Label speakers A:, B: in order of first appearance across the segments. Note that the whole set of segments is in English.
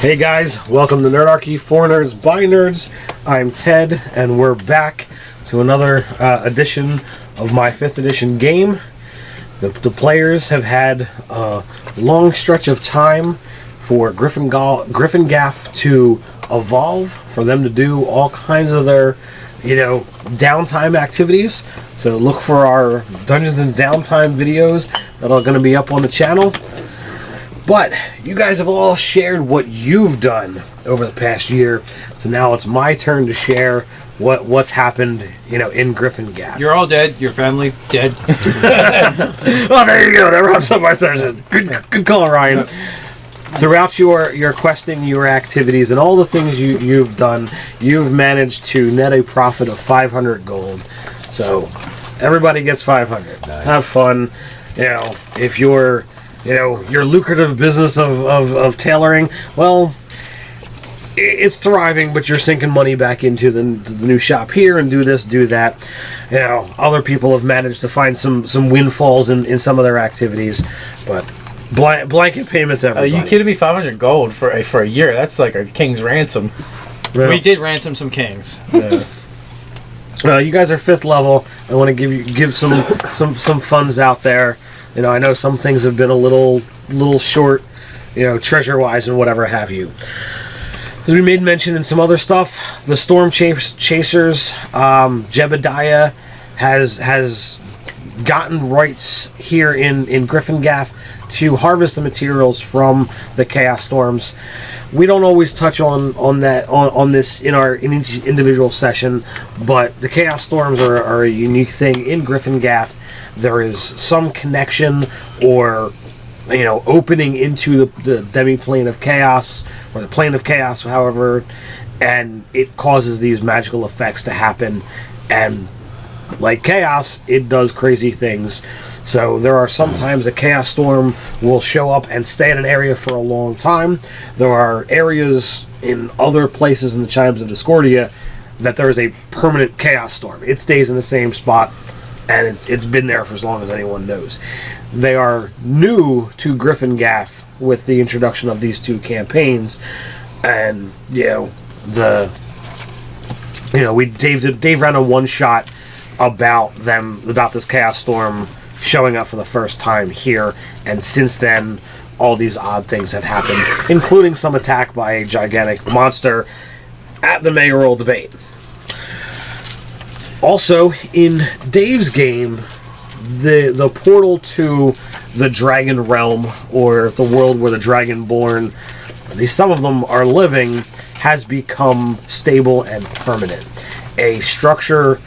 A: Hey guys, welcome to Nerdarchy, for nerds, by nerds. I'm Ted, and we're back to another edition of my 5th edition game. The players have had a long stretch of time for GryphonGaff to evolve, for them to do all kinds of their, downtime activities. So look for our Dungeons and Downtime videos that are going to be up on the channel. But you guys have all shared what you've done over the past year, so now it's my turn to share what's happened, in GryphonGaff.
B: You're all dead. Your family dead.
A: Well, there you go. That wraps up my session. Good call, Ryan. Throughout your questing, your activities, and all the things you've done, you've managed to net a profit of 500 gold. So everybody gets 500. Nice. Have fun. If you're your lucrative business of tailoring, well, it's thriving, but you're sinking money back into the new shop here and do this, do that. Other people have managed to find some windfalls in some of their activities, but blanket payment to everybody.
C: Are you kidding me? 500 gold for a year? That's like a king's ransom.
A: Well,
B: we did ransom some kings.
A: You guys are 5th level. I want to give some funds out there. I know some things have been a little short, treasure-wise and whatever have you. As we made mention in some other stuff, the Storm Chasers, Jebediah has gotten rights here in GryphonGaff to harvest the materials from the Chaos Storms. We don't always touch on this in each individual session, but the Chaos Storms are a unique thing in GryphonGaff. There is some connection or opening into the demi-plane of chaos, or the plane of chaos, however, and it causes these magical effects to happen, and like chaos, it does crazy things. So there are sometimes a chaos storm will show up and stay in an area for a long time. There are areas in other places in the Chimes of Discordia that there is a permanent chaos storm. It stays in the same spot, and it's been there for as long as anyone knows. They are new to GryphonGaff with the introduction of these 2 campaigns, and Dave ran a one-shot about this chaos storm showing up for the first time here, and since then all these odd things have happened, including some attack by a gigantic monster at the mayoral debate. Also, in Dave's game, the portal to the Dragon Realm, or the world where the Dragonborn, at least some of them are living, has become stable and permanent. A structure,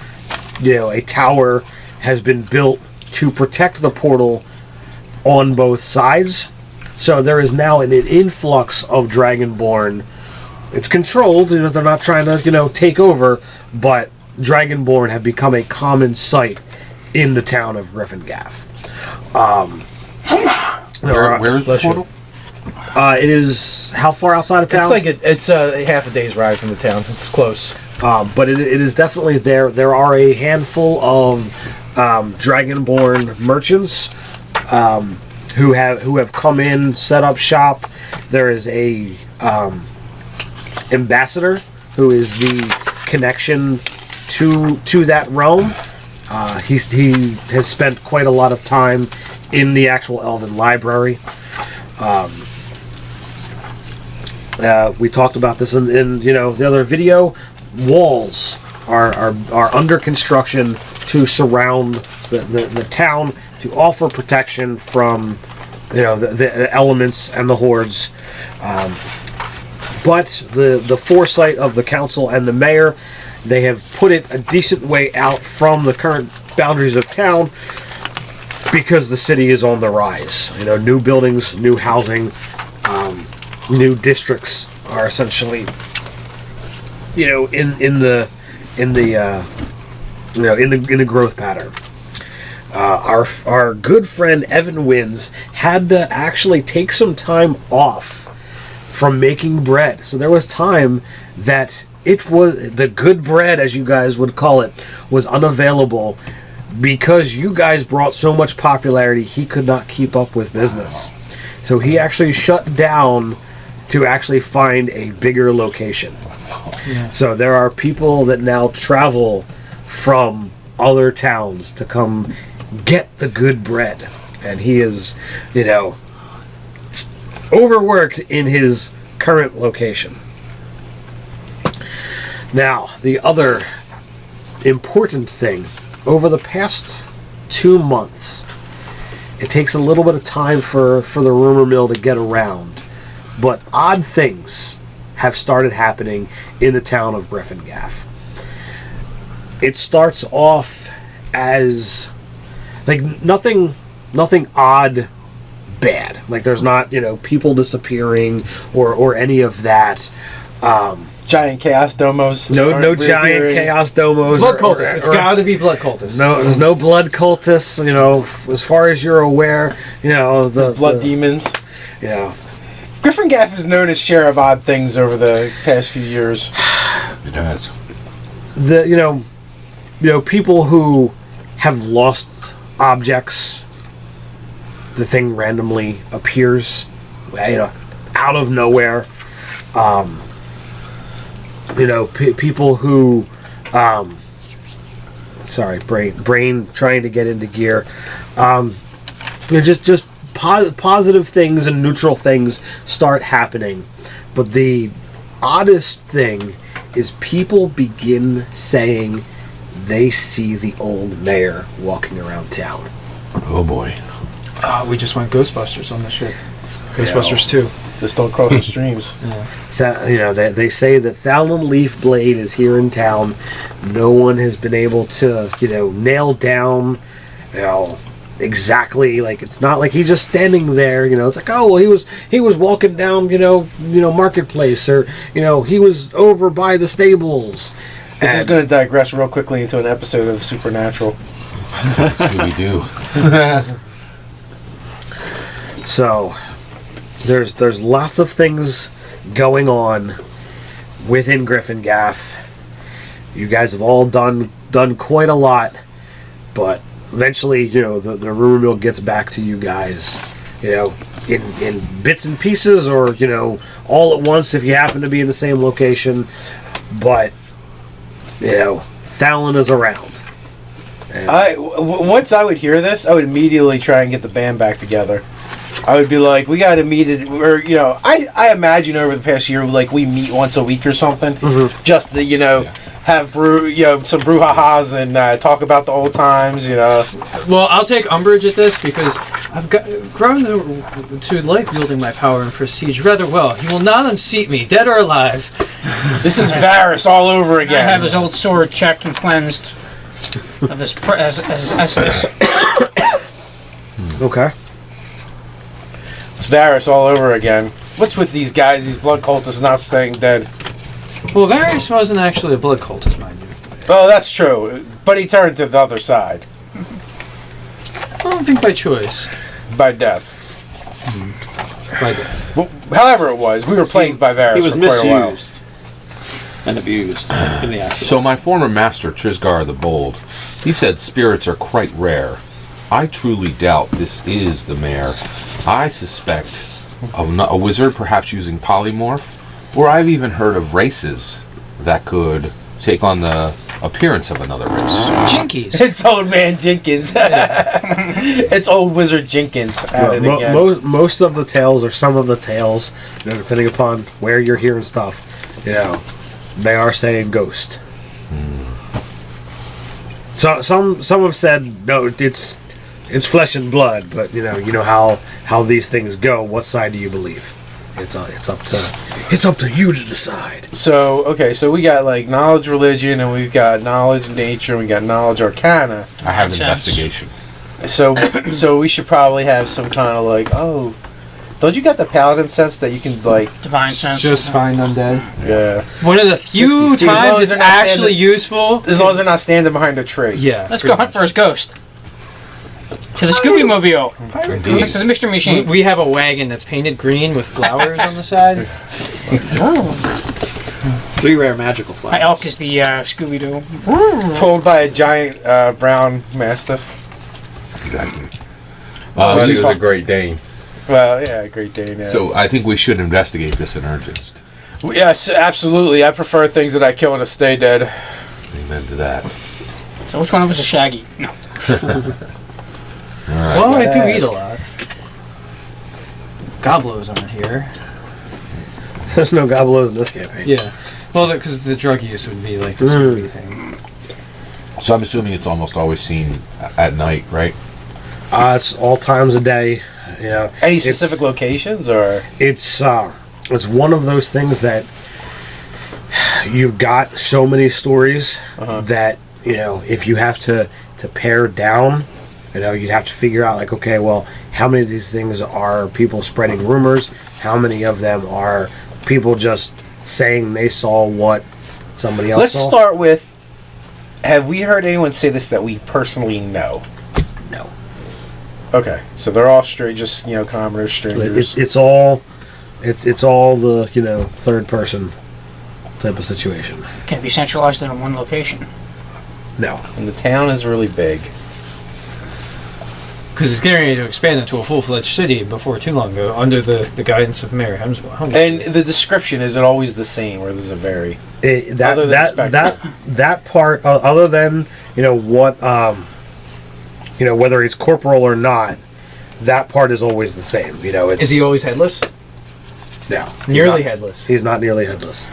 A: a tower, has been built to protect the portal on both sides. So there is now an influx of Dragonborn. It's controlled, they're not trying to, take over, but Dragonborn have become a common sight in the town of GryphonGaff.
D: Where is the portal?
A: It is how far outside of town?
C: It's half a day's ride from the town. It's close.
A: But it is definitely there. There are a handful of Dragonborn merchants who have come in, set up shop. There is a ambassador who is the connection to that realm. He has spent quite a lot of time in the actual Elven library. We talked about this in the other video. Walls are under construction to surround the town, to offer protection from the elements and the hordes. But the foresight of the council and the mayor, they have put it a decent way out from the current boundaries of town, because the city is on the rise. New buildings, new housing, new districts are essentially, in the growth pattern. Our good friend Evan Wins had to actually take some time off from making bread. So there was time that it was the good bread, as you guys would call it, was unavailable because you guys brought so much popularity. He could not keep up with business, so he actually shut down to actually find a bigger location.
B: Yeah.
A: So there are people that now travel from other towns to come get the good bread. And he is, overworked in his current location. Now, the other important thing, over the past 2 months, it takes a little bit of time for the rumor mill to get around, but odd things have started happening in the town of GryphonGaff. It starts off as like nothing odd bad. Like there's not, people disappearing or any of that.
C: Giant chaos domos.
A: No giant chaos domos.
B: Blood cultists. It's got to be blood cultists.
A: No, there's no blood cultists. As far as you're aware, the
C: blood demons.
A: Yeah.
C: GryphonGaff is known as share of odd things over the past few years.
D: It has.
A: People who have lost objects. The thing randomly appears, out of nowhere. People who, sorry, brain trying to get into gear. Just positive things and neutral things start happening, but the oddest thing is people begin saying they see the old mayor walking around town.
D: Oh boy.
B: We just went Ghostbusters on the ship. Ghostbusters 2.
C: Just don't cross the streams.
B: Yeah.
A: They say that Thallon Leaf Blade is here in town. No one has been able to, nail down, exactly. Like it's not like he's just standing there. It's like, oh well, he was walking down, Marketplace, or he was over by the stables.
C: This is going to digress real quickly into an episode of Supernatural.
D: Scooby-Doo.
A: So there's lots of things going on within GryphonGaff. You guys have all done quite a lot, but eventually, the rumor mill gets back to you guys, in bits and pieces, or all at once if you happen to be in the same location. But Thallon is around.
C: Once I would hear this, I would immediately try and get the band back together. I would be like, we got to meet it, or I imagine over the past year, like we meet once a week or something, just to have some brouhahas and talk about the old times,
B: Well, I'll take umbrage at this because I've grown to life wielding my power and prestige rather well. He will not unseat me, dead or alive.
C: This is Varys all over again.
E: I have his old sword checked and cleansed of his essence.
A: Okay.
C: It's Varys all over again. What's with these guys, these blood cultists not staying dead?
B: Well, Varys wasn't actually a blood cultist, mind you.
C: Oh, that's true. But he turned to the other side.
B: I don't think by choice.
C: By death.
B: By death.
C: Well, however it was, we were plagued by Varys.
F: He was
C: for quite a while.
F: misused and abused in the act.
D: So my former master, Trisgar the Bold, he said spirits are quite rare. I truly doubt this is the mayor. I suspect a wizard perhaps using polymorph, or I've even heard of races that could take on the appearance of another race.
B: Jinkies.
C: It's old man Jenkins. It's old wizard Jenkins at it again.
A: Most of the tales, or some of the tales, depending upon where you're hearing stuff, they are saying ghost. So some have said no, it's flesh and blood, but you know how these things go. What side do you believe? It's up to you to decide.
C: So we got like knowledge religion, and we've got knowledge nature, and we got knowledge arcana.
D: I have
E: Makes
D: investigation.
C: So we should probably have some kind of like, don't you got the paladin sense that you can like
E: Divine sense.
B: Just find undead.
C: yeah,
B: One of the few
C: 60 as long
B: times
C: as
B: it's
C: they're not
B: actually
C: standing-
B: useful.
C: as long as they're not standing behind a tree.
B: Yeah.
E: Let's go hunt for his ghost. To the Scooby Mobile. Next to the mystery machine.
B: We have a wagon that's painted green with flowers on the side.
F: 3 rare magical
E: My
F: flowers.
E: elk is the Scooby Doo.
C: Pulled by a giant brown mastiff.
D: Exactly.
C: Well,
D: This
C: he's
D: is
C: fine.
D: a Great Dane.
C: Well, yeah, Great Dane. Yeah.
D: So I think we should investigate this in earnest.
C: Yes, absolutely. I prefer things that I kill and stay dead.
D: Amen to that.
E: So which one of us is Shaggy? No.
B: Well, I do
C: Yes.
B: eat a lot. Goblos aren't here.
A: There's no Goblos in this campaign.
B: Yeah. Well, because the drug use would be like the Scooby thing.
D: So I'm assuming it's almost always seen at night, right?
A: It's all times of day. You know,
C: Any
A: It's-
C: specific locations, or
A: it's one of those things that you've got so many stories that, you know, if you have to pare down, you know, you'd have to figure out, like, okay, well, how many of these things are people spreading rumors? How many of them are people just saying they saw what somebody else
C: let's
A: saw?
C: start with: have we heard anyone say this that we personally know?
A: No.
C: Okay, so they're all straight, just commoners, strangers.
A: It's all the, you know, third person type of situation.
E: Can't be centralized in one location.
A: No.
C: And the town is really big.
B: Because it's getting ready to expand into a full-fledged city before too long ago, under the guidance of Mayor Hemsworth.
C: And the description, is it always the same, or does it vary? Other than
A: That part, other than, you know, what, you know, whether he's corporal or not, that part is always the same. You know,
B: Is he always headless?
A: No,
B: Nearly headless.
A: He's not nearly headless.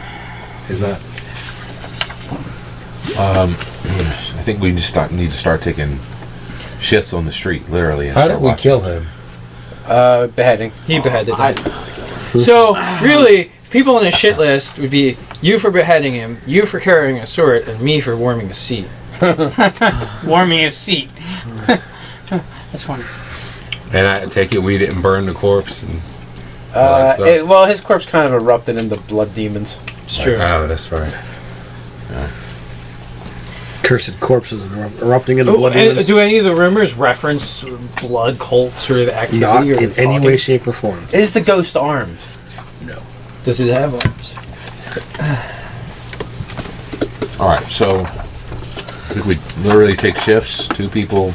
A: He's not.
D: I think we just need to start taking shifts on the street, literally. And
G: How
D: start
G: did we
D: watching.
G: kill him?
C: Beheading.
B: He beheaded him. So, really, people on his shit list would be you for beheading him, you for carrying a sword, and me for warming a seat.
E: Warming his seat. That's funny.
G: And I take it we didn't burn the corpse. And all that stuff.
C: Well, his corpse kind of erupted into blood demons.
B: It's true.
G: Oh, that's right.
A: Cursed corpses erupting into
B: Oh,
A: blood.
B: and
A: demons.
B: do any of the rumors reference blood cult sort of activity?
A: Not
B: or
A: in any
B: talking?
A: way, shape, or form.
C: Is the ghost armed?
A: No.
B: Does it have arms?
D: All right, so I think we literally take shifts, 2 people.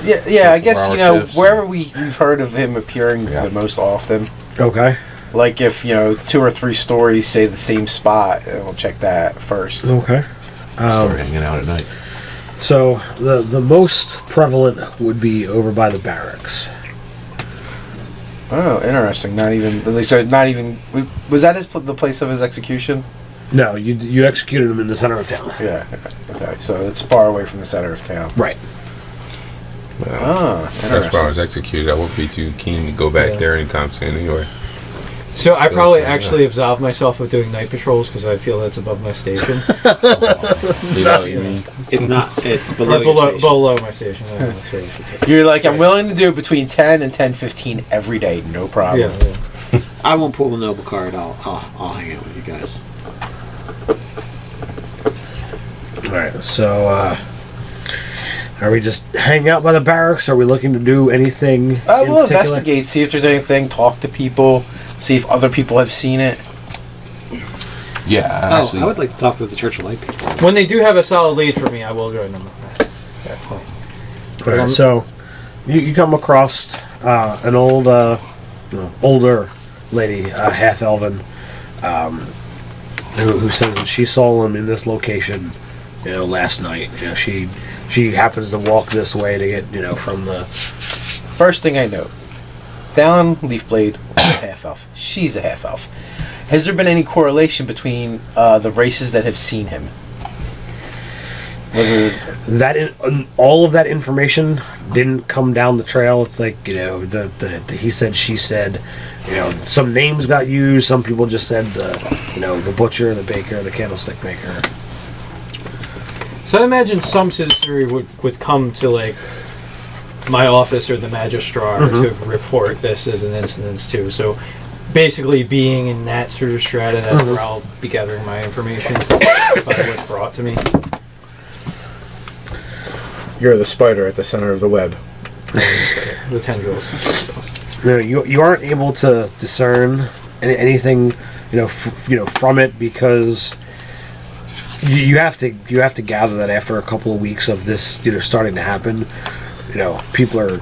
C: Yeah. I guess
D: 4-hour shifts.
C: wherever we've heard of him appearing the most often.
A: Okay.
C: Like if 2 or 3 stories say the same spot, we'll check that first.
A: Okay.
D: Start hanging out at night.
A: So the most prevalent would be over by the barracks.
C: Oh, interesting. Not even. Was that the place of his execution?
A: No, you executed him in the center of town.
C: Yeah. Okay. So it's far away from the center of town.
A: Right.
C: Ah,
G: That's where I
C: interesting.
G: was executed. I wouldn't be too keen to go back there anytime soon anyway.
B: So I probably
G: Yeah.
B: actually absolved myself of doing night patrols because I feel that's above my station.
G: You know,
F: It's not. It's
B: Or
F: below. your
B: below,
F: station.
B: below my station. I don't know, so I should take-
C: You're like, I'm willing to do between 10 and 10:15 every day, no problem.
B: Yeah.
F: I won't pull the noble card. I'll hang out with you guys.
A: All right. So are we just hanging out by the barracks? Are we looking to do anything? in
C: We'll
A: particular?
C: investigate, see if there's anything, talk to people, see if other people have seen it.
D: Yeah,
F: Oh,
D: actually,
F: I would like to talk to the Church of Light people.
B: When they do have a solid lead for me, I will join them.
A: All right, so you come across an older lady, half elven, who says that she saw him in this location, last night. She happens to walk this way to get, from the.
C: First thing I note, Dallin Leafblade, a half elf. She's a half elf. Has there been any correlation between the races that have seen him? Whether
A: All of that information didn't come down the trail. It's like, the he said, she said, some names got used. Some people just said the butcher, the baker, the candlestick maker.
B: So I imagine some citizenry would come to like my office or the magistrar to report this as an incident too. So basically being in that sort of strata, that's where I'll be gathering my information by what's brought to me.
C: you're the spider at the center of the web.
B: The tendrils.
A: You aren't able to discern anything, from it because you have to gather that after a couple of weeks of this, starting to happen, people are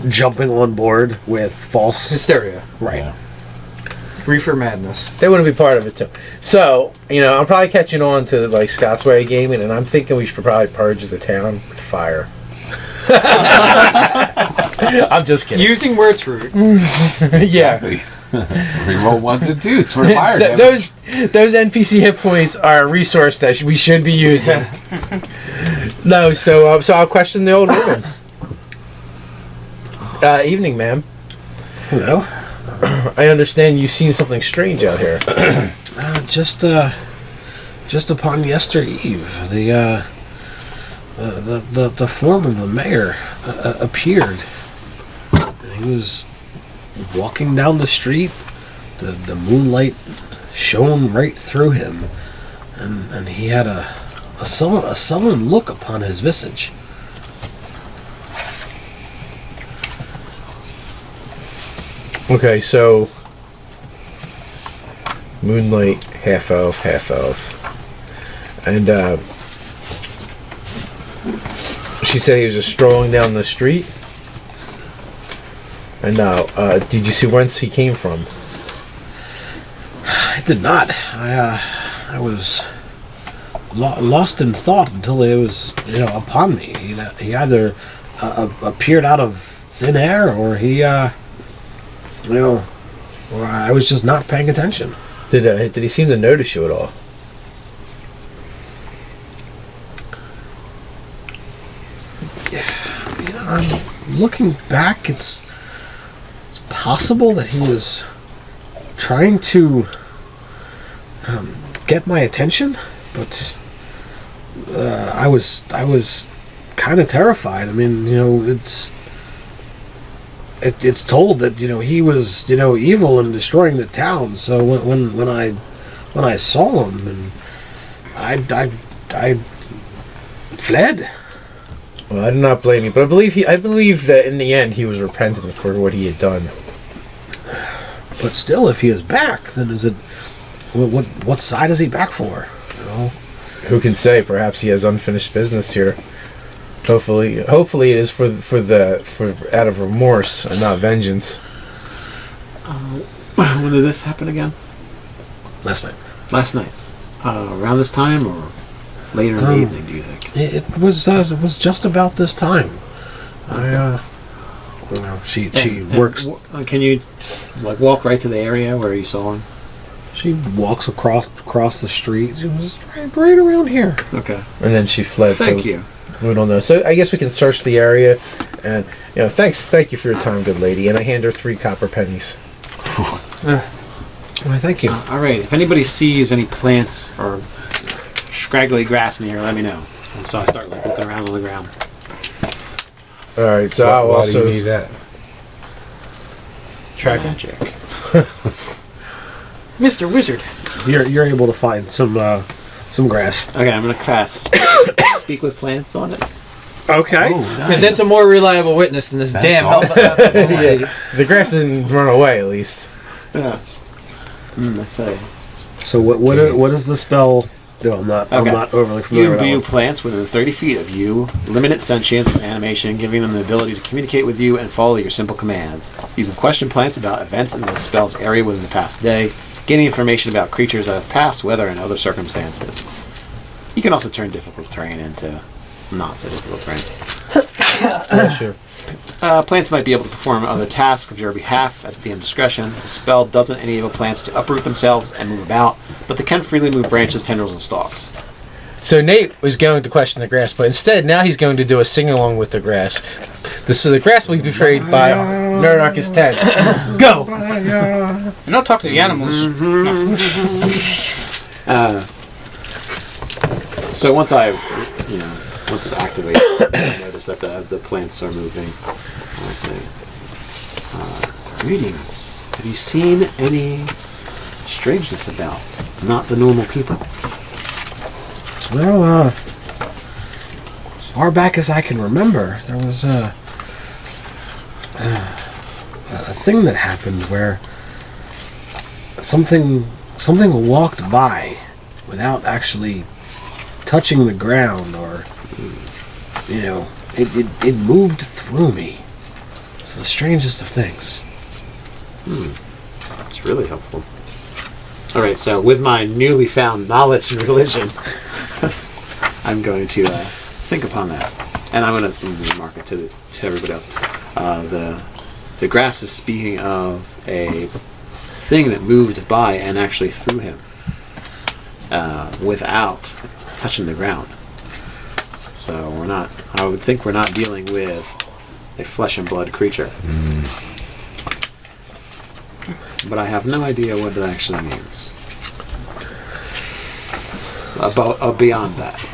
A: jumping on board with false
B: Hysteria.
A: Right.
D: Yeah.
B: Reefer madness.
C: They wouldn't be part of it too. So, I'm probably catching on to like Scott's way of gaming, and I'm thinking we should probably purge the town with fire. I'm just kidding.
B: Using words root.
C: Yeah.
D: Exactly. Reroll ones and twos for fire
C: Those
D: damage.
C: NPC hit points are a resource that we should be using. No, so I'll question the old woman. Evening, ma'am.
A: Hello.
C: I understand you've seen something strange out here.
A: Just upon yester eve, the form of the mayor appeared. And he was walking down the street. The moonlight shone right through him, and he had a sullen look upon his visage.
C: Okay, so moonlight, half elf, and she said he was just strolling down the street. And now, did you see whence he came from?
A: I did not. I was lost in thought until it was upon me. He either appeared out of thin air, or he or I was just not paying attention.
C: Did he seem to notice you at all?
A: Looking back, it's possible that he was trying to get my attention, but I was kind of terrified. I mean, it's told that he was evil and destroying the town. So when I saw him, and I fled.
C: Well, I do not blame you, but I believe that in the end he was repentant for what he had done.
A: But still, if he is back, then is it what side is he back for?
C: Who can say? Perhaps he has unfinished business here. Hopefully it is for out of remorse and not vengeance.
F: When did this happen again?
A: Last night.
F: Last night. Around this time or later in the evening, do you think?
A: It was just about this time. She works.
F: Can you walk right to the area where you saw him?
A: She walks across the street. She was right around here.
F: Okay.
C: And then she fled.
F: Thank you.
C: We don't know. So I guess we can search the area, and thank you for your time, good lady. And I hand her 3 copper pennies.
A: Why, thank you.
F: All right. If anybody sees any plants or scraggly grass in the area, let me know. And so I start looking around on the ground.
C: All right. So I'll
G: Why
C: also
G: do you need that?
C: tracking
F: Check.
B: Mr. Wizard.
A: You're able to find some grass.
F: Okay, I'm gonna cast speak with plants on it.
A: Okay.
B: Because that's a more reliable witness than this damn
D: awesome.
C: The grass doesn't run away, at least.
F: Yeah. Let's say.
A: So what does the spell do? I'm not overly familiar
F: You
A: with that
F: imbue
A: one.
F: plants within 30 feet of you, limited sentience and animation, giving them the ability to communicate with you and follow your simple commands. You can question plants about events in the spell's area within the past day, gaining information about creatures that have passed, weather, and other circumstances. You can also turn difficult terrain into not so difficult terrain.
C: Yeah, sure.
F: Plants might be able to perform other tasks of your behalf at the DM's discretion. The spell doesn't enable plants to uproot themselves and move about, but they can freely move branches, tendrils, and stalks.
C: So Nate was going to question the grass, but instead now he's going to do a sing-along with the grass. So the grass will be betrayed by Merodach's tent. Go!
E: You don't talk to the animals.
F: So once it activates, I notice that the plants are moving. I say, greetings. Have you seen any strangeness about not the normal people?
A: Well, as far back as I can remember, there was a thing that happened where something walked by without actually touching the ground, or it moved through me. It's the strangest of things.
F: It's really helpful. All right, so with my newly found knowledge and religion, I'm going to think upon that, and I'm going to remark it to everybody else. The grass is speaking of a thing that moved by and actually threw him without touching the ground. So we're not. I would think we're not dealing with a flesh and blood creature. But I have no idea what it actually means. Beyond that.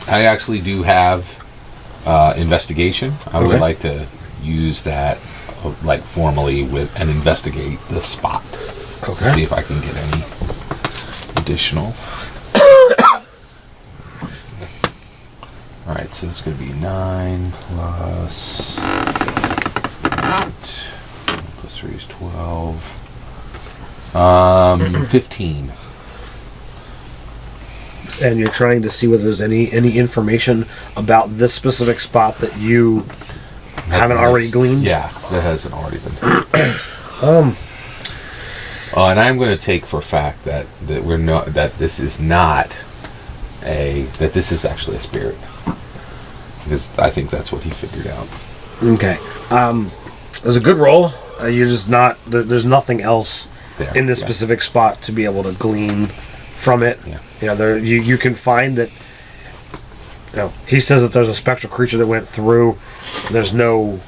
D: I actually do have investigation. I would like to use that, like, formally with and investigate the spot.
A: Okay.
D: See if I can get any additional. All right, so it's going to be 9 plus 3 is 12. 15.
A: And you're trying to see whether there's any information about this specific spot that you haven't already gleaned?
D: Yeah, that hasn't already been. And I'm going to take for a fact that we're not, that this is not that this is actually a spirit, because I think that's what he figured out.
A: Okay. It was a good roll. You're just not. There's nothing else
D: There,
A: in this specific spot to be able to glean from it.
D: Yeah.
A: You know, you can find that. You know, he says that there's a spectral creature that went through. There's no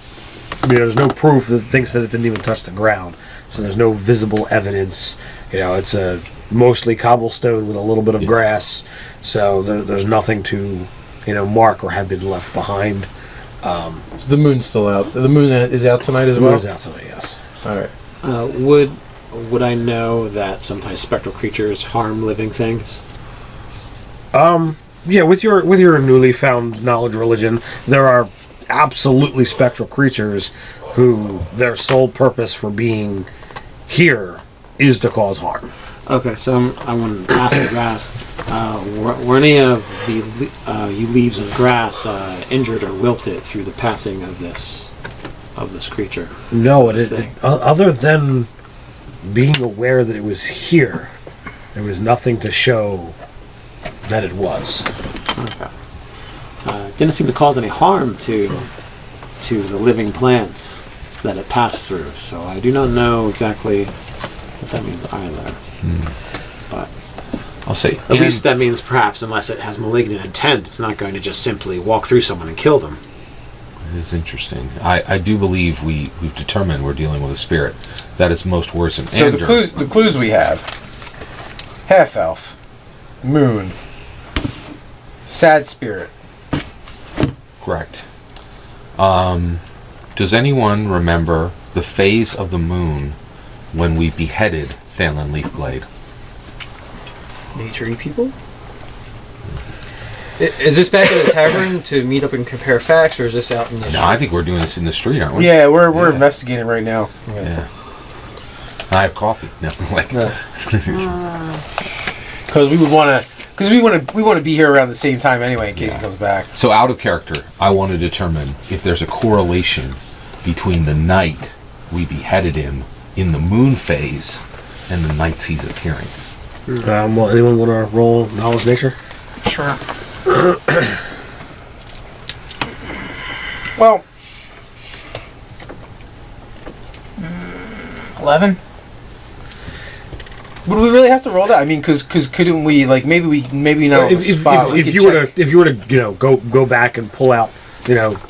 A: proof that thinks that it didn't even touch the ground. So there's no visible evidence. You know, it's a mostly cobblestone with a little bit of grass. So there's nothing to, mark or have been left behind.
C: So the moon's still out. The moon is out tonight as
A: The
C: well?
A: moon's out tonight, yes.
C: All right.
F: Would I know that sometimes spectral creatures harm living things?
A: Yeah, with your newly found knowledge religion, there are absolutely spectral creatures who their sole purpose for being here is to cause harm.
F: Okay, so I want to ask the grass, were any of the leaves of grass injured or wilted through the passing of this creature?
A: No,
F: This thing.
A: other than being aware that it was here, there was nothing to show that it was.
F: Okay. Didn't seem to cause any harm to the living plants that it passed through, so I do not know exactly what that means either. But
D: I'll say.
F: at least that means perhaps, unless it has malignant intent, it's not going to just simply walk through someone and kill them.
D: It is interesting. I do believe we've determined we're dealing with a spirit that is most worsened.
C: So the clues we have: half elf, moon, sad spirit.
D: Correct. Does anyone remember the phase of the moon when we beheaded Thanlin Leafblade?
B: Nature people? Is this back at the tavern to meet up and compare facts, or is this out in the
D: No, I think we're doing this in the street, aren't we?
C: Yeah, we're investigating right now.
D: Yeah. I have coffee. No, like.
C: Because we want to be here around the same time anyway in case he comes back.
D: So out of character, I want to determine if there's a correlation between the night we beheaded him in the moon phase and the nights he's appearing.
A: Well, anyone want to roll knowledge nature?
E: Sure.
C: Well,
E: 11.
C: would we really have to roll that? I mean, because couldn't we, like, maybe know the spot. We
A: If
C: could
A: you were to go back and pull out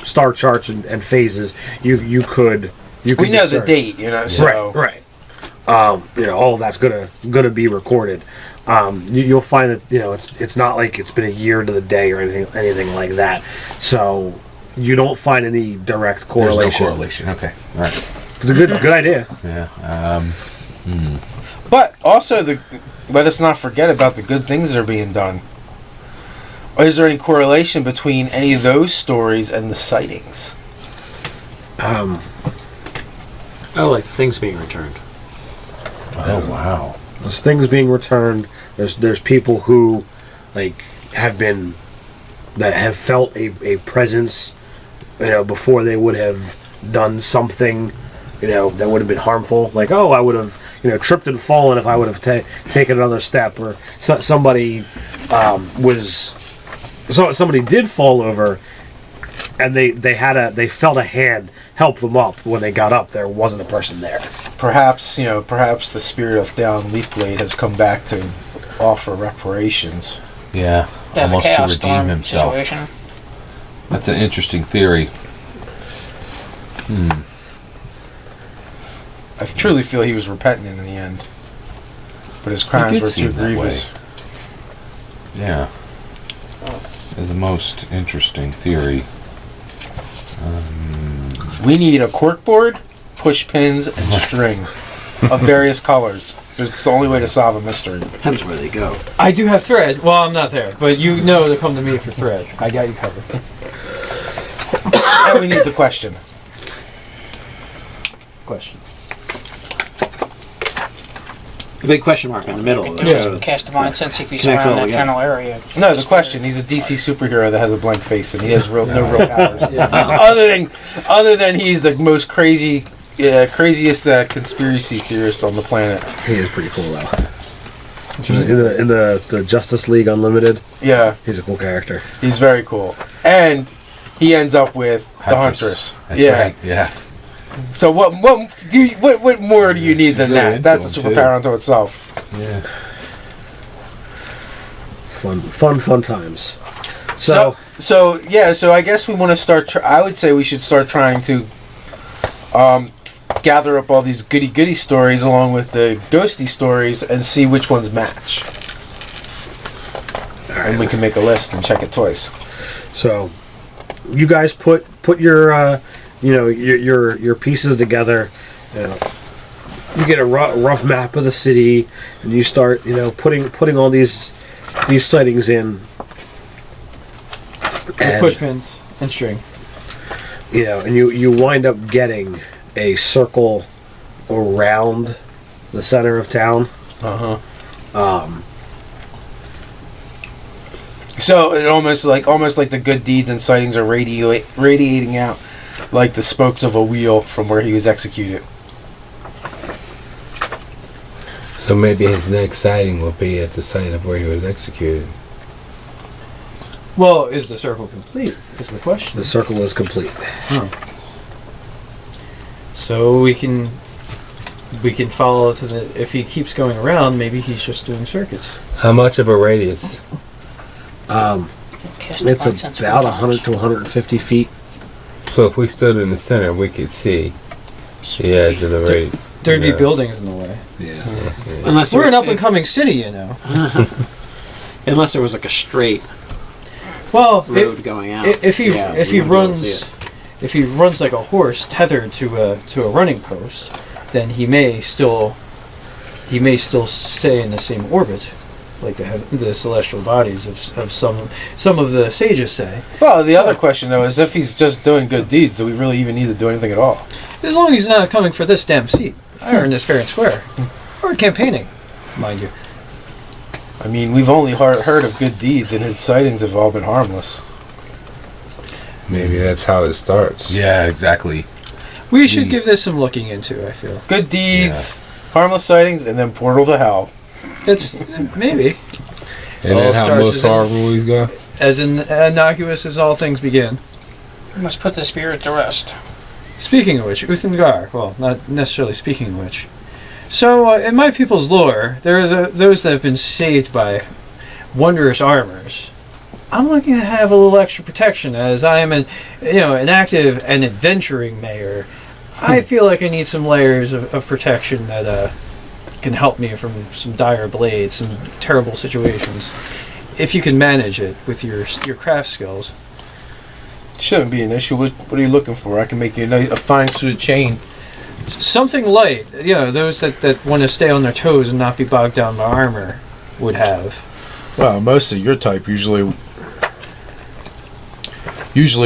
A: star charts and phases, you could
C: we know the
A: discern.
C: date, so
A: Right. All of that's gonna be recorded. You'll find that it's not like it's been a year to the day or anything like that. So you don't find any direct correlation.
D: There's no correlation. Okay. All right.
A: It's a good idea.
D: Yeah.
C: But also, let us not forget about the good things that are being done. Is there any correlation between any of those stories and the sightings?
F: Oh, like things being returned.
D: Oh wow.
A: There's things being returned. There's people who have felt a presence before they would have done something, that would have been harmful. Like, oh, I would have, tripped and fallen if I would have taken another step, or somebody somebody did fall over, and they felt a hand help them up. When they got up, there wasn't a person there.
C: Perhaps the spirit of Theon Leafblade has come back to offer reparations.
D: Yeah,
E: Yeah, the
D: almost to
E: Chaos
D: redeem
E: Storm
D: himself.
E: situation.
D: That's an interesting theory.
C: I truly feel he was repentant in the end, but his crimes
D: did
C: were too
D: seem that
C: grievous.
D: Yeah. Is the most interesting theory.
C: We need a corkboard, push pins, and string of various colors. It's the only way to solve a mystery.
F: Depends where they go.
B: I do have thread. Well, I'm not there, but you know to come to me for thread. I got you covered.
C: And we need the question.
B: Question.
F: The big question mark in the middle. That
E: Yeah.
F: goes-
E: Cast Divine Sense if he's
F: Connects
E: around
F: it all
E: that
F: together.
E: general area.
C: No, the question. He's a DC superhero that has a blank face and he has no real powers.
B: Yeah.
C: Other than he's the most craziest conspiracy theorist on the planet.
A: He is pretty cool though. In the Justice League Unlimited,
C: Yeah,
A: he's a cool character.
C: he's very cool. And he ends up with the Huntress.
D: That's
C: Yeah.
D: right. Yeah.
C: So what more do you need than
G: really
C: that?
G: into
C: That's a
G: him,
C: superpower unto itself.
D: Yeah.
A: Fun times.
C: So I guess we want to start. I would say we should start trying to gather up all these goody stories along with the ghosty stories and see which ones match. And we can make a list and check it twice.
A: So, you guys put your your pieces together. You get a rough map of the city, and you start putting all these sightings in.
B: With
A: And,
B: push pins and string.
A: and you wind up getting a circle around the center of town.
C: So it almost like the good deeds and sightings are radiating out like the spokes of a wheel from where he was executed.
G: So maybe his next sighting will be at the site of where he was executed.
B: Well, is the circle complete? Is the question.
A: The circle is complete.
B: So we can follow to the. If he keeps going around, maybe he's just doing circuits.
G: How much of a radius?
E: Cast
A: It's
E: Divine Sense
A: about
E: 4
A: 100 to 150 feet.
G: So if we stood in the center, we could see the edge of the radius.
B: There'd be
G: Yeah.
B: buildings in the way.
A: Yeah.
F: Unless
B: We're
F: there-
B: an up and coming city,
F: Unless there was like a straight
B: Well,
F: road going out.
B: if he
F: Yeah,
B: if
F: we
B: he
F: wouldn't be able to see
B: runs
F: it.
B: if he runs like a horse tethered to a running post, then he may still stay in the same orbit, like the celestial bodies of some of the sages say.
C: Well, the other question though is if he's just doing good deeds, do we really even need to do anything at all?
B: As long as he's not coming for this damn seat, I earned this fair and square. Or campaigning, mind you.
C: I mean, we've only heard of good deeds, and his sightings have all been harmless.
G: Maybe that's how it starts.
D: Yeah, exactly.
B: We should give this some looking into, I feel.
C: Good deeds, harmless sightings, and then portal to hell.
B: It's maybe
G: And
B: All
G: then how
B: starts
G: most
B: as in-
G: horrible go?
B: as innocuous as all things begin.
E: We must put the spirit to rest.
B: Speaking of which, Uthengar, well, not necessarily speaking of which. So, in my people's lore, there are those that have been saved by wondrous armors. I'm looking to have a little extra protection, as I am an active and adventuring mayor. I feel like I need some layers of protection that can help me from some dire blades, some terrible situations. If you can manage it with your craft skills.
C: Shouldn't be an issue. What are you looking for? I can make you a fine suited chain.
B: Something light, those that want to stay on their toes and not be bogged down by armor would have.
C: Well, most of your type usually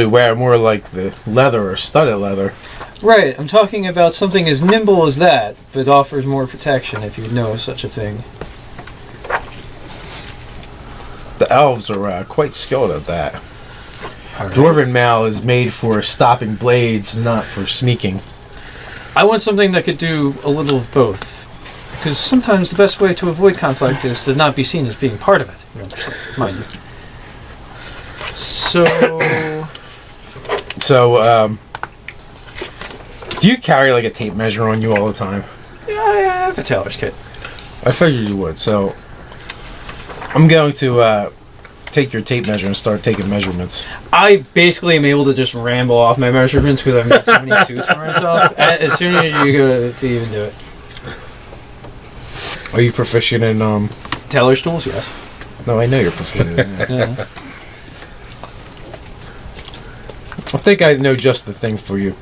C: wear more like the leather or studded leather.
B: Right, I'm talking about something as nimble as that, but offers more protection if you know of such a thing.
C: The elves are quite skilled at that. Dwarven Mail is made for stopping blades, not for sneaking.
B: I want something that could do a little of both. Because sometimes the best way to avoid conflict is to not be seen as being part of it. You know, mind you.
C: So, do you carry like a tape measure on you all the time?
B: Yeah, I have a tailor's kit.
C: I figured you would. So, I'm going to take your tape measure and start taking measurements.
B: I basically am able to just ramble off my measurements because I've made so many suits for myself. As soon as you go to even do it.
C: Are you proficient in
B: Tailor's tools, yes.
C: No, I know you're proficient in that.
B: Yeah.
C: I think I know just the thing for you.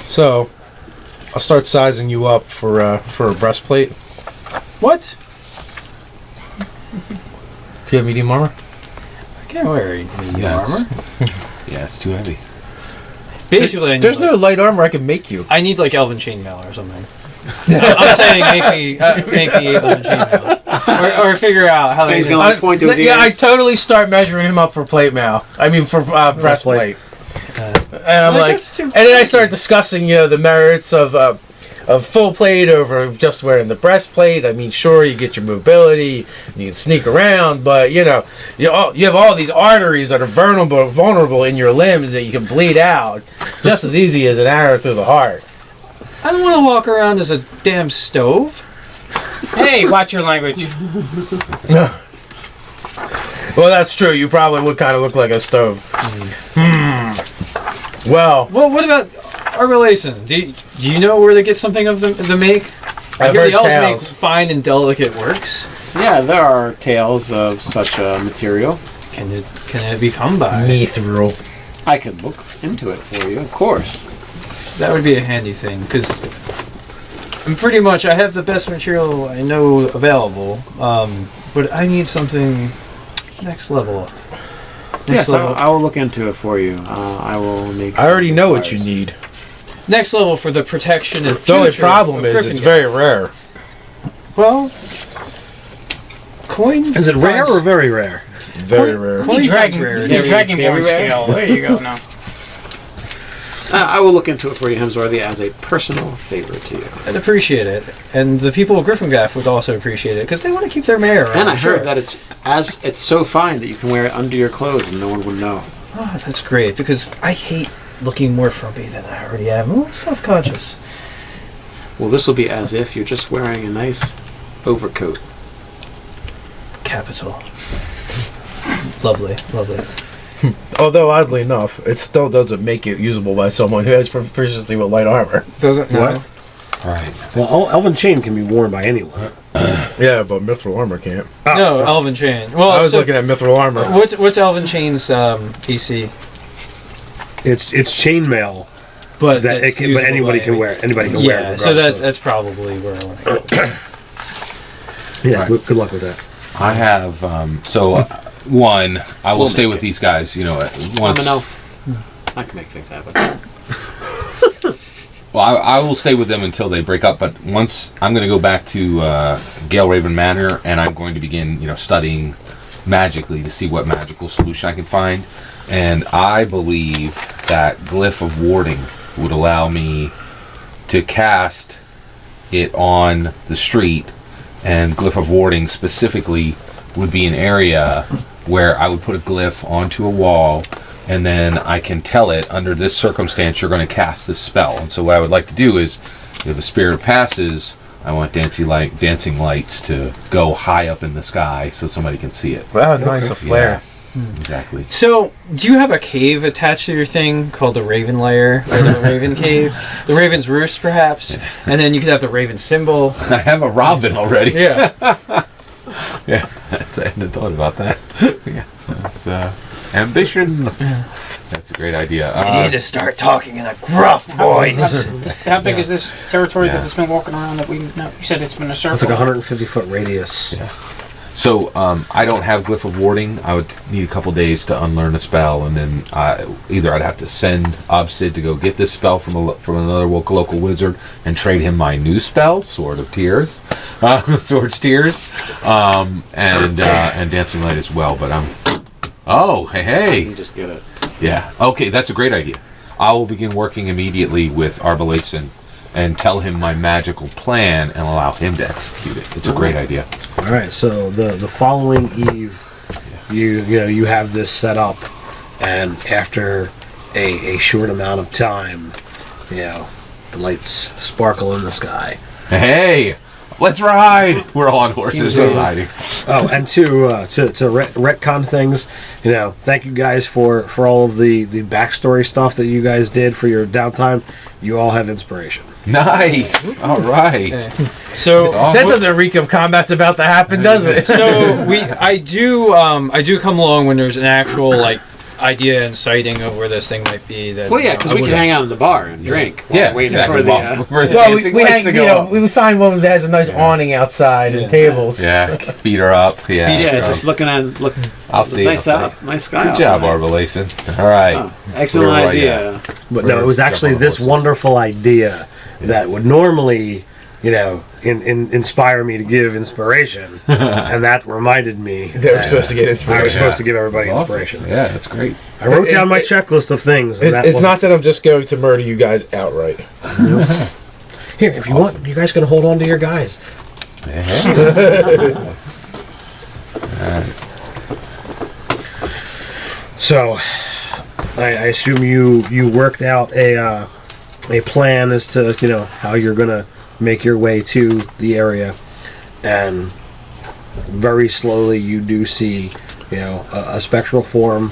C: So, I'll start sizing you up for a breastplate.
B: What?
C: Do you have medium armor?
B: I can't wear any armor.
D: Yeah, it's too heavy.
B: Basically, I need
C: There's no light armor I can make you.
B: I need like elven chainmail or something. I'm saying make me elven chainmail, or figure out how
F: He's
B: they.
F: gonna like point to his ears.
C: I totally start measuring him up for plate mail. I mean for breastplate. And I'm
B: Like,
C: like,
B: that's too
C: and then I start discussing, the merits of full plate over just wearing the breastplate. I mean, sure, you get your mobility, you can sneak around, but you have all these arteries that are vulnerable in your limbs that you can bleed out just as easy as an arrow through the heart.
B: I don't want to walk around as a damn stove.
E: Hey, watch your language.
C: Well, that's true. You probably would kind of look like a stove. Well,
B: what about our relation? Do you know where they get something of the make? I
C: I've
B: hear
C: heard
B: the elves
C: tales.
B: make fine and delicate works.
F: Yeah, there are tales of such material.
B: Can it be come by?
C: mithril.
F: I could look into it for you, of course.
B: That would be a handy thing, because I'm pretty much, I have the best material I know available, but I need something next level up.
F: Yes, I will look into it for you. I will make.
C: I already know what you need.
B: Next level for the protection and
C: The
B: future
C: only problem
B: of
C: is it's
B: GryphonGaff.
C: very rare.
B: Well, coin.
A: Is it rare or very rare?
C: Very rare.
B: Coin
E: Dragon,
B: rare.
E: the Dragonborn scale. There you go. Now.
F: I will look into it for you, Hemsworthy, as a personal favor to you.
B: I'd appreciate it, and the people of GryphonGaff would also appreciate it because they want to keep their mayor around.
F: And I heard
B: sure.
F: that it's so fine that you can wear it under your clothes and no one would know.
B: Oh, that's great because I hate looking more frumpy than I already am. I'm a little self-conscious.
F: Well, this will be as if you're just wearing a nice overcoat.
B: Capital. Lovely, lovely.
C: Although, oddly enough, it still doesn't make it usable by someone who has proficiency with light armor.
B: Doesn't
A: What?
D: Right.
A: Well, Elven Chain can be worn by anyone.
C: Yeah, but mithril armor can't.
B: No, Elven Chain. Well,
C: I was looking at mithril armor.
B: What's Elven Chain's DC?
A: It's chainmail
B: But
A: that
B: that's
A: but
B: usable
A: anybody
B: by
A: can wear. Anybody can wear.
B: Yeah,
A: it
B: so
A: regardless
B: that's probably where I want to go.
A: of- yeah.
D: Right.
A: Good luck with that.
D: I have one. I will stay with these guys.
F: I'm
D: Once.
F: an elf. I can make things happen.
D: Well, I will stay with them until they break up. But once I'm going to go back to Gale Raven Manor, and I'm going to begin, studying magically to see what magical solution I can find. And I believe that Glyph of Warding would allow me to cast it on the street, and Glyph of Warding specifically would be an area where I would put a glyph onto a wall, and then I can tell it, under this circumstance, you're going to cast this spell. And so what I would like to do is, if the spirit passes, I want dancing lights to go high up in the sky so somebody can see it.
C: Wow, nice, a flare.
D: Yeah, exactly.
B: So, do you have a cave attached to your thing called the Raven Lair, or the Raven Cave? The Raven's Roost, perhaps? And then you could have the Raven symbol.
D: I have a robin already.
B: Yeah.
D: Yeah, I hadn't thought about that. Yeah, that's ambition. That's a great idea.
B: You need to start talking in a gruff voice.
E: How big is this territory
D: Yeah.
E: that it's been walking around that we know? You said it's been a circle.
A: It's like a 150-foot radius.
D: Yeah. So I don't have Glyph of Warding. I would need a couple days to unlearn a spell, and then either I'd have to send Obsid to go get this spell from another local wizard and trade him my new spell, Sword of Tears, Sword's Tears, and Dancing Light as well. But Oh, hey.
F: You just get it.
D: Yeah. Okay, that's a great idea. I will begin working immediately with Arbalation and tell him my magical plan and allow him to execute it. It's a great idea.
A: All right. So the following eve, you have this set up, and after a short amount of time, the lights sparkle in the sky.
D: Hey, let's ride! We're all on horses and riding.
A: Oh, and to retcon things, thank you guys for all of the backstory stuff that you guys did for your downtime. You all have inspiration.
D: Nice. All right.
B: So
C: That doesn't reek of combat's about to happen, does it?
B: so I do come along when there's an actual idea and sighting of where this thing might be. That
F: Well, yeah, because we can hang out in the bar and drink. While
D: Yeah,
F: waiting
D: exactly.
F: for the.
C: Well, we hang, we find one that has a nice awning outside and tables.
D: Yeah, feet are up. Yeah.
F: yeah, just looking at
D: I'll see.
F: nice
D: I'll see.
F: nice sky.
D: Good
F: out
D: job,
F: tonight.
D: Arbalation. All right.
F: Oh, excellent
D: Where were I
F: idea.
A: But no, it was actually this wonderful idea that would normally, inspire me to give inspiration, and that reminded me
C: They were supposed to get
A: I was
C: inspiration.
A: supposed to give everybody
D: Awesome.
A: inspiration.
D: Yeah, that's great.
A: I wrote down my checklist of things. And
H: It's not that I'm just going to murder you guys outright.
A: Here, if you want, you guys can hold on to your guys. So, I assume you worked out a plan as to how you're gonna make your way to the area, and very slowly you do see a spectral form,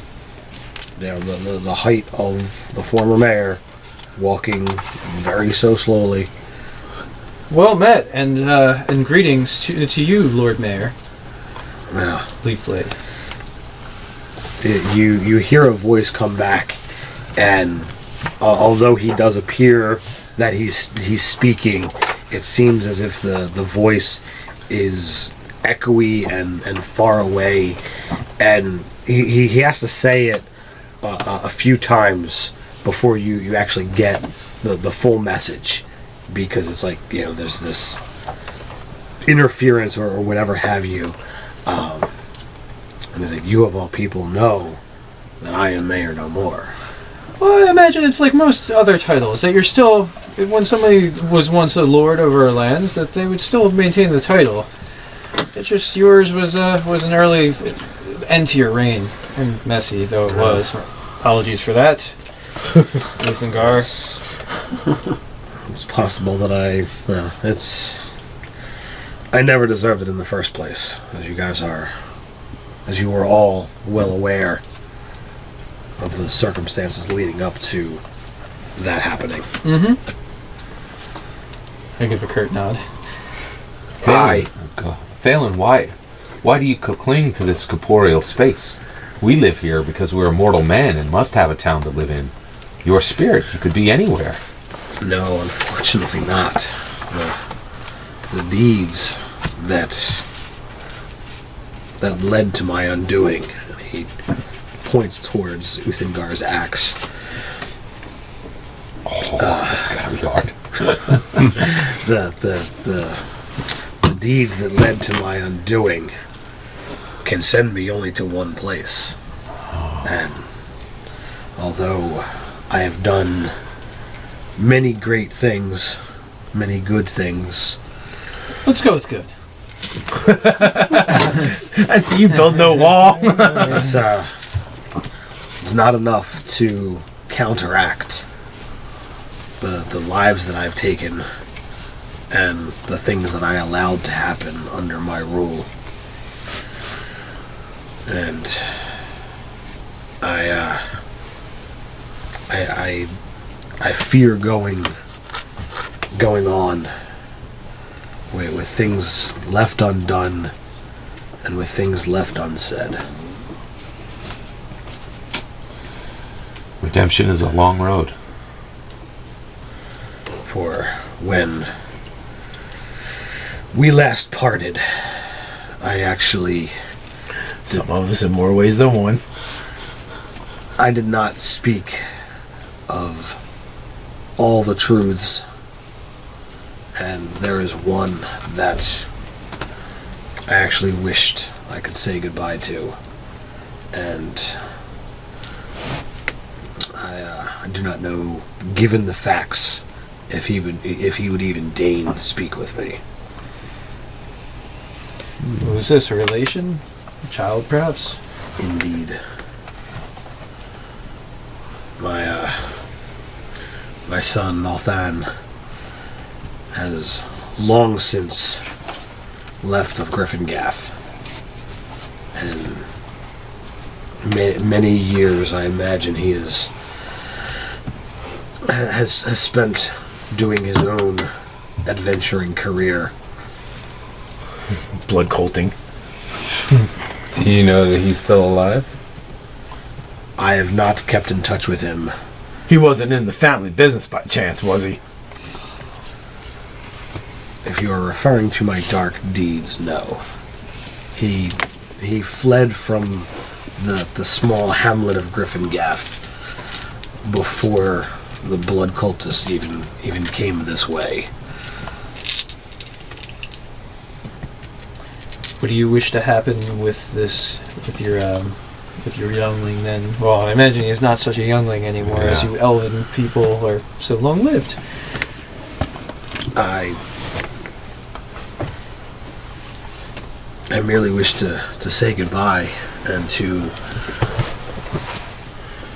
A: the height of the former mayor, walking very so slowly.
B: Well met, and greetings to you, Lord Mayor
A: Now,
B: Leafblade.
A: you hear a voice come back, and although he does appear that he's speaking, it seems as if the voice is echoey and far away, and he has to say it a few times before you actually get the full message, because it's like there's this interference or whatever have you, and he's like, "You of all people know that I am mayor no more."
B: Well, I imagine it's like most other titles, that you're still, when somebody was once a lord over lands, that they would still maintain the title. It's just yours was an early end to your reign, and messy though it was. Apologies for that, Nathan Gar.
A: It's possible that I never deserved it in the first place, as you were all well aware of the circumstances leading up to that happening.
B: I give a curt nod.
D: Thalen, why do you cling to this corporeal space? We live here because we're a mortal man and must have a town to live in. Your spirit, you could be anywhere.
A: No, unfortunately not. The deeds that led to my undoing. And he points towards Uthengar's axe.
D: Oh, that's gotta be hard.
A: The deeds that led to my undoing can send me only to one place. And although I have done many great things, many good things,
B: Let's go with good.
C: I see you build no wall.
A: it's not enough to counteract the lives that I've taken and the things that I allowed to happen under my rule. And I fear going on with things left undone and with things left unsaid.
D: Redemption is a long road.
A: For when we last parted, I actually...
C: Some of us in more ways than one.
A: I did not speak of all the truths, and there is one that I actually wished I could say goodbye to, and I do not know, given the facts, if he would even deign to speak with me.
B: Was this a relation? A child, perhaps?
A: Indeed. My son, Nalthan, has long since left of GryphonGaff. And many years, I imagine, he has spent doing his own adventuring career.
H: Blood colting.
G: Do you know that he's still alive?
A: I have not kept in touch with him.
H: He wasn't in the family business by chance, was he?
A: If you are referring to my dark deeds, no. He fled from the small hamlet of GryphonGaff before the blood cultists even came this way.
B: What do you wish to happen with this, with your youngling then? Well, I imagine he's not such a youngling anymore, as you elven people are so long-lived.
A: I merely wish to say goodbye and to,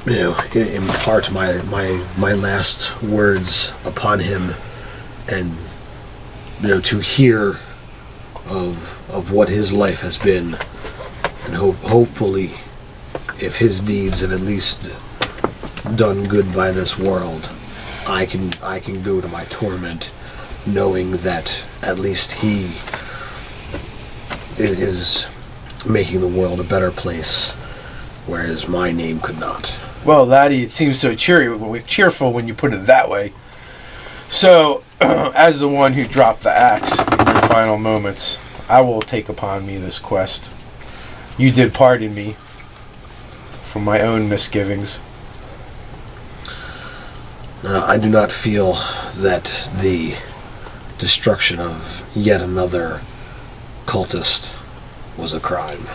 A: impart my last words upon him, and to hear of what his life has been, and hopefully, if his deeds have at least done good by this world, I can go to my torment, knowing that at least he is making the world a better place, whereas my name could not.
C: Well, laddie, it seems so cheerful when you put it that way. So, as the one who dropped the axe in your final moments, I will take upon me this quest. You did pardon me from my own misgivings.
A: I do not feel that the destruction of yet another cultist was a crime.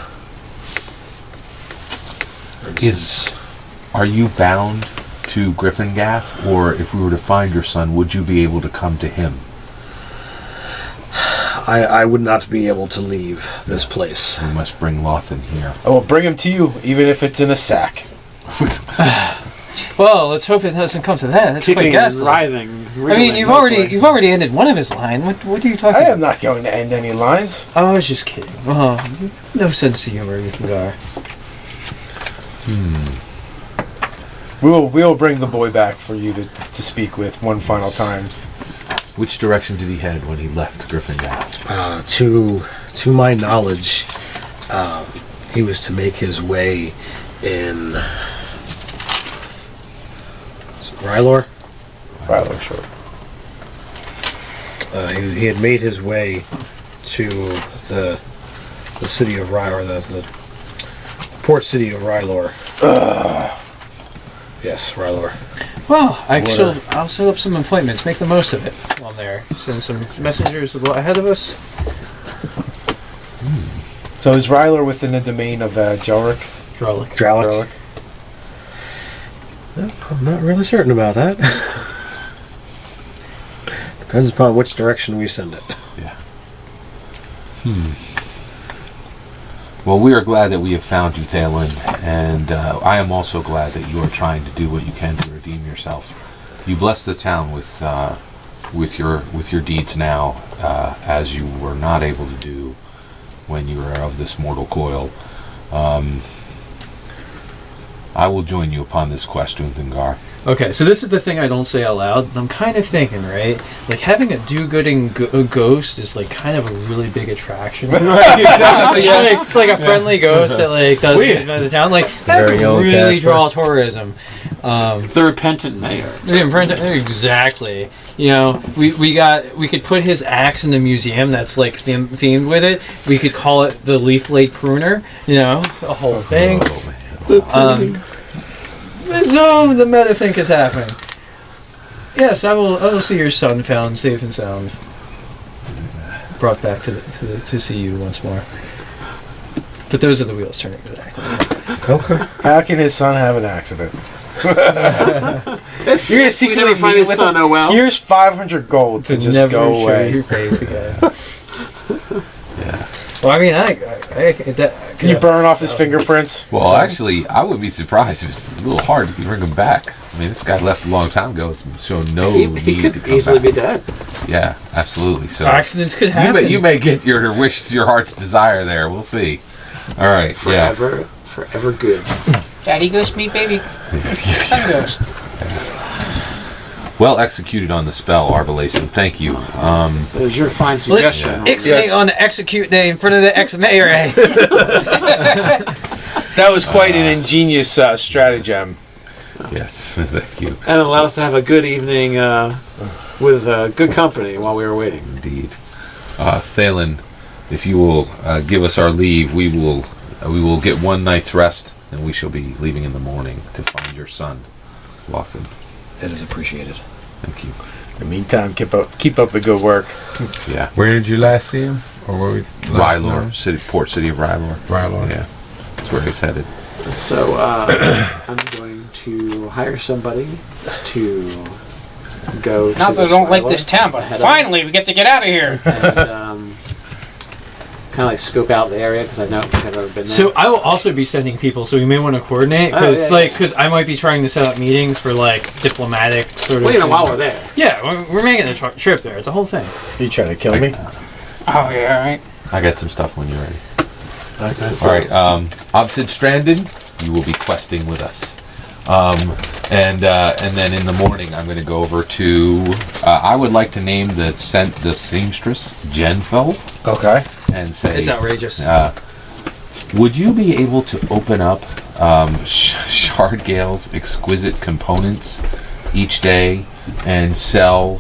D: Are you bound to GryphonGaff, or if we were to find your son, would you be able to come to him?
A: I would not be able to leave this place.
D: We must bring Lothan here.
C: I will bring him to you, even if it's in a sack.
B: Well, let's hope it doesn't come to that. That's quite
F: Kicking and
B: ghastly.
F: writhing.
B: I mean, you've already ended one of his line. What are you talking
C: I
B: about?
C: am not going to end any lines.
B: I was just kidding. No sense of humor, Uthengar.
C: We will bring the boy back for you to speak with one final time.
D: Which direction did he head when he left GryphonGaff?
A: To my knowledge, he was to make his way in Rylor?
C: Rylor, sure.
A: He had made his way to the city of Rylor, the port city of Rylor. Yes, Rylor.
B: Well, I'll set up some appointments. Make the most of it while I'm there. Send some messengers ahead of us.
C: So is Rylor within the domain of Dralik?
A: Dralik. I'm not really certain about that. Depends upon which direction we send it.
D: Yeah. Well, we are glad that we have found you, Thalen, and I am also glad that you are trying to do what you can to redeem yourself. You bless the town with your deeds now, as you were not able to do when you were of this mortal coil. I will join you upon this quest, Uthengar.
B: Okay, so this is the thing I don't say out loud. I'm kind of thinking, right? Like, having a do-gooding ghost is, like, kind of a really big attraction. Right, exactly. Yeah. Like a friendly ghost that, like, does good by the town. Like, that would really draw tourism.
F: The repentant mayor.
B: Exactly. You know, we could put his axe in the museum that's, like, themed with it. We could call it the Leaf Blade Pruner. You know, the whole thing. So the meta think is happening. Yes, I will see your son found safe and sound, brought back to see you once more. But those are the wheels turning exactly.
A: Okay.
C: How can his son have an accident? You're gonna secretly
F: never find
C: meet
F: his
C: with
F: son,
C: him.
F: oh well.
C: Here's 500 gold to just
B: Never
C: go
B: show
C: away.
B: your face again.
D: Yeah.
B: Well, I mean,
C: You burn off his fingerprints.
D: Well, actually, I would be surprised if it's a little hard to bring him back. I mean, this guy left a long time ago, so no
F: He
D: need to
F: could
D: come
F: easily
D: back.
F: be dead.
D: Yeah, absolutely. So
B: accidents could happen.
D: you may get your wish, your heart's desire there. We'll see. All right.
F: Forever good.
E: Daddy ghost, meet baby. Son ghost.
D: Well executed on the spell, Arbalation. Thank you.
F: It was your fine suggestion.
B: Ixnay on the execute day in front of the ex-mayor.
C: That was quite an ingenious stratagem.
D: Yes, thank you.
F: And it allowed us to have a good evening with good company while we were waiting.
D: Indeed. Thalen, if you will give us our leave, we will get one night's rest, and we shall be leaving in the morning to find your son, Lothan.
H: It is appreciated.
D: Thank you.
C: In the meantime, keep up the good work.
D: Yeah.
G: Where did you last see him? Or where we last
D: Rylor,
G: known?
D: port city of Rylor.
G: Rylor.
D: Yeah. That's where he's headed.
F: So I'm going to hire somebody to go.
E: Not
F: to
E: that I
F: the
E: don't like
F: Rylor
E: this town, but
F: ahead of
E: finally
F: us
E: we get to get out of here.
F: and kind of like scope out the area because I've never been there.
B: So I will also be sending people, so we may want to coordinate because,
F: Oh, yeah,
B: because I might be trying to set up meetings for like diplomatic sort of.
F: well, you know,
B: thing.
F: while we're there.
B: Yeah, we're making a trip there. It's a whole thing.
C: You trying to kill me?
E: Oh yeah, all right.
D: I got some stuff when you're ready.
F: Okay.
D: All right, Obsid Stranded, you will be questing with us. And then in the morning, I'm going to go over to. I would like to name the seamstress Jenfeld
C: Okay.
D: and say
B: It's outrageous.
D: would you be able to open up Shardgale's exquisite components each day and sell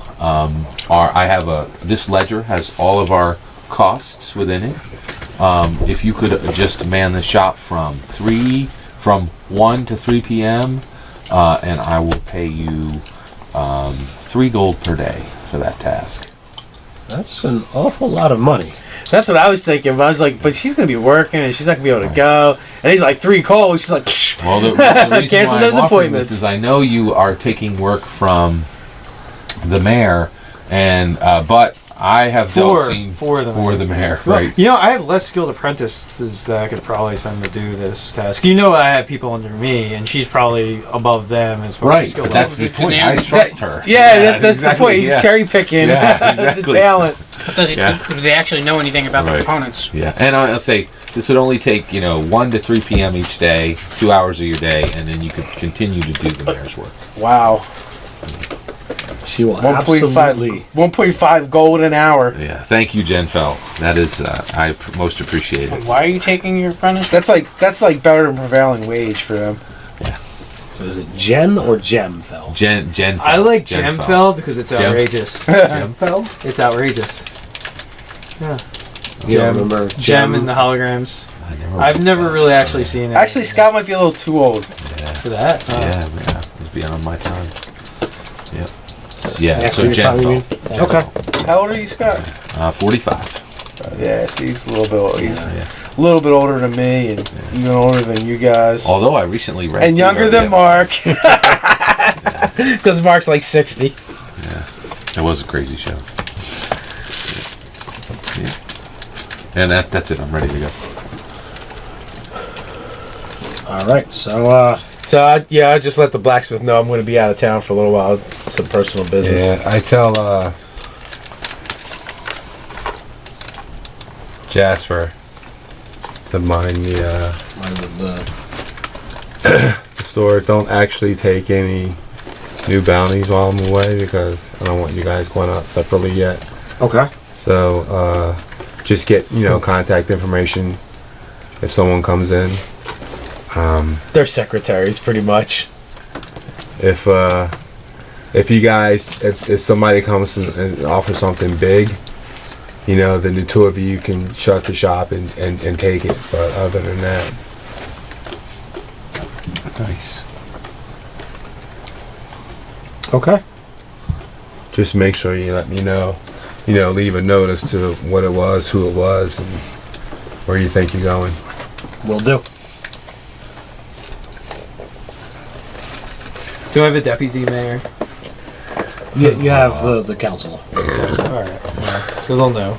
D: this ledger has all of our costs within it. If you could just man the shop from 1 to 3 p.m. And I will pay you 3 gold per day for that task.
A: That's an awful lot of money.
C: That's what I was thinking. But I was like, but she's gonna be working and she's not gonna be able to go. And he's like 3 calls. She's like,
D: Well, the reason
C: Cancel
D: why
C: those
D: I'm offering
C: appointments.
D: this is I know you are taking work from the mayor, and but I have
B: For
D: the mayor, right?
B: You know, I have less skilled apprentices that I could probably send to do this task. You know, I have people under me, and she's probably above them as far
D: Right,
B: as skill
D: that's
B: level.
D: the point. I trust her.
C: yeah, that's
D: exactly,
C: the point. He's
D: yeah.
C: cherry picking
D: Yeah,
C: the
D: exactly.
C: talent.
E: Do they actually know anything about the
D: Right.
E: components?
D: Yeah, and I'll say this would only take 1 to 3 p.m. each day, 2 hours of your day, and then you could continue to do the mayor's work.
C: Wow.
A: She will
C: 1.5
A: absolutely.
C: 1.5 gold an hour.
D: Yeah, thank you, Jenfell. That is most appreciate it.
E: Why are you taking your apprentice?
C: That's like better than prevailing wage for them.
A: So is it Jen or Gemfell?
D: Jenfell.
B: I like Gemfell because it's outrageous.
D: Gemfell?
B: It's outrageous.
A: You don't remember
B: Gem and the holograms. I've never really actually seen it.
C: Actually, Scott might be a little too old.
B: for that.
D: Yeah, it was beyond my time. Yep. Yeah,
A: After
D: so
A: your time, you mean?
D: Jenfell.
A: Okay.
C: How old are you, Scott?
D: 45.
C: Yeah, see, he's a little bit. He's
D: Yeah.
C: a little bit older than me, and even older than you guys,
D: Although I recently read.
C: and
D: through
C: younger
D: every
C: than Mark. Because Mark's like 60.
D: It was a crazy show. Yeah. And that's it. I'm ready to go.
A: All right. So,
C: So I just let the blacksmith know I'm going to be out of town for a little while, some personal business.
G: Yeah, I tell Jasper to mind the store. Don't actually take any new bounties while I'm away because I don't want you guys going out separately yet.
A: okay.
G: So just get contact information if someone comes in.
C: They're secretaries, pretty much.
G: If you guys, if somebody comes and offers something big, then the two of you can shut the shop and take it. But other than that,
D: Nice.
A: Okay.
G: just make sure you let me know. Leave a note as to what it was, who it was, and where you think you're going.
A: Will do.
B: Do I have a deputy mayor?
A: You have the council.
B: Alright. So they'll know.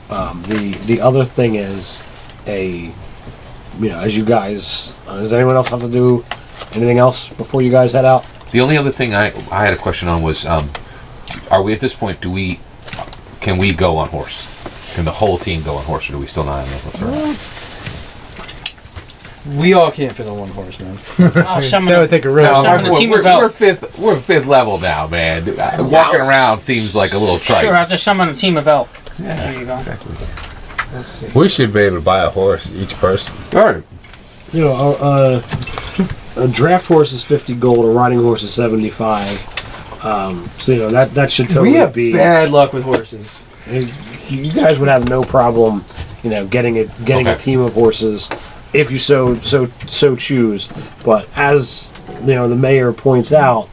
A: The other thing is as you guys, does anyone else have to do anything else before you guys head out?
D: The only other thing I had a question on was, are we at this point? Can we go on horse? Can the whole team go on horse, or do we still not have enough?
B: We all can't fit on one horse, man.
H: That would take a real.
D: We're fifth level now, man. Walking around seems like a little trite.
E: Sure, I'll just summon a team of elk. There you go.
D: Exactly.
G: We should be able to buy a horse each person.
D: All right.
A: A draft horse is 50 gold. A riding horse is 75. So that should totally
B: We have
A: be
B: bad luck with horses.
A: You guys would have no problem, getting a team of horses if you so choose. But as the mayor points out,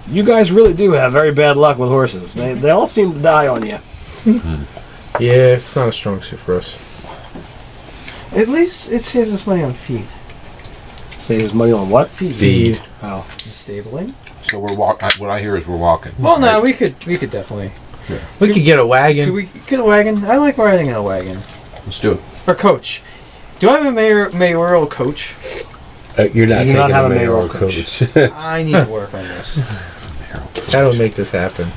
A: you guys really do have very bad luck with horses. They all seem to die on you.
H: Yeah, it's not a strong suit for us.
B: At least it saves us money on feed.
A: Saves money on what?
H: Feed.
A: Oh,
B: Stabling?
D: So we're walking. What I hear is we're walking.
B: Well, no, we could definitely.
H: We could get a wagon.
B: Could we get a wagon? I like riding in a wagon.
D: Let's do it.
B: Or coach. Do I have a mayoral coach?
G: You're not
A: You do
G: taking
A: not have
G: a
A: a
G: mayoral
A: mayoral
G: coach.
B: I need to work on this.
H: That'll make this happen.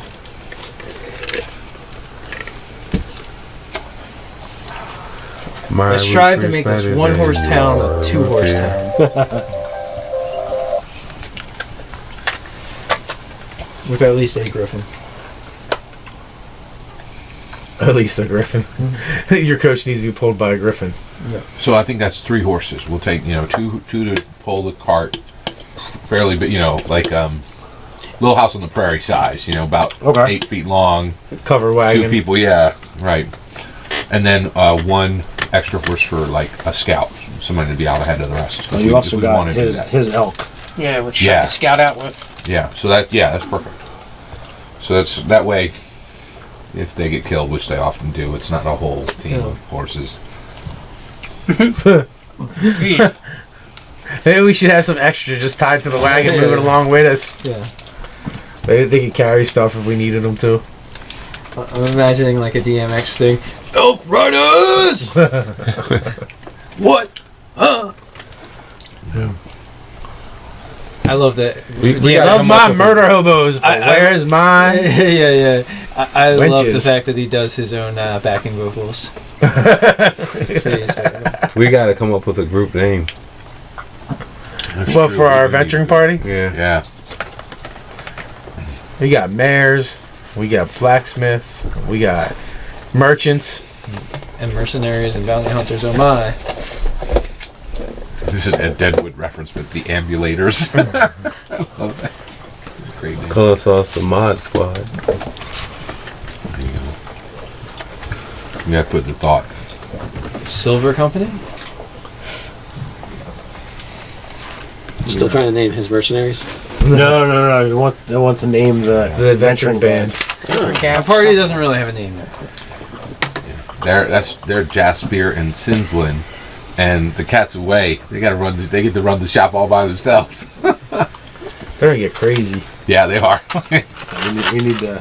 B: I strive to make this one horse town a 2 horse town. With at least a griffin.
H: At least a griffin. Your coach needs to be pulled by a griffin.
B: Yeah.
D: So I think that's 3 horses. We'll take two to pull the cart, fairly big. Like Little House on the Prairie size. About 8 feet long.
H: Cover wagon.
D: 2 people. Yeah, right. And then 1 extra horse for like a scout, somebody to be out ahead of the rest.
A: well, you also got his elk.
E: Yeah, which
D: Yeah.
E: I can scout out with.
D: Yeah. So that's perfect. So that's that way. If they get killed, which they often do, it's not a whole team of horses.
E: Geez.
H: Maybe we should have some extra just tied to the wagon, moving along with us.
B: Yeah.
H: Maybe they could carry stuff if we needed them to.
B: I'm imagining like a DMX thing. Elk Riders! What? Huh?
G: Yeah.
B: I love that.
G: We
H: I love my murder hobos, but where's mine?
B: Yeah. I love the
H: Wenches.
B: fact that he does his own backing vocals. It's pretty exciting.
G: We got to come up with a group name.
H: What, for our adventuring party?
G: Yeah.
D: Yeah.
H: We got mares, we got blacksmiths, we got merchants.
B: And mercenaries and bounty hunters, oh my.
D: This is a Deadwood reference with the ambulators. I love that. Great name.
G: Call us the Mod Squad.
D: There you go. You got to put the thought.
B: Silver Company?
F: Still trying to name his mercenaries?
A: No. They want to name the
H: adventuring band.
B: The party doesn't really have a name there.
D: They're Jaspier and Sinslin, and the cat's away. They got to run. They get to run the shop all by themselves.
H: They're gonna get crazy.
D: Yeah, they are.
A: we need to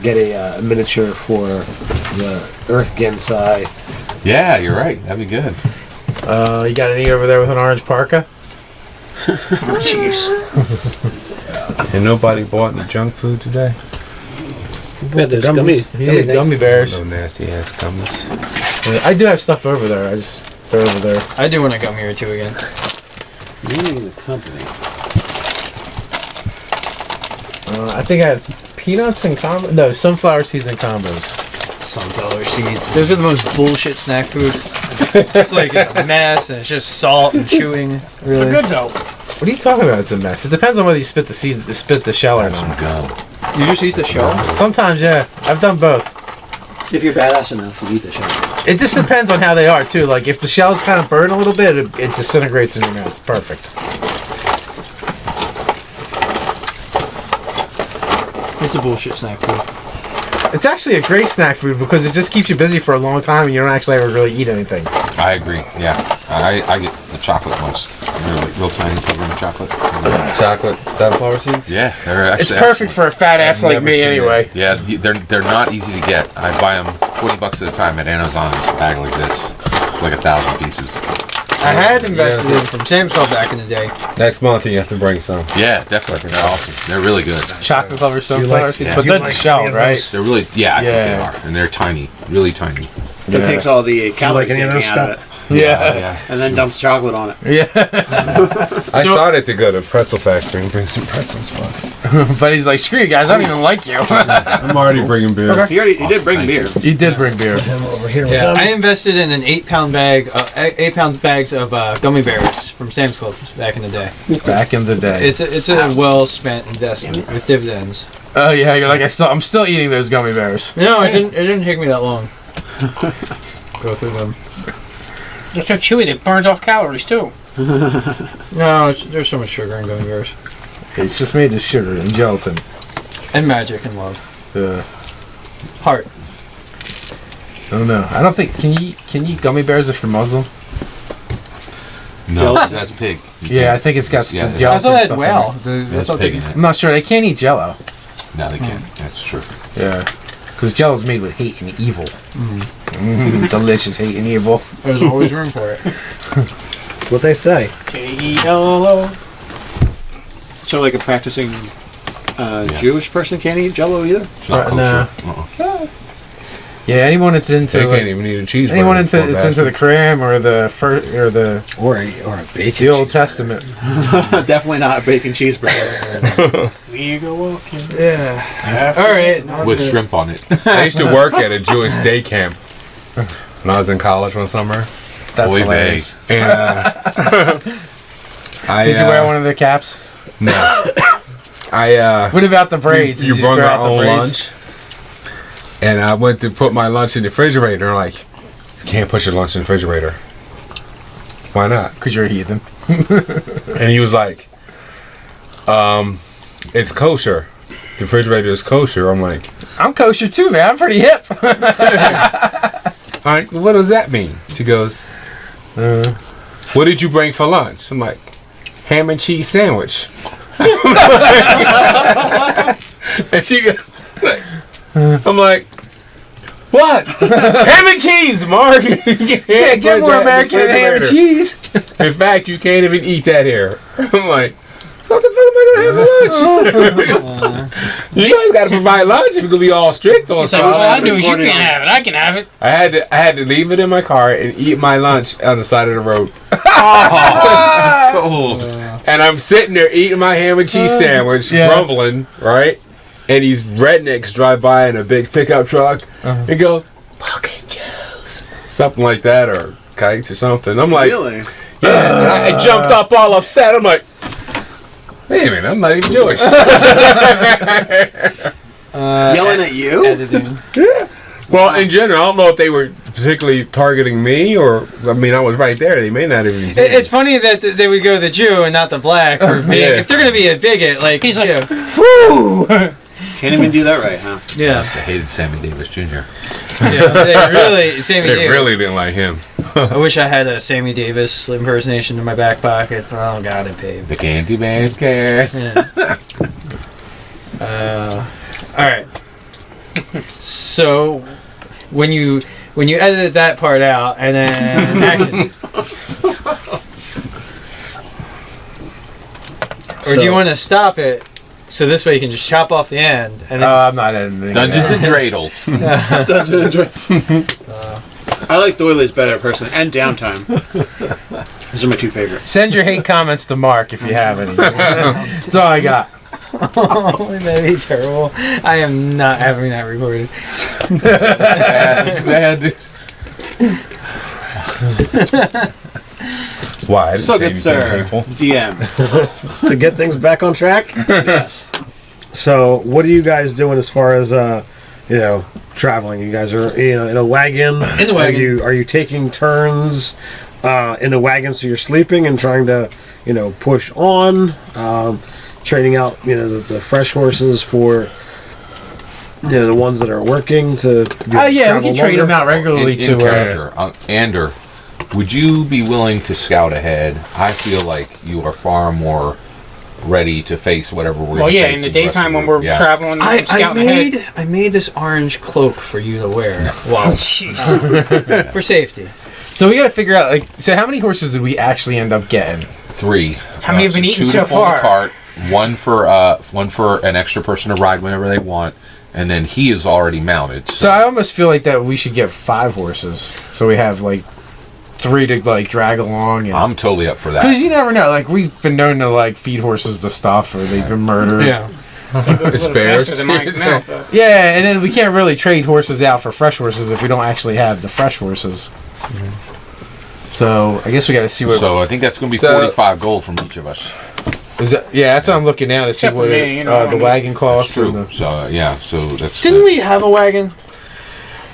A: get a miniature for the Earth Gensai.
D: Yeah, you're right. That'd be good.
H: You got any over there with an orange parka?
E: Jeez.
G: And nobody bought any junk food today?
F: We had those gummy
H: Gummy bears.
G: No nasty ass gummies.
H: I do have stuff over there. They're over there.
B: I do when I come here too again.
F: Naming the company.
H: I think I have peanuts and combo. No, sunflower seeds and combos.
B: Sunflower seeds. Those are the most bullshit snack food. It's like it's a mess and it's just salt and chewing. Really.
E: They're good though.
H: What are you talking about? It's a mess. It depends on whether you spit the shell or not.
D: Go.
B: You just eat the shell?
H: Sometimes, yeah. I've done both.
F: If you're badass enough, you eat the shell.
H: It just depends on how they are too. Like if the shell's kind of burn a little bit, it disintegrates in your mouth. It's perfect.
B: It's a bullshit snack food.
H: It's actually a great snack food because it just keeps you busy for a long time and you don't actually ever really eat anything.
D: I agree. Yeah, I get the chocolate ones. They're like real tiny, covered in chocolate.
G: Chocolate sunflower seeds.
D: Yeah, they're actually
H: It's perfect for a fat ass
G: I've
H: like
G: never
H: me,
G: seen
H: anyway.
D: Yeah, they're not easy to get. I buy them $20 at a time at Amazon. Just a bag like this, it's like 1,000 pieces.
B: I had invested in from Sam's Club back in the day.
G: Next month you have to bring some.
D: Yeah, definitely. They're awesome. They're really good.
H: Chocolate covered sunflower seeds,
D: yeah.
H: but
A: You
H: they're
A: like
H: shelled,
A: any of
H: right?
A: those?
D: They're really, yeah, I think
H: Yeah.
D: they are, and they're tiny, really tiny.
F: It takes all the calories
A: any of those
F: out of it,
H: Yeah.
F: and then dumps chocolate on it.
H: Yeah.
G: I started to go to pretzel factory and bring some pretzels,
H: But he's like, screw you guys, I don't even like you.
G: I'm already bringing beer.
F: He did bring beer.
H: He did bring beer.
A: Over here.
B: Yeah, I invested in an 8-pound bag, 8-pound bags of gummy bears from Sam's Club back in the day.
H: Back in the day.
B: It's a well spent investment with dividends.
H: Oh yeah, you're like I'm still eating those gummy bears.
B: No, it didn't take me that long. Go through them.
E: They're so chewy, it burns off calories too.
B: No, there's so much sugar in gummy bears.
H: It's just made of sugar and gelatin.
B: And magic and love. Heart.
H: I don't know. I don't think can you eat gummy bears if you're Muslim?
D: No, that's pig. You
H: Yeah, I
D: can't.
H: think it's got
D: Yeah,
H: the
D: that's-
H: gelatin.
B: I thought that
H: stuff in
B: well.
H: it.
D: That's pig in it.
H: I'm not sure. They can't eat Jello.
D: No, they can't. That's true.
H: Yeah, because Jello's made with hate and evil. Delicious hate and evil.
B: There's always room for it.
A: That's what they say.
E: Jello.
F: So, like a practicing Jewish person can't eat Jello either.
D: It's not
H: Nah.
D: kosher. Uh-uh.
H: Yeah, anyone that's into
G: They
H: like,
G: can't even eat a cheeseburger.
H: anyone
G: poor
H: that's into the
G: bastards.
H: Quran or the
A: Or a bacon.
H: the Old Testament.
F: Definitely not a bacon cheeseburger.
E: We go walking.
B: Yeah. All right.
D: With shrimp on it.
G: I used to work at a Jewish day camp when I was in college one summer.
H: That's
D: Oy
H: hilarious.
G: And
H: Did you wear one of the caps?
G: No.
H: What about the braids?
G: You
H: Did
G: brought
H: grow
G: our
H: out the
G: own
H: braids?
G: lunch. And I went to put my lunch in the refrigerator. And like, you can't put your lunch in the refrigerator. Why not?
H: Because you're a heathen.
G: And he was like, it's kosher. The refrigerator is kosher. I'm like,
H: I'm kosher too, man. I'm pretty hip.
G: all right, what does that mean? She goes, what did you bring for lunch? I'm like, ham and cheese sandwich. And she goes, I'm like, what? Ham and cheese, Mark. You can't
H: Get
G: put
H: more
G: that in the
H: American than ham and
G: refrigerator.
H: cheese.
G: In fact, you can't even eat that here. I'm like, so what the fuck am I gonna have for lunch? You guys gotta provide lunch if you're gonna be all strict on
E: So all I
G: something.
E: do is you can't have it. I can have it.
G: I had to leave it in my car and eat my lunch on the side of the road.
D: Cold.
G: And I'm sitting there eating my ham and cheese sandwich, grumbling, right? And these rednecks drive by in a big pickup truck and go, fucking Jews. Something like that, or kites or something. I'm like,
F: Really?
G: yeah. And I jumped up all upset. I'm like, wait a minute, I'm not even Jewish.
F: Yelling at you?
B: Editing.
G: Well, in general, I don't know if they were particularly targeting me or, I mean, I was right there. They may not even see me.
B: It's funny that they would go the Jew and not the black. Or being,
G: Yeah.
B: If they're going to be a bigot, like,
E: He's like,
B: yeah.
F: Can't even do that right, huh?
B: Yeah.
D: I hated Sammy Davis Jr.
B: Yeah, they really, Sammy
G: They
B: Davis.
G: really didn't like him.
B: I wish I had a Sammy Davis impersonation in my back pocket. Oh God, I paid.
D: The Candy Man's cat.
B: Yeah. All right. So when you edited that part out and then action, or do you want to stop it so this way you can just chop off the end and then
H: I'm not editing.
D: Dungeons and Dreidels.
F: I like doilies better, personally, and downtime. Those are my two favorites.
H: Send your hate comments to Mark if you have any. That's all I got.
B: oh, that'd be terrible. I am not having that recorded.
D: That's bad, dude.
G: Why? I didn't
F: So
G: say
F: good, sir.
G: anything hateful.
F: DM.
A: To get things back on track.
F: Yes.
A: So, what are you guys doing as far as traveling? You guys are in a wagon.
B: In the wagon.
A: Are you taking turns in the wagon so you're sleeping and trying to push on, trading out the fresh horses for the ones that are working to
H: Oh yeah, we
A: travel
H: can trade
A: longer?
H: them out regularly
D: In
H: to.
D: character, Ander Would you be willing to scout ahead? I feel like you are far more ready to face whatever we're
E: Well,
D: gonna
E: yeah,
D: face
E: in the
D: rest of
E: daytime when
D: the-
E: we're
D: yeah.
E: traveling and scouting ahead.
B: I made this orange cloak for you to wear. Wow.
E: Jeez.
B: For safety.
H: So we gotta figure out, like, so how many horses did we actually end up getting?
D: 3.
E: How many have been eaten
D: 2
E: so
D: to pull
E: far?
D: the cart, one for an extra person to ride whenever they want, and then he is already mounted.
H: So I almost feel like that we should get 5 horses, so we have like 3 to like drag along. And
D: I'm totally up for
H: because
D: that.
H: you never know, like we've been known to like feed horses to stuff, or they've been murdered.
B: Yeah.
G: It's bears.
E: Faster than my mouth.
H: Yeah, and then we can't really trade horses out for fresh horses if we don't actually have the fresh horses. So I guess we got to see what.
D: So I think that's going to be
G: So-
D: 45 gold from each of us.
H: Is that, yeah, that's what I'm looking now to see
E: Except
H: what
E: for me, you know, I
H: the
E: mean-
H: wagon
D: That's
H: costs.
D: true.
H: And the,
D: So yeah, so that's.
B: Didn't we have a wagon?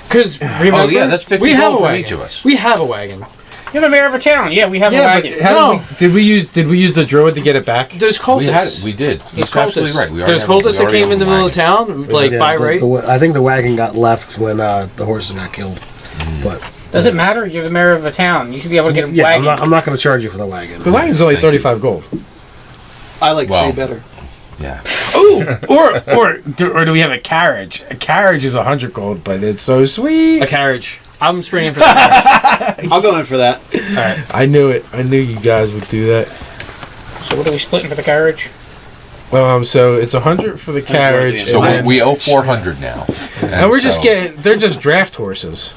B: Because remember,
D: Oh yeah, that's 50
B: we have
D: gold
B: a
D: from
B: wagon.
D: each of us.
B: We have a wagon.
E: You're the mayor of a town. Yeah, we have a
H: yeah,
E: wagon.
H: but how did we use the druid to get it back?
B: There's cultists.
D: We did.
B: There's
D: He's absolutely
B: cultists.
D: right. We
B: There's
D: already
B: cultists that
D: already
B: came in the
D: own
B: middle of
D: wagon.
B: town, like by right.
A: I think the wagon got left when the horses got killed. But
E: Does it matter? You're the mayor of a town. You should be able to get a
A: yeah,
E: wagon.
A: I'm not going to charge you for the wagon.
H: The wagon's only
D: Thank you.
H: 35 gold.
F: I like
D: Well.
F: free better.
D: Yeah.
H: Ooh, or do we have a carriage? A carriage is 100 gold, but it's so sweet.
B: A carriage. I'm springing for that.
F: I'll go in for that.
H: I knew it. I knew you guys would do that.
E: So what are we splitting for the carriage?
H: So it's 100 for the
F: Sounds
H: carriage,
F: worthy.
D: So
H: and, then-
D: we owe 400 now.
H: and we're just
D: so-
H: getting. They're just draft horses.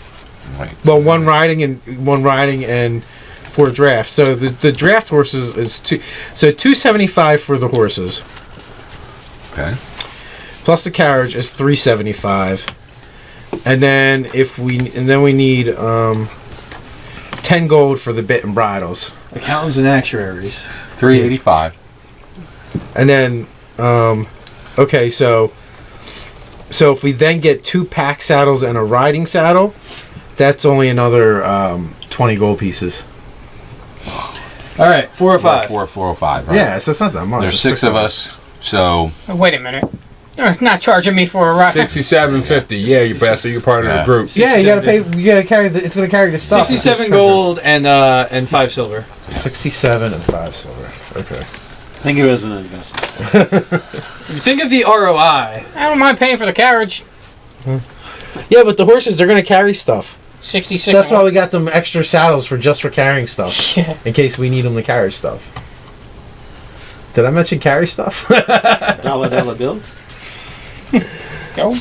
D: Right.
H: Well, one riding and 4 draft. So the draft horses is 275 for the horses,
D: Okay.
H: plus the carriage is 375, and then we need 10 gold for the bit and bridles,
B: Accountants and actuaries.
D: 385.
H: and then okay, so if we then get 2 pack saddles and a riding saddle, that's only another 20 gold pieces.
B: All right, 4 or 5.
D: 405. Right?
H: Yeah, so it's not that much.
D: There's
H: It's
D: 6 of us. So
E: Oh, wait a minute. You're not charging me for a ride.
G: 67.50. Yeah, you bastard. You're part of the
D: Yeah.
G: group.
H: Yeah, you gotta pay. You gotta carry. It's gonna carry the stuff.
B: 67 gold and 5 silver.
H: 67 and 5 silver. Okay.
F: Think of it as an investment.
B: Think of the ROI.
E: I don't mind paying for the carriage.
H: Yeah, but the horses, they're gonna carry stuff.
E: 66.
H: That's why we got them extra saddles for carrying stuff.
E: Yeah.
H: In case we need them to carry stuff. Did I mention carry stuff?
F: Dollar bills?
E: Go.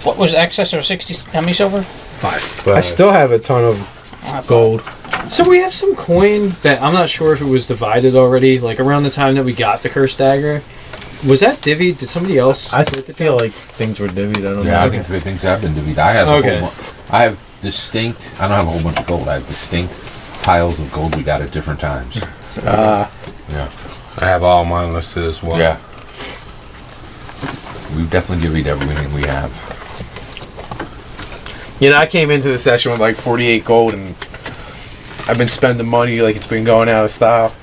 E: What was excess of 60? How many silver?
A: 5.
H: I still have a ton of gold.
B: So we have some coin that I'm not sure if it was divided already, like around the time that we got the cursed dagger. Was that divvied? Did somebody else?
H: I feel like things were divvied. I don't know.
D: yeah, I think things have been divvied. I have.
B: Okay.
D: I have distinct. I don't have a whole bunch of gold. I have distinct piles of gold we got at different times. Yeah.
G: I have all mine listed as well.
D: Yeah. We've definitely divvied everything we have.
H: You know, I came into the session with like 48 gold, and I've been spending money like it's been going out of style.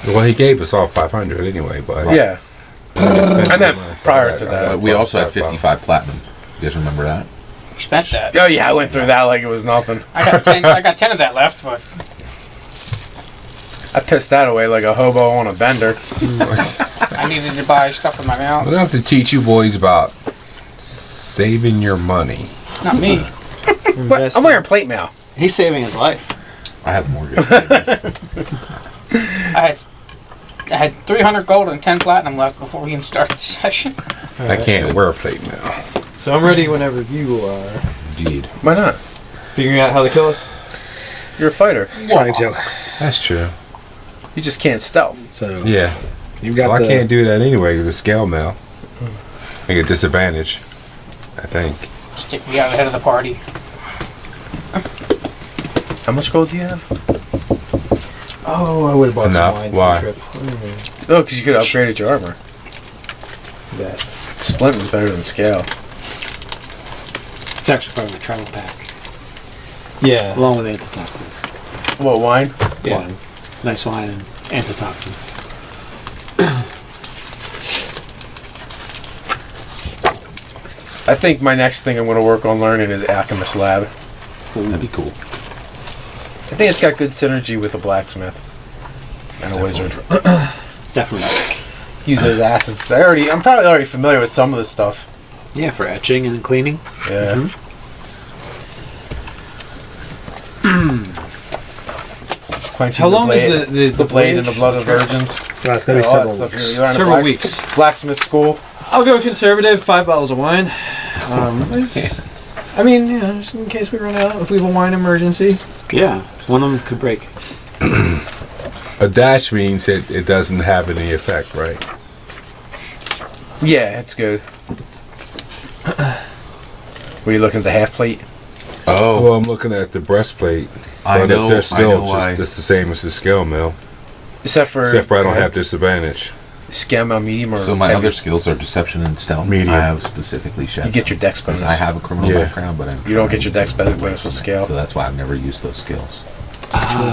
G: Well, he gave us all 500 anyway, but
H: Yeah. I meant prior to that.
D: But we also had 55 platinum. You guys remember that?
E: Spent that.
H: Oh yeah, I went through that like it was nothing.
E: I got 10. I got 10 of that left, but
H: I pissed that away like a hobo on a bender.
E: I needed to buy stuff with my
G: we'll
E: mouth.
G: have to teach you boys about saving your money.
E: Not me.
H: What? I'm wearing plate mail.
F: He's saving his life.
D: I have mortgage.
E: I had 300 gold and 10 platinum left before we even started the session.
G: I can't wear plate now.
B: So I'm ready whenever you are.
D: Indeed.
H: Why not?
B: Figuring out how to kill us.
H: You're a fighter.
A: Trying to.
G: That's true.
H: You just can't stealth.
A: So
G: Yeah.
A: you've got
G: Well, I
A: the,
G: can't do that anyway with the scale mail. I get disadvantage, I think.
E: Stick me out ahead of the party.
H: How much gold do you have?
B: Oh, I would have bought
G: Enough.
B: some wine
G: Why?
B: for the trip.
H: Oh, because you could have upgraded your armor.
B: Yeah.
H: Splint was better than scale.
F: It's actually part of my travel pack.
B: Yeah.
F: Along with antitoxins.
H: What, wine?
F: Yeah. Nice wine and antitoxins.
C: I think my next thing I'm going to work on learning is Alchemist Lab.
D: That'd be cool.
C: I think it's got good synergy with a blacksmith and a wizard.
F: Definitely.
C: Use those acids. I'm probably already familiar with some of this stuff.
F: Yeah, for etching and cleaning.
C: Yeah. Quenching
B: How
C: the
B: long
C: blade,
B: is the
C: blade in the
B: voyage?
C: blood of virgins?
A: No, it's gonna be
C: All that
A: several
C: stuff
A: weeks.
C: you learn at
B: Several weeks.
C: Blacksmith school.
B: I'll go conservative. 5 bottles of wine. I mean, just in case we run out. If we have a wine emergency.
F: Yeah, one of them could break.
G: A dash means it doesn't have any effect, right?
C: Yeah, it's good. Were you looking at the half plate?
D: Oh,
G: Well, I'm looking at the breastplate.
D: I
G: but
D: know.
G: they're still
D: why.
G: just the same as the scale mill.
C: Except for
G: I don't have disadvantage.
C: scam on medium or
D: So my
C: heavy.
D: other skills are deception and stealth.
G: Medium.
D: I have specifically chef.
C: You get your dex
D: because
C: bonus.
D: I have a criminal
G: Yeah.
D: background, but
C: You don't get your dex bonus with scale.
D: So that's why I've never used those skills.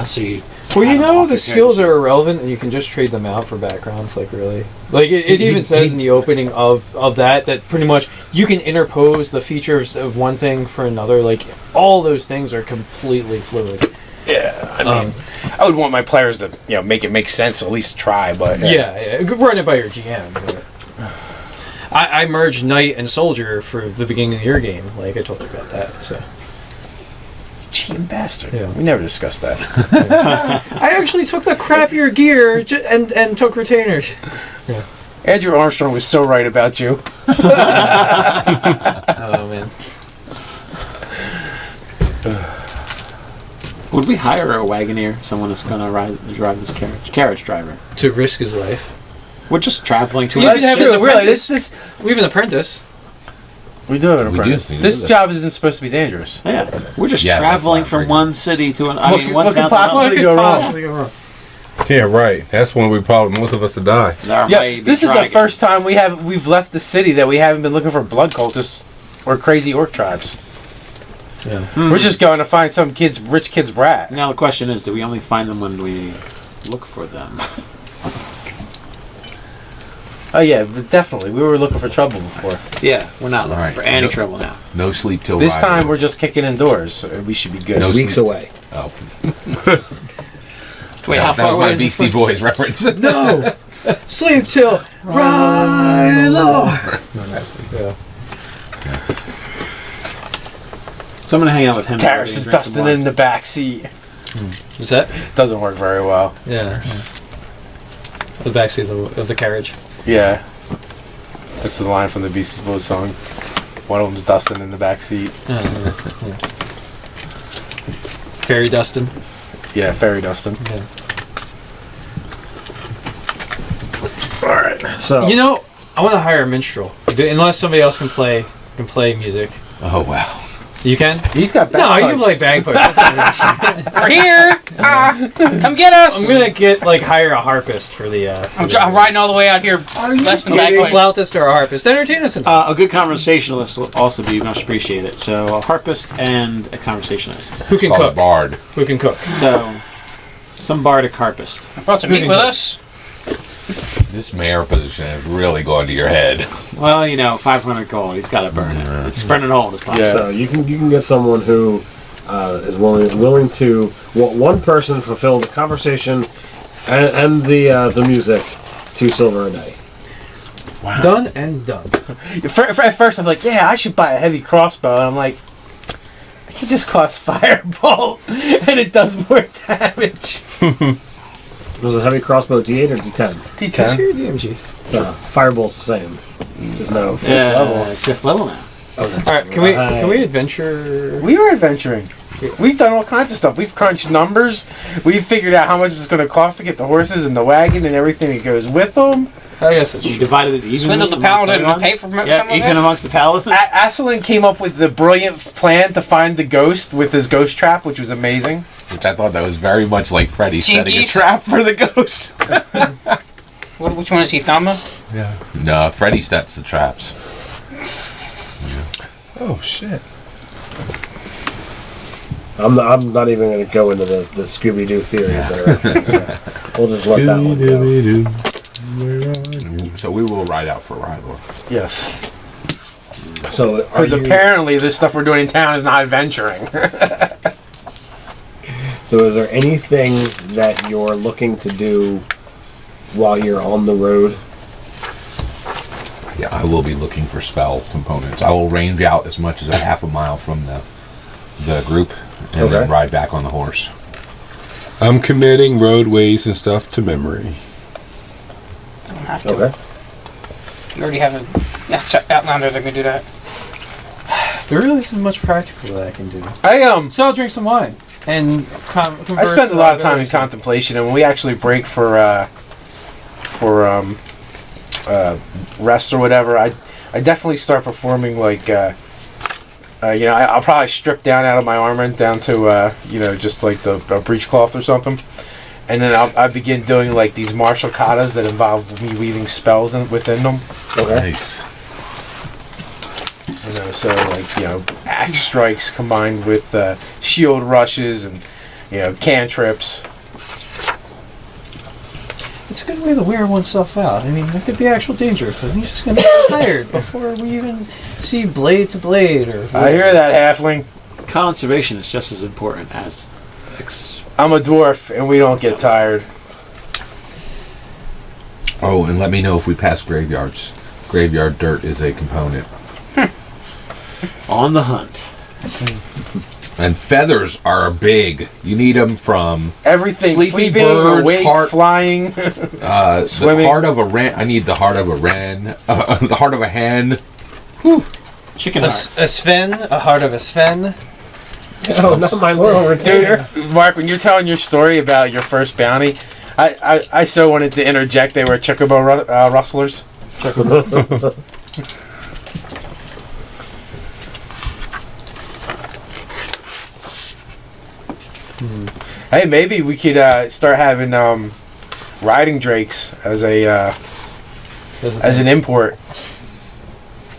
F: So you.
B: Well, you know,
F: Off
B: the
F: your
B: skills are irrelevant, and you can just trade them out for backgrounds. Like really, like it even says in the opening of that pretty much you can interpose the features of one thing for another. Like all those things are completely fluid.
C: Yeah, I mean, I would want my players to make it make sense. At least try, but
B: Yeah, run it by your GM. But I merged knight and soldier for the beginning of your game. Like I told you about that. So
C: cheating bastard.
B: Yeah.
C: We never discussed that.
B: I actually took the crappier gear and took retainers.
C: Andrew Armstrong was so right about you.
B: Oh man.
F: Would we hire a wagoneer, someone that's going to drive this carriage driver?
B: To risk his life.
F: We're just traveling to
B: You
F: a
B: could have
C: That's
B: his
C: true. Really,
B: apprentice.
C: this
B: We have an apprentice.
C: we do have an
D: We do,
C: apprentice.
D: we do
C: This
D: that.
C: job isn't supposed to be dangerous.
F: Yeah, we're just
D: Yeah, that's
F: traveling
D: why I'm
F: from
D: bringing
F: one city to one.
C: What could-
F: One
C: what could
F: town to
C: possibly
F: another.
C: go wrong?
B: Possibly go wrong.
G: Yeah, right. That's when we probably most of us will die.
F: There
C: Yeah,
F: may be
C: this is the
F: dragons.
C: first time we've left the city that we haven't been looking for blood cultists or crazy orc tribes.
B: Yeah.
C: We're just going to find some rich kid's brat.
F: Now the question is, do we only find them when we look for them?
C: Oh yeah, but definitely. We were looking for trouble before.
F: Yeah, we're not looking
D: Alright.
F: for any
D: No.
F: trouble now.
D: No sleep till
C: This
D: Friday.
C: time we're just kicking indoors, so we should be good.
D: No
A: Weeks
D: sleep.
A: away.
D: Oh,
F: Wait, how
D: that
F: far
D: was
F: away
D: my
F: is this
D: Beastie Boys reference.
B: No! Sleep till Rilo! Yeah.
F: So I'm gonna hang out with him.
C: Terrace
F: and
C: is
F: drink some
C: dusting
F: wine.
C: in the back seat.
B: Is that?
C: Doesn't work very well.
B: Yeah. The backseat of the carriage.
C: Yeah. That's the line from the Beastie Boys song. One of them's dusting in the back seat.
B: Fairy Dustin.
C: Yeah, fairy dusting.
B: Yeah.
A: Alright, so.
B: You know, I want to hire a minstrel. Unless somebody else can play music.
D: Oh wow.
B: You can?
C: He's got
B: No,
C: bagpipes.
B: you play bagpipes. That's not an issue.
E: We're here. Come get us.
B: I'm gonna hire a harpist for the.
E: I'm riding all the way out here. Less than
B: A
E: bagpipes.
B: flautist or a harpist. Entertain us.
F: A good conversationalist will also be much appreciated. So a harpist and a conversationalist.
B: Who can
D: Called a
B: cook?
D: bard.
B: Who can cook?
F: So some bardic harpist.
E: Want to meet with us?
D: This mayor position has really gone to your head.
F: Well, 500 gold. He's got to burn it. It's burning old. It's fine.
C: Yeah.
A: So you can get someone who is willing to one person fulfill the conversation and the music, 2 silver a day.
D: Wow.
B: Done and done.
C: At first, I'm like, yeah, I should buy a heavy crossbow. And I'm like, it just costs firebolt, and it does more damage.
A: Was a heavy crossbow D8 or D10?
B: What's your DMG?
A: Firebolt's the same. There's no fifth level.
F: It's 5th level now.
A: Oh, that's
B: All right, can we adventure?
C: We are adventuring. We've done all kinds of stuff. We've crunched numbers. We've figured out how much it's going to cost to get the horses and the wagon and everything that goes with them.
B: I guess it's
F: You divided it evenly.
E: Swindle the
F: amongst
E: paladin
F: everyone?
E: and pay for some
F: Yeah,
E: of
F: even
E: it?
F: amongst the paladin.
C: Asselin came up with the brilliant plan to find the ghost with his ghost trap, which was amazing.
D: Which I thought that was very much like Freddy setting a
E: Jinkies.
D: trap for the ghost.
E: Which one is he, Thama?
D: No, Freddy sets the traps.
G: Oh shit.
A: I'm not even going to go into the Scooby-Doo theories there. So we'll just let that one go.
D: So we will ride out for Rylor.
C: Yes.
A: So,
C: Because apparently this stuff we're doing in town is not adventuring.
A: So is there anything that you're looking to do while you're on the road?
D: Yeah, I will be looking for spell components. I will range out as much as a half a mile from the group and then ride back on the horse.
G: I'm committing roadways and stuff to memory.
E: I don't have to. You already have a outlander that can do that.
B: There really isn't much practical that I can do.
C: So
B: I'll drink some wine and
C: I spend a lot of time in contemplation, and when we actually break for rest or whatever, I definitely start performing like I'll probably strip down out of my armor down to just like the breechcloth or something, and then I begin doing like these martial katas that involve me weaving spells within them.
D: Nice.
C: So like axe strikes combined with shield rushes and cantrips.
B: It's a good way to wear oneself out. I mean, there could be actual danger if he's just going to get tired before we even see blade to blade. Or
C: I hear that, halfling.
F: Conservation is just as important as.
C: I'm a dwarf, and we don't get tired.
D: Oh, and let me know if we pass graveyards. Graveyard dirt is a component.
F: On the hunt.
D: And feathers are big. You need them from
C: Everything.
D: sleepy
C: Sleeping,
D: birds,
C: awake,
D: heart,
C: flying.
D: the heart of a wren. I need the heart of a wren. The heart of a hen.
F: Chicken
B: a
F: hearts.
B: Sven, a heart of a Sven.
A: Oh, not my loyal retainer.
C: Dude, Mark, when you're telling your story about your first bounty, I so wanted to interject. They were chocobo rustlers. Hey, maybe we could start having riding drakes as an import.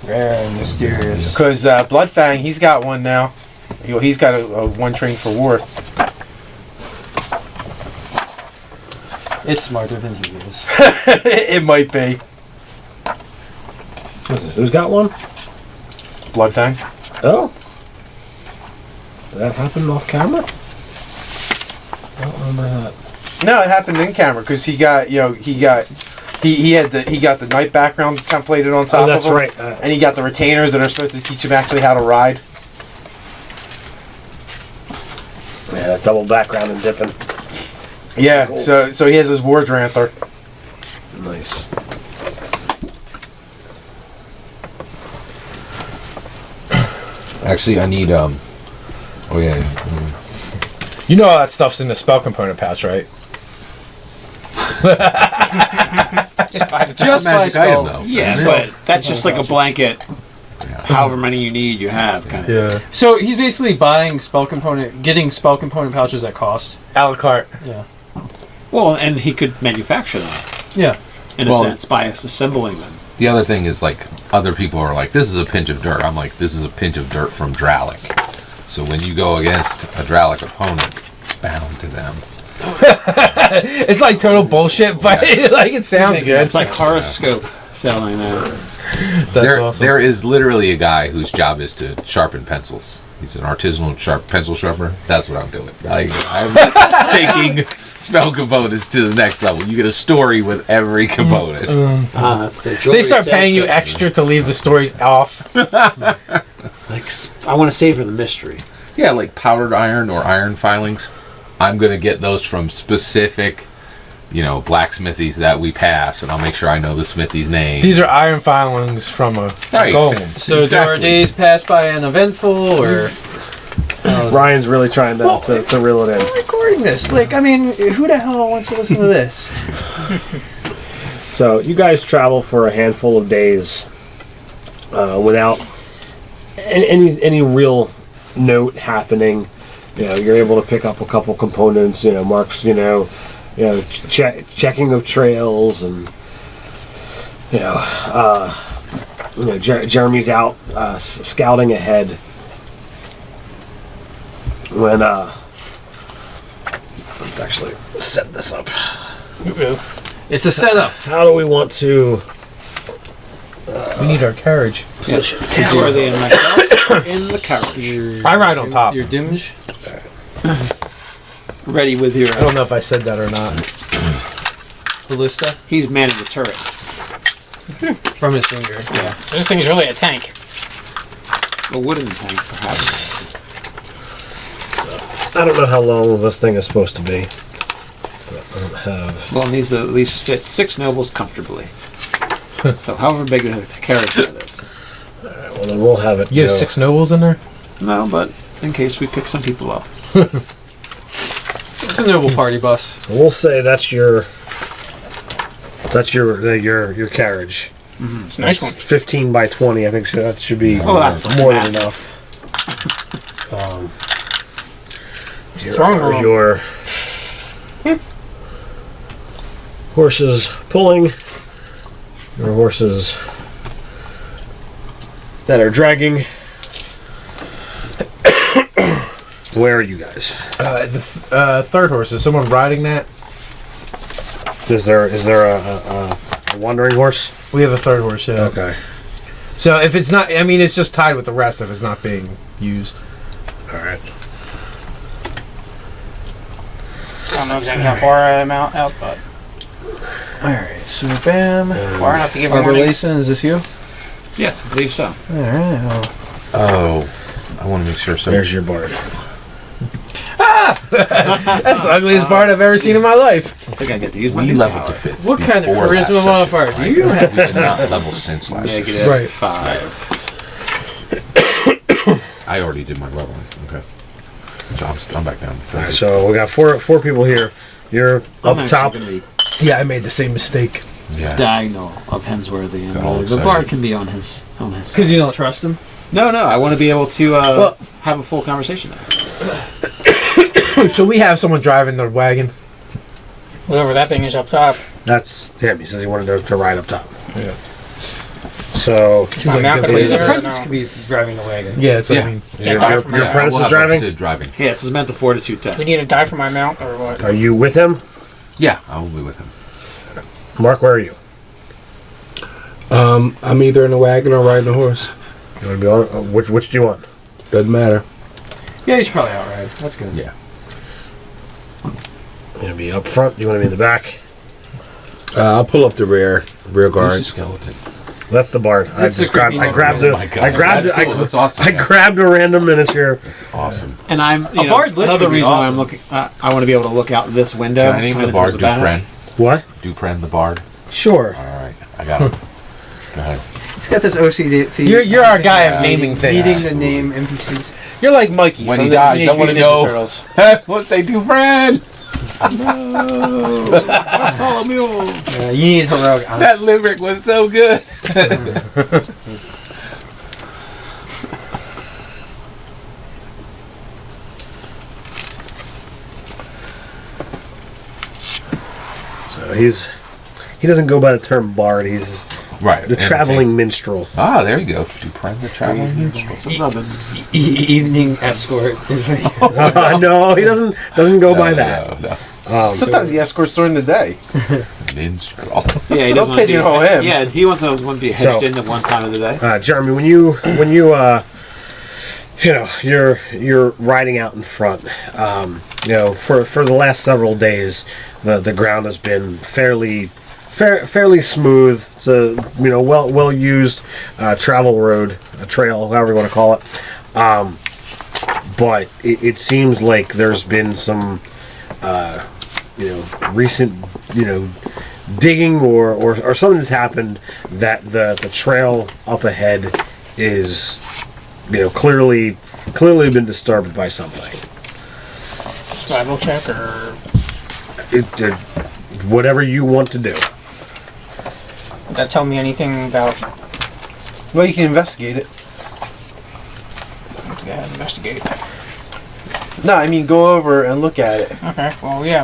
B: Rare and mysterious.
C: Because Bloodfang, he's got one now. He's got a one trained for war.
B: It's smarter than he is.
C: It might be.
A: Who's got one?
C: Bloodfang.
A: Oh. Did that happen off camera? I don't remember that.
C: No, it happened in camera because he got the night background templated on top
A: that's
C: of him.
A: right.
C: And he got the retainers that are supposed to teach him actually how to ride.
A: Yeah, that double background and dipping.
C: Yeah,
A: Cool.
C: so he has his war dranther.
A: Nice.
D: Actually, I need Oh yeah.
H: You know all that stuff's in the spell component pouch, right?
E: Just buy the
B: Just by
D: Magic
B: spell.
D: item though.
F: Yeah, but that's just like a blanket. However many you need, you have. Kind of.
H: Yeah.
B: So he's basically getting spell component pouches at cost.
C: A la carte.
B: Yeah.
F: Well, and he could manufacture them
B: Yeah.
F: in a sense by assembling them.
D: The other thing is like other people are like, this is a pinch of dirt. I'm like, this is a pinch of dirt from Dralic. So when you go against a Dralic opponent, it's bound to them.
H: It's like total bullshit, but like it sounds good.
F: It's like horoscope selling that.
H: That's awesome.
D: There is literally a guy whose job is to sharpen pencils. He's an artisanal pencil sharpener. That's what I'm doing. I'm taking spell components to the next level. You get a story with every component.
F: That's the
H: They start paying you extra to leave the stories off.
F: Like, I want to savor the mystery.
D: Yeah, like powdered iron or iron filings. I'm going to get those from specific, blacksmithies that we pass, and I'll make sure I know the smithy's name.
H: These are iron filings from a
D: Right.
H: golem.
B: So there are days passed by uneventful, or
A: Ryan's really trying to reel it in.
B: we're recording this. Like, I mean, who the hell wants to listen to this?
A: So you guys travel for a handful of days without any real note happening. You're able to pick up a couple components. Marks. Checking of trails, and Jeremy's out scouting ahead when let's actually set this up.
B: It's a setup.
A: How do we want to
H: We need our carriage.
F: Are they in myself in the carriage?
H: I ride on top.
B: Your dimge.
F: Ready with your.
H: I don't know if I said that or not.
B: Ballista
F: He's manning the turret.
B: from his finger.
F: Yeah.
E: So this thing's really a tank.
F: A wooden tank, perhaps.
A: I don't know how long this thing is supposed to be. But I don't have.
F: Well, it needs to at least fit 6 nobles comfortably. So, however big the carriage that is.
A: Alright, well, then we'll have it.
H: You have
A: go.
H: 6 nobles in there?
F: No, but in case we pick some people up.
B: It's a noble party bus.
A: We'll say that's your. That's your carriage.
E: It's a nice one.
A: 15 by 20. I think that should be
F: Oh, that's
A: more
F: massive.
A: than enough.
E: Throwing room.
A: Your horses pulling. Your horses that are dragging. Where are you guys?
H: The third horse. Is someone riding that?
A: Is there a wandering horse?
H: We have a third horse, yeah.
A: Okay.
H: So if it's not, I mean, it's just tied with the rest if it's not being used.
A: All right.
E: I don't know exactly how far I'm out, but
B: Alright, so bam.
E: far enough to give a
B: Arbor
E: warning.
B: Layson, is this you?
F: Yes, I believe so.
B: Alright, well.
D: Oh, I want to make sure. So
A: There's your bard.
H: That's the ugliest bard I've ever seen in my life.
F: I think I get to use my
D: we
F: new
D: leveled
F: power.
D: to 5th.
B: What kind of
D: before last
B: charisma
D: session,
B: modifier do you have?
D: We did not level since last session.
F: Negative
H: Right.
F: 5.
D: I already did my leveling. Okay. So I'm back down to 30.
A: All right, so we got four people here. You're
F: I'm
A: up
F: actually
A: top.
F: gonna be
H: Yeah, I made the same mistake.
D: Yeah.
F: diagonal of Hemsworthy, and
D: Got all
F: the
D: excited.
F: bard can be on his
B: Because you don't trust him?
F: No, I want to be able to have a full conversation there.
H: So we have someone driving the wagon.
E: Whatever that thing is up top.
A: That's him. He says he wanted to ride up top.
H: Yeah.
A: So
E: My
H: like
E: mount
H: a
E: could
H: good
E: be
H: place.
B: His
E: there.
B: apprentice
E: no.
B: could be driving the wagon.
H: Yeah, it's
D: Yeah.
H: I mean,
E: Yeah,
A: your,
E: die
A: your,
E: from
A: your
E: my
A: apprentice
D: We'll
A: is
D: have
A: driving.
D: Sid driving.
F: Yeah, it's his mental fortitude test.
E: We need to die for my mount or what?
A: Are you with him,
D: Yeah, I will be with him.
A: Mark? Where are you?
G: I'm either in the wagon or riding a horse.
A: You want to be on? Which do you want?
G: Doesn't matter.
B: Yeah, he's probably outright. That's good.
D: Yeah.
A: You want to be up front? You want to be in the back?
G: I'll pull up the rear
D: Who's
G: guard.
D: the skeleton?
A: That's the bard. I
B: That's a
A: just grabbed.
B: creepy
A: I grabbed
D: Oh
A: it.
D: my God.
A: I grabbed it.
D: That's cool. That's awesome.
A: I grabbed a random miniature.
D: Awesome.
F: And I'm
B: A bard literally
F: another
B: be
F: reason why I'm
B: awesome.
F: looking. I want to be able to look out this window.
D: Can I name
F: kinda
D: the bard
F: towards battle.
D: Dupren?
A: What?
D: Dupren the bard?
A: Sure.
D: Alright, I got him. Go ahead.
B: He's got this OCD.
H: You're our guy at naming things.
B: Needing to name NPCs.
H: You're like Mikey.
D: When
H: from
D: he
H: the
D: dies,
H: Teenage
D: I want to
H: Mutant Ninja
D: know.
H: Turtles.
D: Let's say Dupren!
F: Follow me on.
B: You need heroic
D: That
B: honesty.
D: limerick was so good.
A: So he doesn't go by the term bard. He's
D: Right.
A: the traveling minstrel.
D: Ah, there you go. Dupren the traveling minstrel.
B: Evening escort is what he
A: No, he doesn't go by that.
D: No.
C: Sometimes he escorts during the day.
D: Minstrel.
F: Yeah, he
C: Don't
F: doesn't want to
C: pigeonhole him.
F: Yeah, he wants to be hedged
A: So-
F: in at one time of the day.
A: Jeremy, when you're riding out in front, for the last several days, the ground has been fairly smooth. It's a well used travel road, a trail, however you want to call it. But it seems like there's been some recent digging or something that's happened that the trail up ahead is clearly been disturbed by something.
E: Survival check or
A: Whatever you want to do.
E: does that tell me anything about?
C: Well, you can investigate it.
E: Yeah, investigate.
C: No, I mean go over and look at it.
E: Okay. Well, yeah.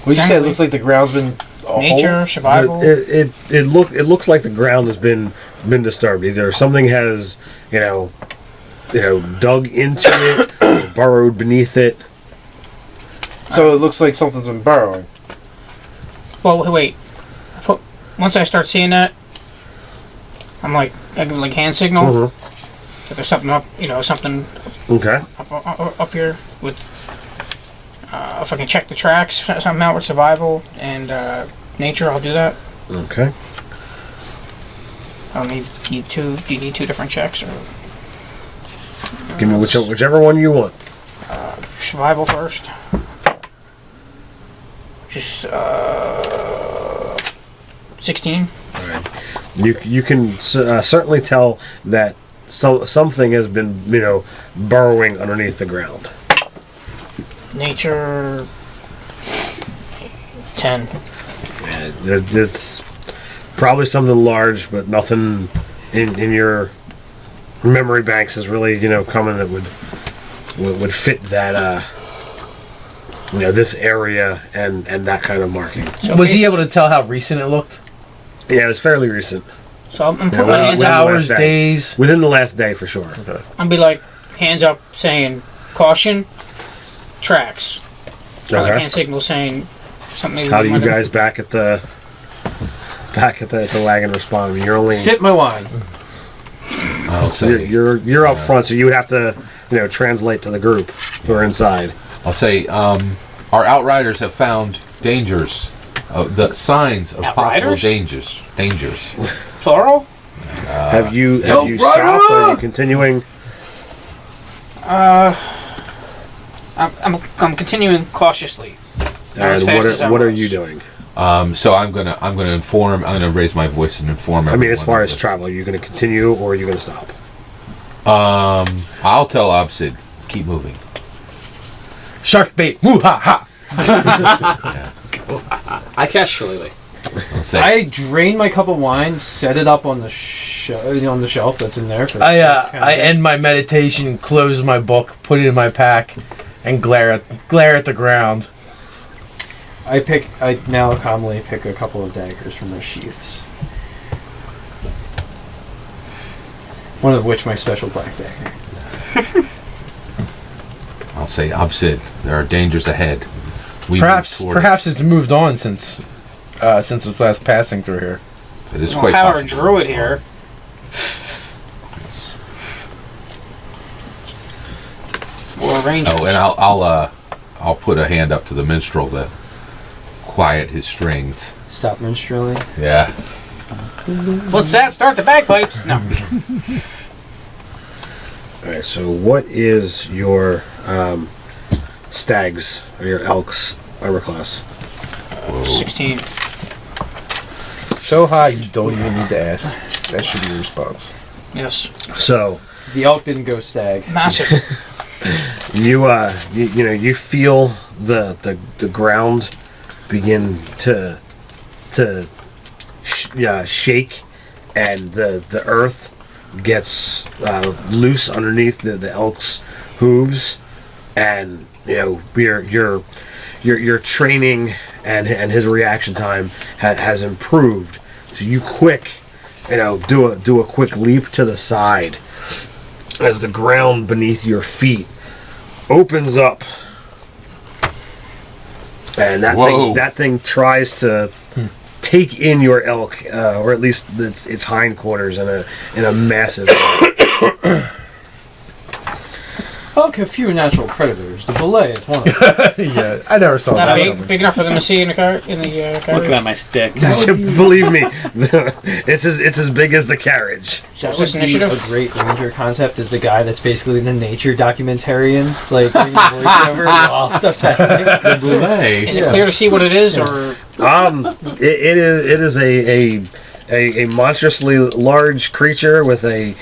C: Would you say it looks like the ground's been a hole?
E: Nature, survival.
A: It looks like the ground has been disturbed. Either something has dug into it, or burrowed beneath it.
C: So it looks like something's been burrowing.
E: Well, wait. Once I start seeing that, I give them like hand signal.
A: Mm-hmm.
E: So there's something up, something
A: Okay.
E: up here with. If I can check the tracks, something out with survival and nature, I'll do that.
A: Okay.
E: I don't need two. Do you need two different checks or?
A: Give me whichever one you want.
E: Survival first. Just 16.
A: You can certainly tell that something has been burrowing underneath the ground.
E: Nature 10.
A: It's probably something large, but nothing in your memory banks is really coming that would fit that this area and that kind of marking.
E: So
H: Was he able to tell how recent it looked?
A: Yeah, it was fairly recent.
E: So I'm putting my hands up.
H: Hours, days.
A: Within the last day for sure.
H: Okay.
E: I'm be like hands up saying caution, tracks. Or like
A: Okay.
E: hand signal saying something.
A: How do you guys back at the wagon respond? I mean, you're only
B: Sip my wine.
D: I'll say,
A: you're up front, so you would have to translate to the group who are inside.
D: I'll say, our outriders have found dangers, the signs of possible
E: Outriders?
D: dangers.
E: Plural?
A: Have you stopped? Are you continuing?
E: I'm continuing cautiously. Not as
A: And
E: fast as I
A: what are
E: was.
A: you doing?
D: So I'm gonna inform. I'm gonna raise my voice and inform.
A: I mean, as
D: everyone
A: far
D: of
A: as
D: it.
A: travel, are you going to continue or are you going to stop?
D: I'll tell Obsid, keep moving.
H: Shark bait. Woo ha ha.
F: I cast Shillelagh.
D: I'll say,
B: I drain my cup of wine, set it up on the shelf that's in there. For
H: I
B: this kind of thing.
H: end my meditation, close my book, put it in my pack, and glare at the ground.
B: I now calmly pick a couple of daggers from their sheaths. One of which my special black dagger.
D: I'll say, Obsid, there are dangers ahead. We move toward it.
H: Perhaps it's moved on since its last passing through here.
D: It is
E: We'll
D: quite
E: have our
D: possible.
E: druid here. Or rangers.
D: Oh, and I'll put a hand up to the minstrel to quiet his strings.
B: Stop minstrelling.
D: Yeah.
E: What's that? Start the bagpipes. No.
A: All right. So, what is your stags or your elks armor class?
E: 16.
H: So high you don't even need to ask. That should be your response.
E: Yes.
A: So,
B: The elk didn't go stag.
E: Massive.
A: you feel the ground begin to shake, and the earth gets loose underneath the elk's hooves, and your training and his reaction time has improved. So you do a quick leap to the side as the ground beneath your feet opens up, and that thing tries to take in your elk, or at least its hindquarters in a massive.
B: Elk have few natural predators. The belay is one of them.
H: Yeah, I never saw
E: Not
H: that.
E: big enough for them to see in the car.
F: Looking at my stick.
A: Believe me, it's as big as the carriage.
B: That
E: What's
B: would be
E: initiative?
B: a great ranger concept. Is the guy that's basically the nature documentarian, like doing the voiceover while stuff's happening.
D: Hey.
E: Is it clear to see what it is, or
A: It is a monstrously large creature with a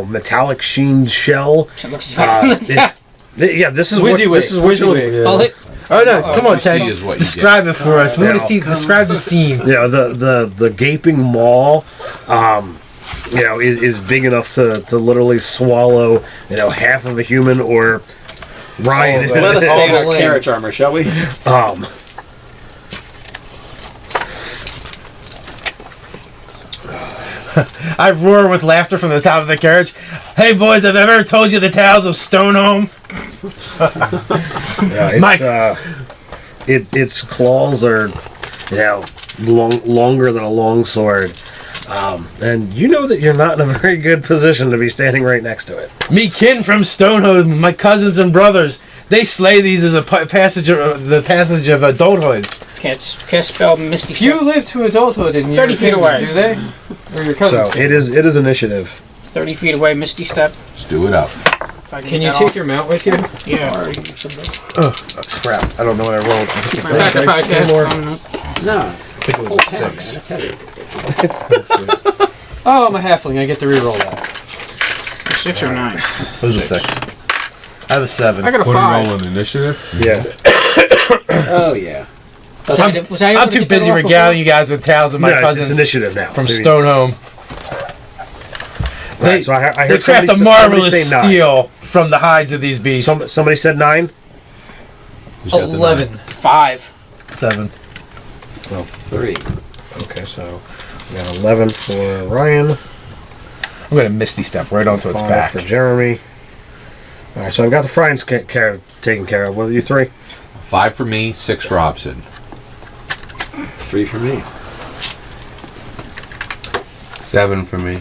A: metallic sheened shell.
E: it looks
A: Yeah, this is what
B: WYSIWYG.
A: this is what you're
B: WYSIWYG.
E: Well, it,
H: Oh no! Come on,
D: See
H: Ted.
D: is what you
H: Describe it for us. We want to see. Describe the scene.
A: the gaping maw is big enough to literally swallow half of a human or ride.
F: Let us stay in our carriage armor, shall we?
H: I roar with laughter from the top of the carriage. Hey boys, have I ever told you the tales of Stonehome?
A: Its claws are longer than a long sword. And you know that you're not in a very good position to be standing right next to it.
H: Me kin from Stonehold, my cousins and brothers, they slay these as a passage of the passage of adulthood.
E: Can't spell Misty
B: Few
E: Step.
B: live to adulthood in
E: 30 feet away.
B: do they? Or your cousins?
A: So it is initiative.
E: 30 feet away, Misty Step.
D: Let's do it up.
E: If I
B: Can
E: get
B: you
E: that
B: take
E: off.
B: your mount with you?
E: Yeah.
H: Oh, crap. I don't know what I rolled.
E: Back to podcast.
F: No, it's
H: I think it was a 6.
F: That's heavy.
B: Oh, I'm a halfling. I get to reroll that.
E: 6 or 9.
H: It was a 6. I have a 7.
B: I got a
G: What are you
B: 5.
G: rolling? Initiative?
A: Yeah.
F: Oh, yeah.
E: Was I able
H: I'm
E: to
H: too
E: get that
H: busy
E: off
H: regaling you guys with tales of my
A: No,
H: cousins
A: it's initiative now.
H: from
A: So you-
H: Stoneholm.
A: Right, so I
H: They
A: heard
H: craft a
A: somebody
H: marvelous
A: say 9.
H: steel from the hides of these beasts.
A: Somebody said 9.
D: Who's got the
B: 11.
E: 5.
H: 7.
F: 3.
A: Okay, so we got 11 for Ryan.
H: I'm going to Misty Step right onto its
A: 5
H: back.
A: for Jeremy. All right, so I've got the frying's taken care of. What are you 3?
D: 5 for me, 6 for Hobson.
F: 3 for me.
G: 7 for me.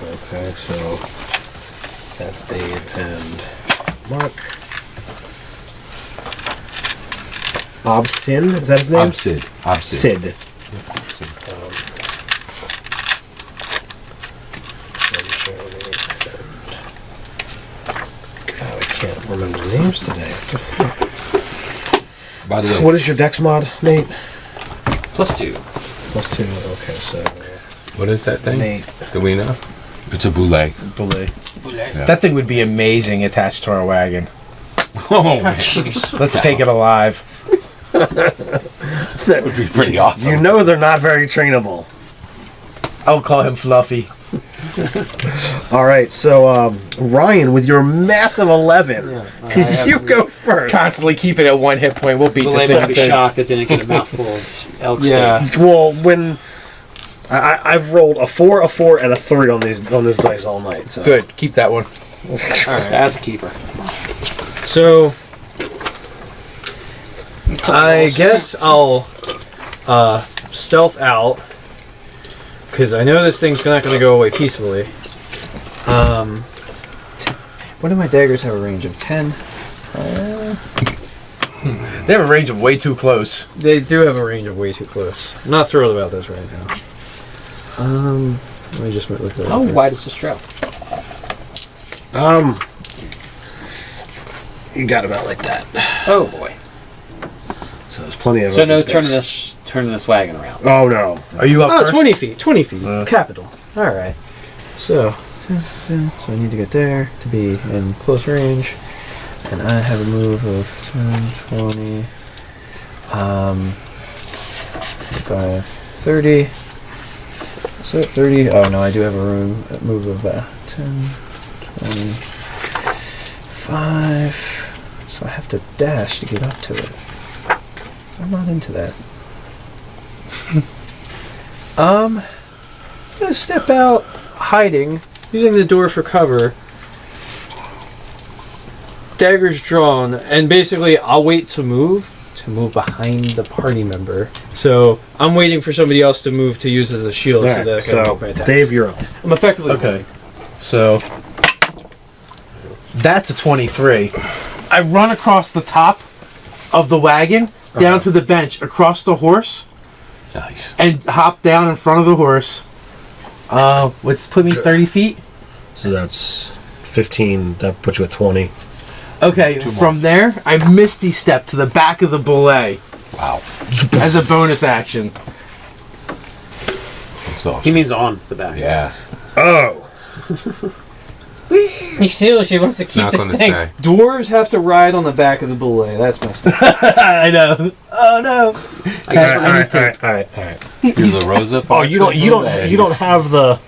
A: Okay, so that's Dave and Mark. Obsin, is that his name?
D: Sid.
A: Sid. God, I can't remember names today. What the fuck?
D: By the way,
A: What is your dex mod, Nate?
F: +2.
A: +2. Okay, so
G: What is that thing?
A: Nate.
G: Do we know?
D: it's a boulet.
H: Bullet.
D: Yeah.
H: That thing would be amazing attached to our wagon.
D: Oh,
E: Jeez.
H: Let's take it alive.
D: that would be pretty awesome.
A: You know they're not very trainable.
H: I'll call him Fluffy.
A: All right, so Ryan, with your massive 11, you go first.
H: Constantly keep it at 1 hit point. We'll beat
F: Well,
H: this
F: they must
H: thing.
F: be shocked that they didn't get a mouthful of elk
B: Yeah.
F: steak.
A: Well, when I've rolled a 4, a 4, and a 3 on this dice all night. So.
H: Good. Keep that one.
F: That's a keeper.
B: So, I guess I'll stealth out because I know this thing's not going to go away peacefully. What do my daggers have a range of? 10?
H: They have a range of way too close.
B: They do have a range of way too close. I'm not thrilled about this right now. Let me just look at it.
F: How wide is the stroke?
A: You got about like that.
F: Oh boy.
A: So there's plenty of.
F: So no
A: open
F: turning
A: space.
F: this wagon around.
A: Oh no.
H: Are you up
B: Oh,
H: first?
B: 20 feet. 20 feet. Capital. All right. So I need to get there to be in close range. And I have a move of 10, 20, 25, 30. Is that 30? Oh no, I do have a move of 10, 25. So I have to dash to get up to it. I'm not into that. I'm gonna step out, hiding, using the door for cover. Daggers drawn, and basically I'll wait to move behind the party member. So I'm waiting for somebody else to move to use as a shield so that I can
A: so
B: make my attacks.
A: Dave, you're up.
B: I'm effectively
H: Okay. So that's a 23. I run across the top of the wagon, down to the bench, across the horse,
D: Nice.
H: and hop down in front of the horse. What's put me 30 feet?
A: So that's 15. That puts you at 20.
H: Okay, from there, I misty step to the back of the belay
D: Wow.
H: as a bonus action.
D: That's awesome.
F: He means on the back.
D: Yeah.
A: Oh.
E: He seriously wants to keep
G: Not
E: this
G: gonna
E: thing.
G: stay.
B: Dwarves have to ride on the back of the belay. That's messed up.
H: I know. Oh no.
A: All right.
D: Here's the Rosa.
A: Oh, you don't have the.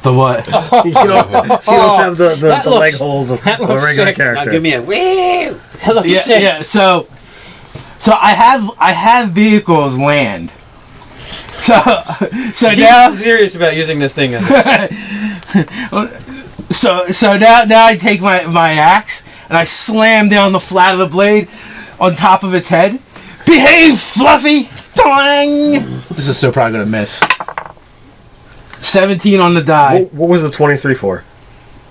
H: The what?
A: You don't have the
E: That
A: leg
E: looks-
A: holes of
E: that
A: a
E: looks
A: regular
E: sick.
F: Now
A: character.
F: give me a woo.
E: That looks
H: Yeah,
E: sick.
H: yeah. So I have vehicles land. So now
B: He's serious about using this thing as
H: so now I take my axe and I slam down the flat of the blade on top of its head. Behave, Fluffy! Doing. This is so probably gonna miss. 17 on the die.
A: What was the 23 for?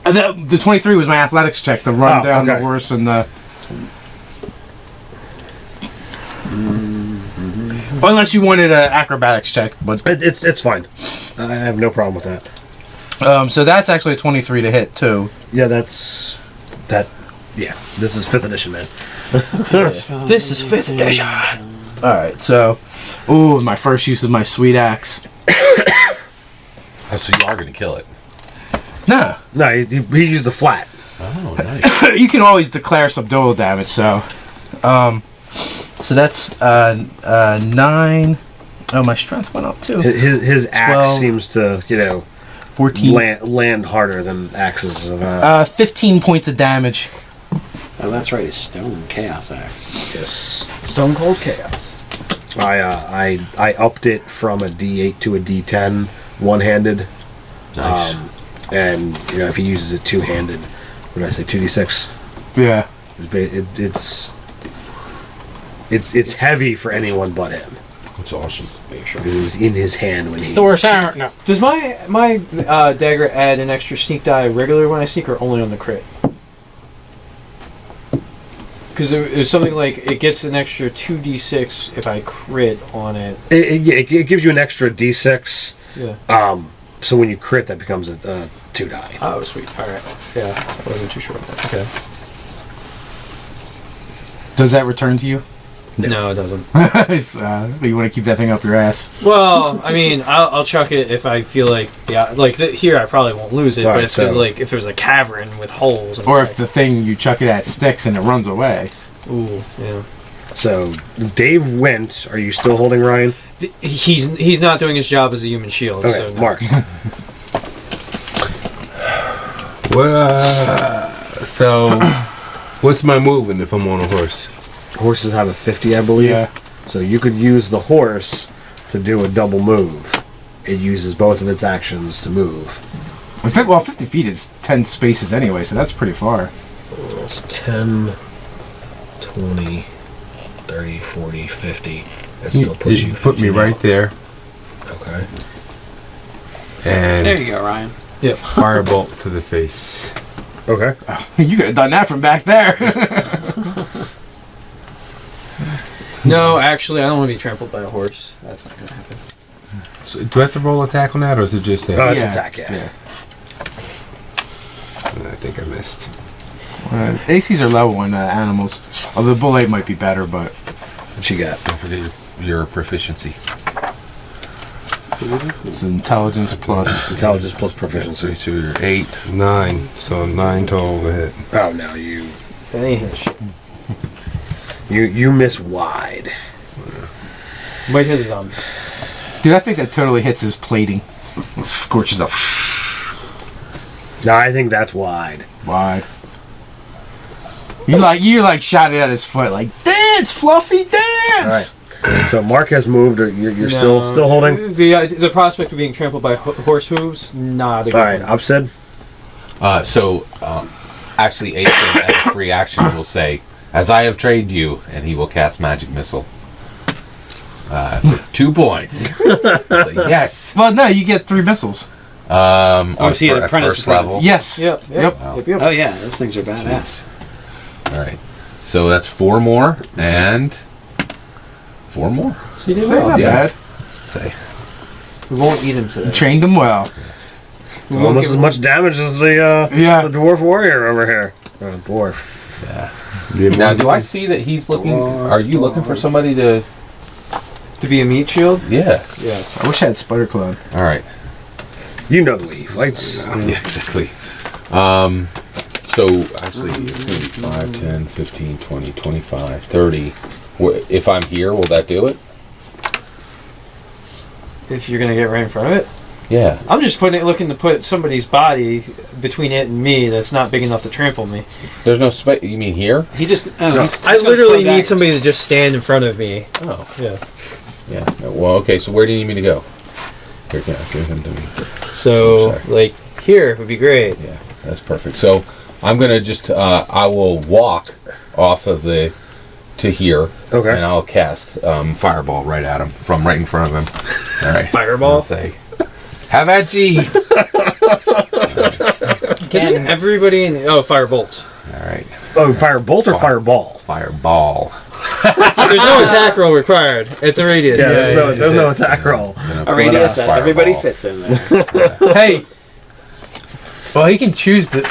H: And the 23 was my athletics check to run down the
A: okay.
H: horse and the. Unless you wanted an acrobatics check, but
A: It's fine. I have no problem with that.
H: so that's actually a 23 to hit too.
A: Yeah, that's that. Yeah, this is 5th edition, man.
H: This is 5th edition. All right, so, ooh, my first use of my sweet axe.
D: Oh, so you are going to kill it.
H: No,
A: No, he used the flat.
D: Oh, nice.
H: you can always declare subdual damage. So that's 9. Oh, my strength went up too.
A: His axe
H: 12.
A: seems to
H: 14.
A: land harder than axes. Of,
H: 15 points of damage.
F: Oh, that's right. It's stone chaos axe.
A: yes.
B: Stone Cold Chaos.
A: I upped it from a D8 to a D10 one-handed.
D: Nice.
A: And if he uses it two-handed, what did I say, 2d6?
H: Yeah.
A: It's heavy for anyone but him.
D: That's awesome.
A: Because it was in his hand when he.
E: Thor's hammer. No.
B: Does my dagger add an extra sneak die regular when I sneak, or only on the crit? Because it was something like it gets an extra 2d6 if I crit on it.
A: It gives you an extra d6.
B: Yeah.
A: So when you crit, that becomes a 2 die.
B: Oh, sweet. All right. Yeah, I wasn't too sure about that. Okay.
H: Does that return to you?
B: No, it doesn't.
H: You want to keep that thing up your ass.
B: Well, I mean, I'll chuck it if I feel like here I probably won't lose it,
A: All
B: but
A: right,
B: it's good,
A: so-
B: like if there's a cavern with holes. And
H: Or if the thing you chuck it at sticks and it runs away.
B: ooh, yeah.
A: So Dave went. Are you still holding Ryan?
B: He's not doing his job as a human shield.
A: Okay,
B: so no.
A: Mark.
G: Well, so what's my movement if I'm on a horse?
A: Horses have a 50, I believe.
H: Yeah.
A: So you could use the horse to do a double move. It uses both of its actions to move.
H: Well, 50 feet is 10 spaces anyway, so that's pretty far.
A: It's 10, 20, 30, 40, 50. That still puts you 50
G: put me
A: now.
G: right there,
A: Okay.
F: There
G: and
F: you go, Ryan.
G: firebolt to the face.
A: Okay.
H: You could have done that from back there.
B: No, actually, I don't want to be trampled by a horse. That's not gonna happen.
G: So, do I have to roll attack on that, or is it just that?
A: Oh, it's
H: Yeah.
A: attack, yeah.
G: I think I missed.
H: ACs are low on animals. Although the bull ape might be better, but
A: What you got?
D: Don't forget your proficiency.
H: it's intelligence plus.
A: Intelligence plus proficiency.
D: So you're 8.
G: 9, so 9 total to hit.
A: Oh, no, you
B: Anyhow,
A: you miss wide.
B: might hit a zombie.
H: Dude, I think that totally hits his plating. It scorches up.
A: No, I think that's wide.
H: Wide. You shot it at his foot, like dance, Fluffy, dance.
A: All right. So Mark has moved, or you're still holding.
B: The prospect of being trampled by horse hooves, not a good
A: All right,
B: one.
A: Upstead.
D: Actually, Aiden, as a free action, will say, "As I have trained you," and he will cast Magic Missile. For 2 points. So, yes.
H: Well, no, you get 3 missiles.
F: Is he an apprentice
D: first level?
H: Yes.
B: Yep.
H: Yep.
F: Oh yeah, those things are badass.
D: All right. So that's 4 more and 4 more.
B: He did
H: Not
B: well.
D: Yeah.
H: bad.
D: Say.
B: We won't eat him today.
H: Trained him well.
B: We won't
A: Almost
B: give
A: as
B: him-
A: much damage as the dwarf warrior over here. Dwarf.
D: Yeah. Now, do I see that he's looking? Are you looking for somebody to?
B: to be a meat shield.
D: Yeah.
B: Yeah.
H: I wish I had Spider Cloud.
D: All right.
A: You know the way he fights.
D: Yeah, exactly. So actually, it's going to be 5, 10, 15, 20, 25, 30. If I'm here, will that do it?
B: If you're gonna get right in front of it,
D: Yeah.
B: I'm just looking to put somebody's body between it and me that's not big enough to trample me.
D: There's no space. You mean here?
F: He just.
B: I literally need somebody to just stand in front of me.
D: Oh.
B: Yeah.
D: Yeah. Well, okay. So where do you need me to go? Here, give him to me.
B: So,
D: Sorry.
B: like, here would be great.
D: Yeah, that's perfect. So I'm gonna just I will walk off of the to here,
A: Okay.
D: and I'll cast fireball right at him from right in front of him. All right,
B: Fireball?
D: I'll say Have at ye.
B: Isn't everybody in... Oh, firebolt.
D: All right.
A: Oh, fire bolt or fireball?
D: Fireball.
B: There's no attack roll required. It's a radius.
A: Yeah, there's no attack roll.
F: A radius that everybody
D: Fireball.
F: fits in there.
H: Hey. Well, he can choose the.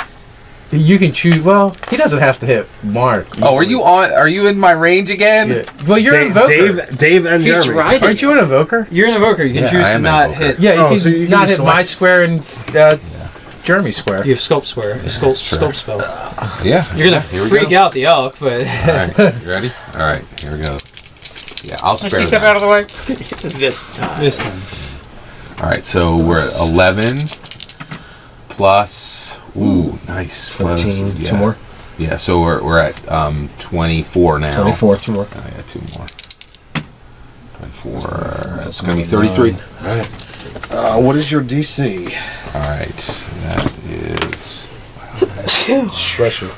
H: You can choose. Well, he doesn't have to hit Mark.
D: Oh, are you on? Are you in my range again?
H: Yeah. Well, you're an invoker.
A: Dave and
F: He's
A: Jeremy.
F: right.
H: Aren't you an invoker?
B: You're an invoker. You can
D: Yeah,
B: choose
D: I
B: to
D: am
B: not
D: an invoker.
B: hit.
H: Yeah, you
A: Oh,
H: can
A: so you can
H: not
A: just
H: hit my
A: select-
H: square and Jeremy's square.
B: You have sculpt square. A sculpt spell.
D: Yeah.
B: You're gonna
D: Here we
B: freak
D: go.
B: out the elk, but
D: All right. You ready? All right. Here we go. Yeah, I'll
E: Let's
D: spare
E: keep that
D: them.
E: out of the way.
F: This time.
B: this time.
D: All right. So we're at 11 plus. Ooh, nice.
A: 14,
D: Plus,
A: two more.
D: Yeah. So we're at 24 now.
A: 24, two more.
D: Oh, yeah, 2 more. 24. That's gonna be 33.
A: Alright. What is your DC?
D: All right. That is.
A: Bless you.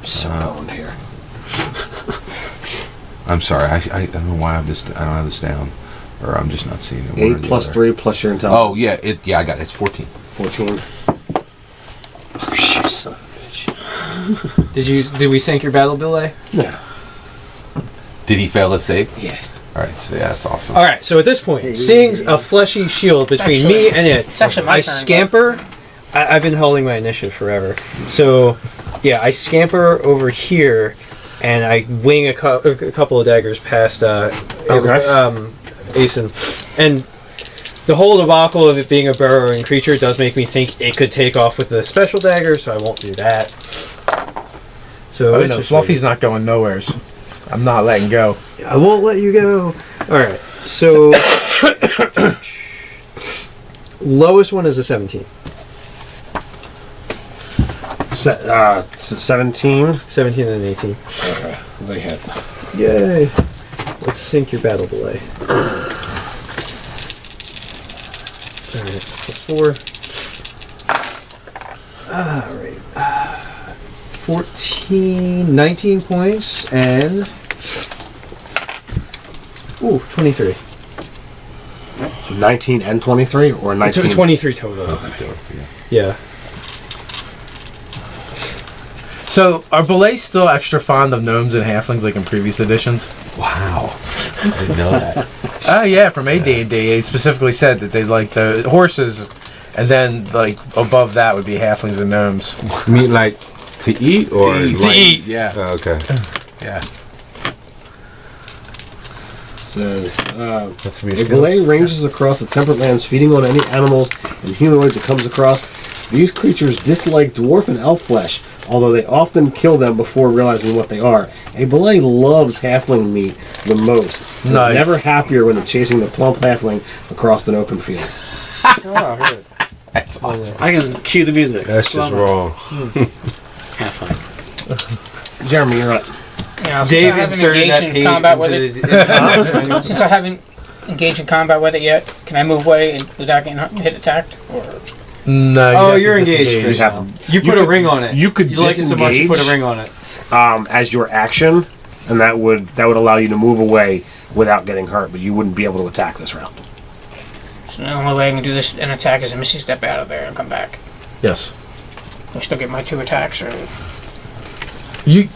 A: So owned here.
D: I'm sorry. I don't know why I have this. I don't have this down, or I'm just not seeing it. One or
A: 8
D: the
A: plus
D: other.
A: 3 plus your intelligence.
D: Oh yeah. I got it. It's 14.
A: 14. Oh, you son of a bitch.
B: Did we sync your battle belay?
A: Yeah.
D: Did he fail to save?
A: Yeah.
D: All right. So yeah, that's awesome.
B: All right. So at this point, seeing a fleshy shield between me and it,
E: It's actually my
B: I
E: turn,
B: scamper. I've been holding my initiative forever. So, yeah, I scamper over here, and I wing a couple of daggers past Aeson. And the whole debacle of it being a burrowing creature does make me think it could take off with the special dagger, so I won't do that. So
H: Oh
B: it's
H: no,
B: just
H: Fluffy's not going nowheres. I'm not letting go.
B: I won't let you go. All right. So lowest one is a 17.
A: 17.
B: 17 and 18.
A: They hit.
B: Yay. Let's sync your battle belay. Alright, +4. Alright. 14, 19 points, and... Ooh, 23.
A: 19 and 23 or 19?
B: 23 total. Yeah.
H: So, are belays still extra fond of gnomes and halflings like in previous editions?
D: Wow. I didn't know that.
H: Oh yeah, from AD&D, they specifically said that they like the horses, and then like above that would be halflings and gnomes.
G: You mean like to eat or
D: To eat.
G: like-
D: Yeah.
G: Oh, okay.
D: Yeah.
A: Says,
G: That's me.
A: a belay ranges across the temperate lands, feeding on any animals and humanoids it comes across. These creatures dislike dwarf and elf flesh, although they often kill them before realizing what they are. A belay loves halfling meat the most. And
H: Nice.
A: is never happier when chasing the plump halfling across an open field.
B: Oh, good.
D: That's awesome.
F: I can cue the music.
G: That's just wrong.
F: Have fun.
A: Jeremy, you're up.
E: Yeah, since
B: Dave
E: I haven't
B: inserted that
E: engaged
B: page
E: in combat with
B: into
E: it.
B: the...
E: Since I haven't engaged in combat with it yet, can I move away and without getting hit attacked? Or
H: No.
B: Oh,
H: have to
B: you're engaged,
H: disengage.
B: Chris.
A: You have to,
B: You put a ring on it.
A: you could
B: You like it so much you put a
A: disengage.
B: ring on it.
A: As your action, and that would allow you to move away without getting hurt, but you wouldn't be able to attack this round.
E: so the only way I can do this and attack is a missy step out of there and come back.
H: Yes.
E: I still get my 2 attacks, or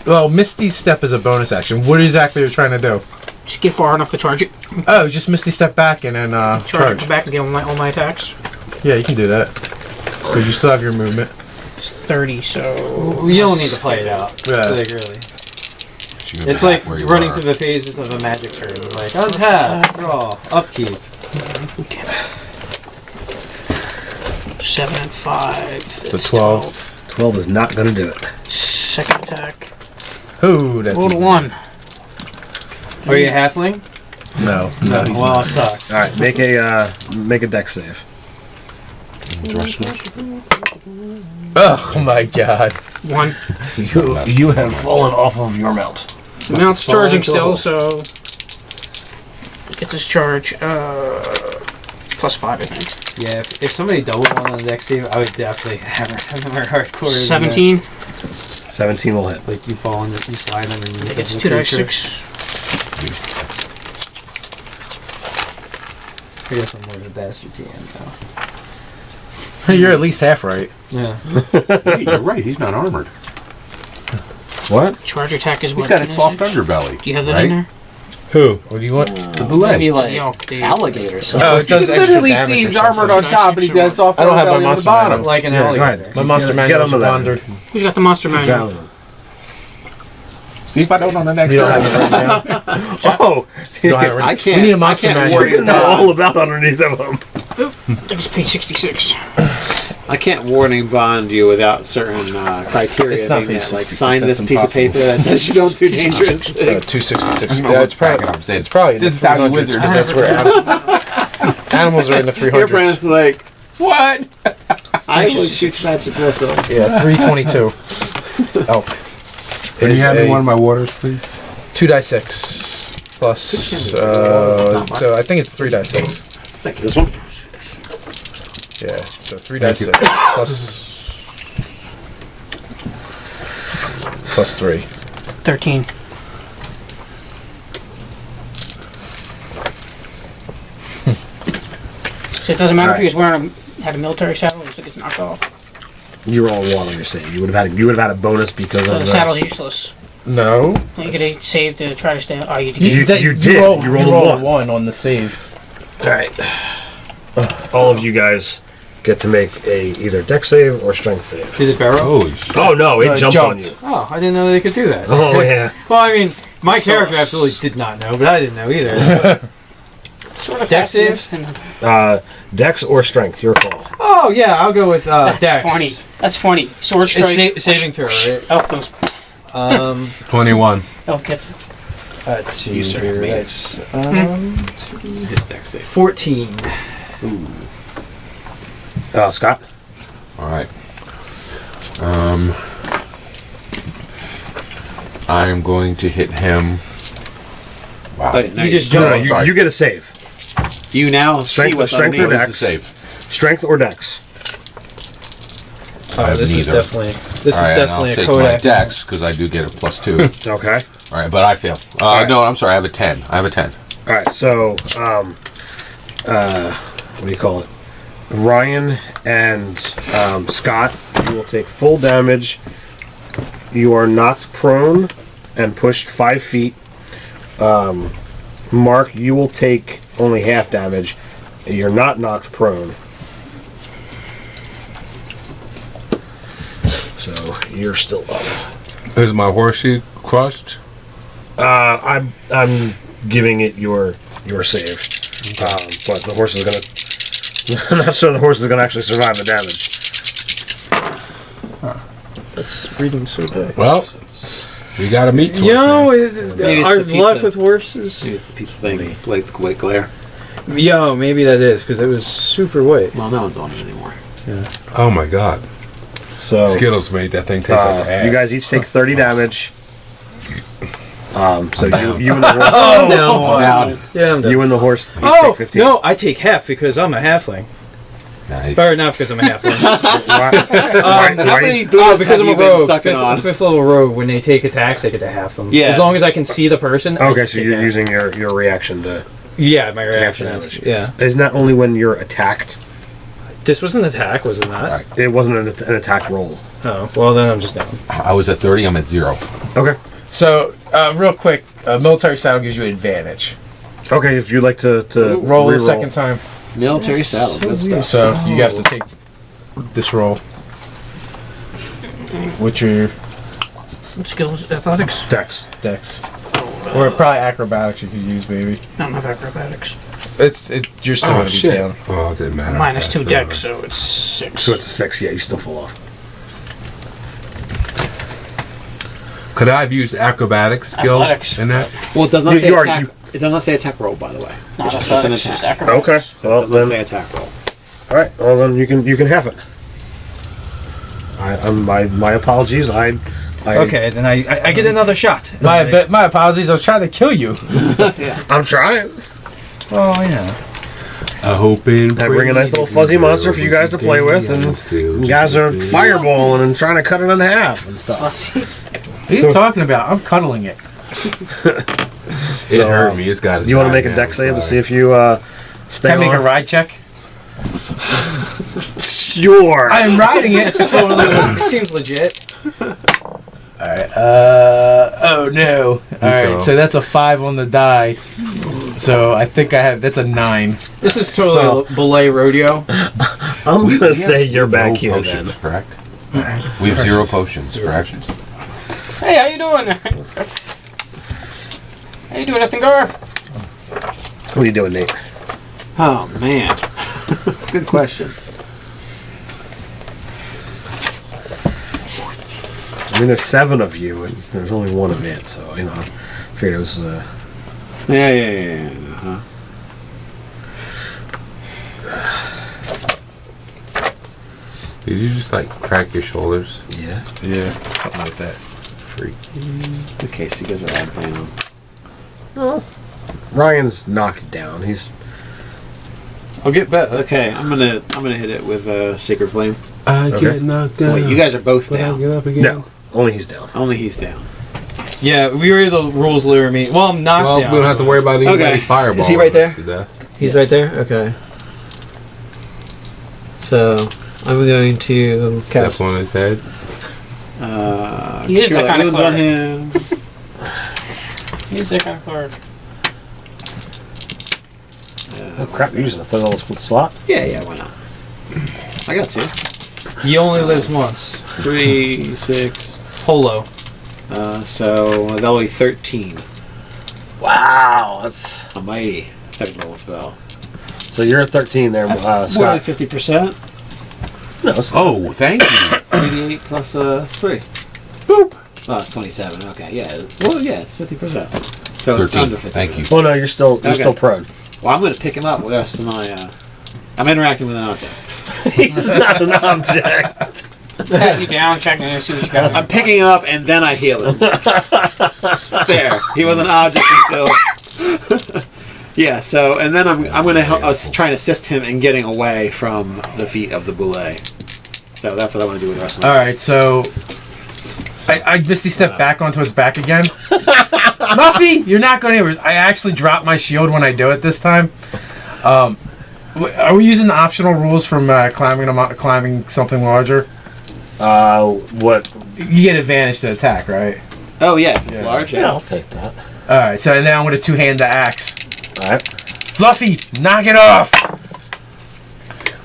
H: Well, Misty Step is a bonus action. What exactly are you trying to do?
E: just get far enough to charge it.
H: Oh, just Misty Step back and then
E: Charge it,
H: charge.
E: come back and get all my attacks.
H: Yeah, you can do that. Because you still have your movement.
E: It's 30, so
B: You don't need to play it out.
H: Yeah.
B: Like, really.
D: You go
B: It's
D: back
B: like
D: where you
B: running
D: are.
B: through the phases of a magic turn. Like, untap, draw, upkeep.
E: 7 and 5. That's
H: 12.
A: 12 is not going to do it.
E: Second attack.
H: Ooh, that's
E: Roll a 1.
B: Are you a halfling?
H: No, he's
B: Well,
H: not.
B: it sucks.
A: All right, make a dex save.
H: Oh my god.
E: 1.
A: You have fallen off of your mount.
E: The mount's
H: fall
E: charging
H: into a
E: still,
H: hole.
E: so gets his charge. +5, I think.
B: Yeah, if somebody doubled one on the next team, I would definitely hammer hardcore.
E: 17.
A: 17 will hit.
B: Like you fall and you slide underneath.
E: It gets
B: the
E: 2 dice
B: creature.
E: 6.
B: I guess I'm more of a bastard TM now.
H: You're at least half right.
B: Yeah.
D: Hey, you're right. He's not armored.
A: What?
E: Charge attack is what?
D: He's got a soft
E: 2d6?
D: underbelly.
E: Do you have that
D: right?
E: in there?
H: Who? What do you want?
D: The boulet.
F: Maybe like
E: Yolk, the-
F: alligators.
H: Oh, it does
D: You
H: extra
D: literally
H: damage
D: see
H: or
D: he's
H: something.
D: armored on top, but he's got a soft
H: I don't have my
D: underbelly on the
H: monster
D: bottom.
H: manual.
B: Like an
A: Yeah, go
B: alligator.
A: ahead.
H: My monster
A: Get
H: manual is
A: onto that.
H: wandered.
E: Who's got the monster manual?
A: Examine.
D: See if I don't on the next
H: You don't
D: round.
H: have it right now.
A: Oh,
H: You don't have it right
F: I can't.
H: We need a monster
F: I can't
H: manual.
F: ward
A: we know all about underneath of them.
E: I think it's page 66.
F: I can't warning bond you without certain criteria.
H: It's not
F: being
H: page
F: that, like
H: 66,
F: sign this
H: that's
F: piece of paper
H: impossible.
F: that says you don't do dangerous things.
H: 266.
D: I'm
H: Yeah, it's
D: backing
H: probably.
D: up and saying,
H: It's probably. in
D: this
H: the
D: is how you
H: 300s,
D: wizard.
H: 'cause that's where animals are in the
F: Your friend's
H: 300s.
F: like,
D: what?
F: I will shoot magic missile.
H: Yeah, 322. Elk.
G: Can
H: It
G: you
H: is
G: hand me
H: a
G: one of my waters, please?
H: 2d6 plus. So I think it's 3d6.
F: This one?
H: Yeah, so 3d6 plus 3.
E: 13. So it doesn't matter if he was wearing had a military saddle, it gets knocked off.
A: You roll one on your save. You would have had a bonus because
E: So
A: of
E: the
A: the.
E: saddle's useless.
H: No.
E: You could save to try to stay. Oh, you did.
A: You did. You rolled
H: a
A: one.
H: 1 on the save.
A: All right. All of you guys get to make a either dex save or strength save.
B: Did it barrel?
D: Holy shit.
A: Oh no! It jumped on you.
B: Oh, I didn't know they could do that.
A: Oh yeah.
B: Well, I mean, my character absolutely did not know, but I didn't know either.
E: Sort of
B: Dex
E: fast enough.
A: Dex or strength, your call.
B: Oh yeah, I'll go with
E: That's
B: Dex.
E: funny. That's funny. Sword strike.
B: It's saving throw, right?
E: Oh, goes.
G: 21.
E: Oh, gets it.
B: Let's see
F: You sir
B: here.
F: made it.
B: That's
F: His deck save.
B: 14.
A: Scott.
D: All right. I am going to hit him. Wow.
F: Oh, no,
B: You just
A: No,
B: jumped.
A: no, you get a save.
F: you now see
A: Strength-
F: what's
A: strength or
F: underneath.
D: What is the
A: Dex.
D: save?
A: Strength or dex.
B: Oh,
D: have
B: this is
D: neither.
B: definitely
D: All right, and I'll
B: a
D: take my
B: Kodak.
D: dex because I do get a +2.
A: Okay.
D: All right, but I fail.
A: right.
D: No, I'm sorry. I have a 10. I have a 10.
A: All right. So, what do you call it? Ryan and Scott, you will take full damage. You are knocked prone and pushed 5 feet. Mark, you will take only half damage. You're not knocked prone. So you're still up.
G: Is my horseshoe crushed?
A: I'm giving it your save, but the horse is gonna. I'm not sure the horse is gonna actually survive the damage.
B: That's reading so bad.
G: Well, we got to meet.
B: You know,
F: Maybe it's
B: our
F: the
B: luck
F: pizza.
B: with horses.
F: Maybe it's the pizza thing, like the white glare.
B: Yo, maybe that is because it was super white.
F: Well, no one's on it anymore.
G: Oh my God!
A: So
G: Skittles made that thing taste like ass.
A: you guys each take 30 damage. So you and the horse.
B: Oh no!
D: Down.
B: Yeah, I'm done.
A: You and the horse. each
B: Oh
A: take 15.
B: no! I take half because I'm a halfling.
D: Nice.
B: Or not because I'm a halfling.
F: How many
B: Oh,
F: Buddhists
B: because
F: have
B: I'm
F: you
B: a
F: been
B: rogue.
F: sucking on?
B: Fifth level rogue. When they take attacks, they get to half them.
F: Yeah.
B: As long as I can see the person. I
A: Okay,
B: can
A: so
B: take
A: you're
B: half.
A: using your reaction to.
B: Yeah, my
A: half
B: reaction
A: damage.
B: is. Yeah.
A: Isn't that only when you're attacked?
B: This was an attack, was it not?
D: Right.
A: It wasn't an attack roll.
B: Oh, well then I'm just down.
D: I was at 30. I'm at 0.
A: Okay.
H: So, real quick, military saddle gives you advantage.
A: Okay, if you'd like to
H: Roll the
A: re-roll.
H: second time.
F: Military saddle, good stuff.
H: So, you have to take this roll. Which are your
E: What skills? Athletics?
A: Dex.
H: decks. Or probably acrobatics you could use, maybe.
E: Not enough acrobatics.
H: You're still
G: Oh
H: going to be
G: shit!
H: down.
G: Oh, it didn't matter.
E: Minus 2
G: That's,
E: dex, so it's 6.
A: So it's a 6. Yeah, you still fall off.
G: Could I have used acrobatic skill
E: Athletics.
G: in that?
F: Well, it does not
A: You-
F: say
A: you are-
F: attack.
A: you-
F: It does not say attack roll, by the way.
E: Not
F: It just says an
E: athletics, just
F: attack.
E: acrobatics.
A: Okay.
F: So it
A: Well,
F: does not say
A: then,
F: attack roll.
A: all right. Well, then you can have it. My apologies.
B: Okay, then I get another shot.
H: My apologies, I was trying to kill you.
A: I'm trying.
B: Oh yeah.
G: I hope and
A: I bring a nice little fuzzy monster for you guys to play with, and you guys are fireballing and trying to cut it in half and stuff.
H: What are you talking about? I'm cuddling it.
G: It hurt me. It's got.
A: Do you want to make a dex save to see if you stay
H: Can I make a
A: on?
H: ride check?
A: sure?
H: I'm riding it.
B: It's totally. It seems legit.
H: Alright, oh no. Alright, so that's a 5 on the die. So I think I have, that's a 9.
B: This is totally a belay rodeo.
A: I'm
D: We
A: gonna
D: have
A: say you're back
D: no
A: here
D: potions,
A: then.
D: correct? We have 0 potions, correct?
E: Hey, how you doing? How you doing, Ethinger?
A: What are you doing, Nate?
F: Oh man, good question.
A: I mean, there's 7 of you, and there's only 1 of it, so you know. I figured it was.
F: Yeah. Uh-huh.
G: Did you just like crack your shoulders?
A: Yeah.
H: Yeah, something like that.
G: Freak.
F: Okay, so you guys are all down.
A: Ryan's knocked down. He's.
B: I'll get better.
F: Okay, I'm gonna hit it with a Sacred Flame.
G: I
A: Okay.
G: get knocked down.
F: Wait, you guys are both
G: but I
F: down.
G: get up again.
A: No, only he's down.
F: Only he's down.
B: Yeah, we were the rules literally me. Well, I'm knocked
G: Well,
B: down.
G: we don't have to worry about anybody
F: Okay.
G: fireball.
F: Is he right there?
G: to death.
F: He's right there. Okay. So I'm going to
G: Step
F: cast.
G: on his head.
E: He is
F: Cure
E: that kind of
F: Light Wounds on
E: cleric.
F: him.
E: He's that kind of card.
A: Oh crap! You're using a third level slot.
F: Yeah, why not? I got 2.
B: He only lives once.
F: 3, 6.
B: Polo.
F: So that'll be 13
A: Wow, that's.
F: on my 3rd level spell.
A: So you're at 13 there,
F: That's more than
A: Scott.
F: 50%.
A: No, it's-
D: Oh, thank you.
F: 88 plus 3. Boop. Oh, it's 27. Okay, yeah. Well, yeah, it's 50%. So it's
D: 13.
F: under 50%.
D: Thank you.
A: Oh no, you're still
F: Okay.
A: prone.
F: Well, I'm going to pick him up with the rest of my. I'm interacting with an object.
A: He's not an object.
E: Pat you down, checking in, see what you got.
F: I'm picking him up and then I heal him. There. He was an object until. Yeah. So and then I'm going to try and assist him in getting away from the feet of the boulet. So that's what I want to do with the rest of my.
H: Alright, so I Misty step back onto its back again. Muffy, you're not going anywhere. I actually drop my shield when I do it this time. Are we using the optional rules from climbing something larger?
A: What?
H: You get advantage to attack, right?
F: Oh yeah, if it's
H: Yeah.
F: large.
A: Yeah, I'll take that.
H: Alright, so now I'm going to two-hand the axe.
A: All right.
H: Fluffy, knock it off!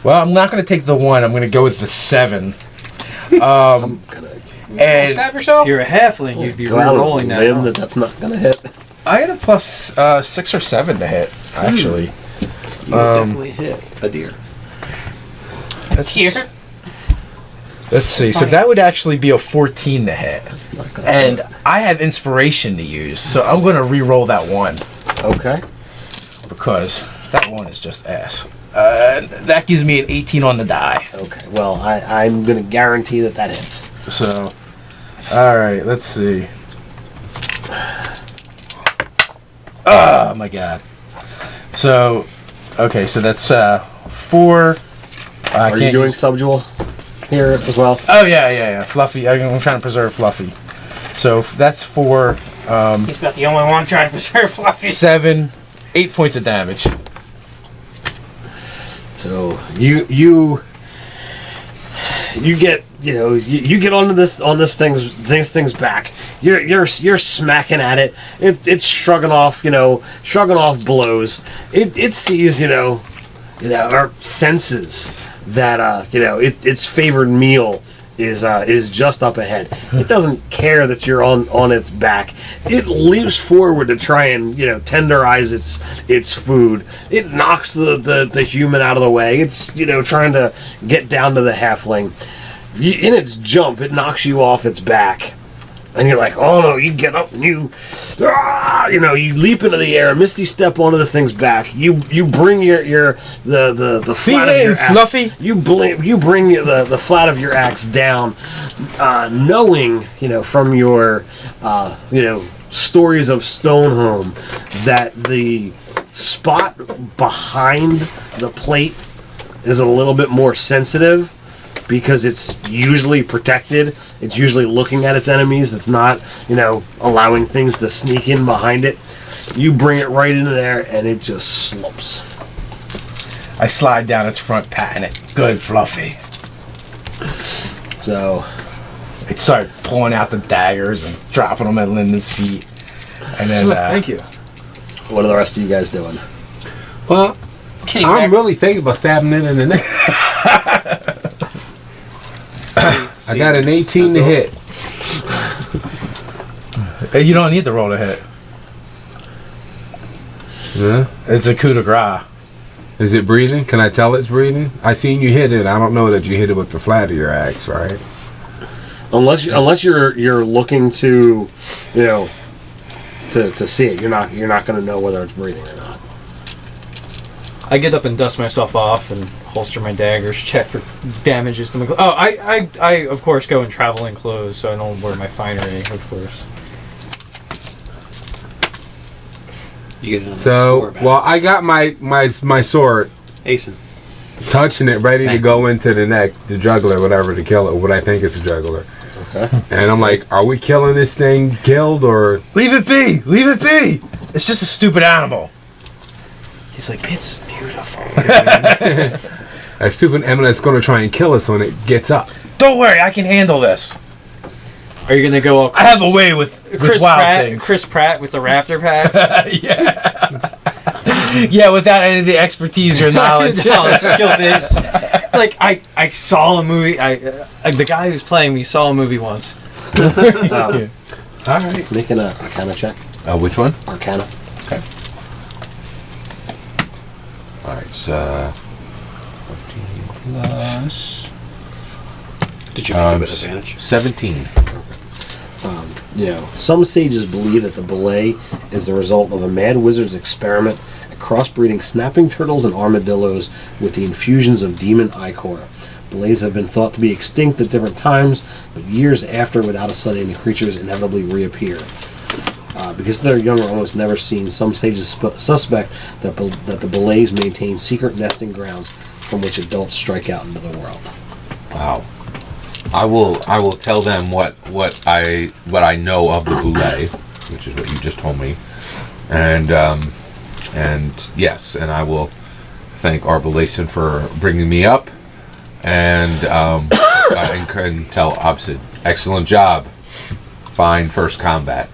H: Well, I'm not going to take the 1. I'm going to go with the 7.
A: I'm gonna
H: And
E: Stab yourself?
B: If you're a halfling, you'd be
A: go out
B: rolling
A: and
B: that.
A: limb that's not gonna hit.
H: I had a plus 6 or 7 to hit, actually.
F: You would definitely hit a deer.
E: Here?
H: Let's see. So that would actually be a 14 to hit.
A: That's not gonna
H: And I have inspiration to use, so I'm going to re-roll that 1
A: Okay.
H: because that 1 is just ass. That gives me an 18 on the die.
A: Okay. Well, I'm gonna guarantee that hits.
H: So, all right, let's see. Oh my god. So, okay, so that's 4.
A: Are you doing subdual here as well?
H: Oh yeah. Fluffy. I'm trying to preserve Fluffy. So that's 4,
E: He's about the only one trying to preserve Fluffy.
H: 7, 8 points of damage.
A: So you get you get onto this thing's back. You're smacking at it. It's shrugging off blows. It sees or senses that its favored meal is just up ahead. It doesn't care that you're on its back. It leaps forward to try and tenderize its food. It knocks the human out of the way. It's trying to get down to the halfling. In its jump, it knocks you off its back. And you're like, oh no, you get up and you leap into the air, misty step onto this thing's back. You bring the flat of your axe.
H: Fluffy.
A: You bring the flat of your axe down, knowing from your stories of Stonehome that the spot behind the plate is a little bit more sensitive. Because it's usually protected, it's usually looking at its enemies, it's not, allowing things to sneak in behind it. You bring it right into there and it just slumps.
H: I slide down its front, patting it. Good, Fluffy.
A: So
H: I'd start pulling out the daggers and dropping them at Lyndon's feet. And then,
B: Thank you.
A: what are the rest of you guys doing?
G: Well,
E: Kenny
G: I'm
E: back.
G: really thinking about stabbing it in the neck. I got an 18 to hit.
H: Hey, you don't need to roll to hit.
G: Yeah.
H: It's a coup de grace.
G: Is it breathing? Can I tell it's breathing? I seen you hit it. I don't know that you hit it with the flat of your axe, right?
A: Unless you're looking to, you know, to see it, you're not going to know whether it's breathing or not.
B: I get up and dust myself off and holster my daggers, check for damages to my clothes. Oh, I of course go in traveling clothes, so I don't wear my finery, of course.
F: You get another 4
G: So,
F: back.
G: well, I got my sword,
F: Asen.
G: touching it, ready to
D: Thank
G: go into the neck, the jugular, whatever, to kill it. What I think is a jugular.
A: Okay.
G: And I'm like, are we killing this thing killed or?
H: Leave it be! Leave it be! It's just a stupid animal.
B: He's like, it's beautiful.
G: A stupid animal that's going to try and kill us when it gets up.
H: Don't worry, I can handle this.
B: Are you gonna go all
H: I have a way with
B: Chris
H: wild
B: Pratt?
H: things.
B: Chris Pratt with the raptor pack.
H: Yeah, without any of the expertise or knowledge.
B: Skill base. Like I saw a movie. The guy who's playing me saw a movie once.
A: All
G: right.
A: Making a Arcana check.
D: Which one?
A: Arcana.
D: Okay. Alright, so 15 plus
F: Did you make it with advantage?
D: 17.
A: You know, some sages believe that the belay is the result of a mad wizard's experiment at crossbreeding snapping turtles and armadillos with the infusions of demon ichor. Belays have been thought to be extinct at different times, but years after, without a study, the creatures inevitably reappear. Because they're young or almost never seen, some sages suspect that the belays maintain secret nesting grounds from which adults strike out into the world.
D: Wow. I will tell them what I know of the Boulay, which is what you just told me, and yes, and I will thank Arbalason for bringing me up, and I can tell Obsid, excellent job, fine first combat.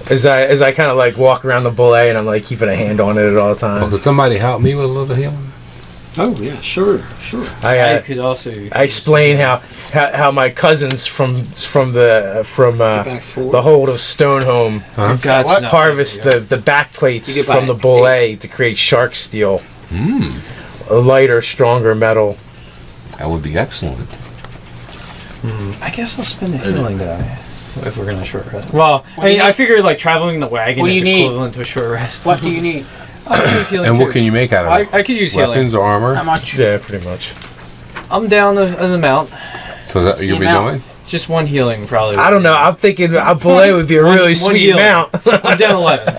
H: As I kind of like walk around the belay and I'm like keeping a hand on it at all
G: Well,
H: times.
G: could somebody help me with a little healing?
F: Oh yeah, sure.
B: I could also.
H: I explain how my cousins from the
F: Back 4.
H: the hold of Stonehome
B: God's not
H: harvest
B: gonna
H: the back plates
F: You get
H: from the
F: by
H: belay to create shark steel. A lighter, stronger metal.
D: That would be excellent.
B: I guess I'll spend the healing die if we're gonna short rest. Well, I figure like traveling the wagon
E: What do
B: is
E: you need?
B: equivalent to a short rest.
E: What do you need?
B: I could use healing
G: And
B: too.
G: what can you make out of it?
B: I could use
G: Weapons
B: healing.
G: or armor?
E: How much?
H: Yeah, pretty much.
B: I'm down the mount.
G: So that you'll be
E: amount.
G: doing?
B: Just one healing probably.
H: I don't know. I'm thinking a belay would be a really
B: One
H: sweet
B: healing.
H: mount.
B: I'm down 11.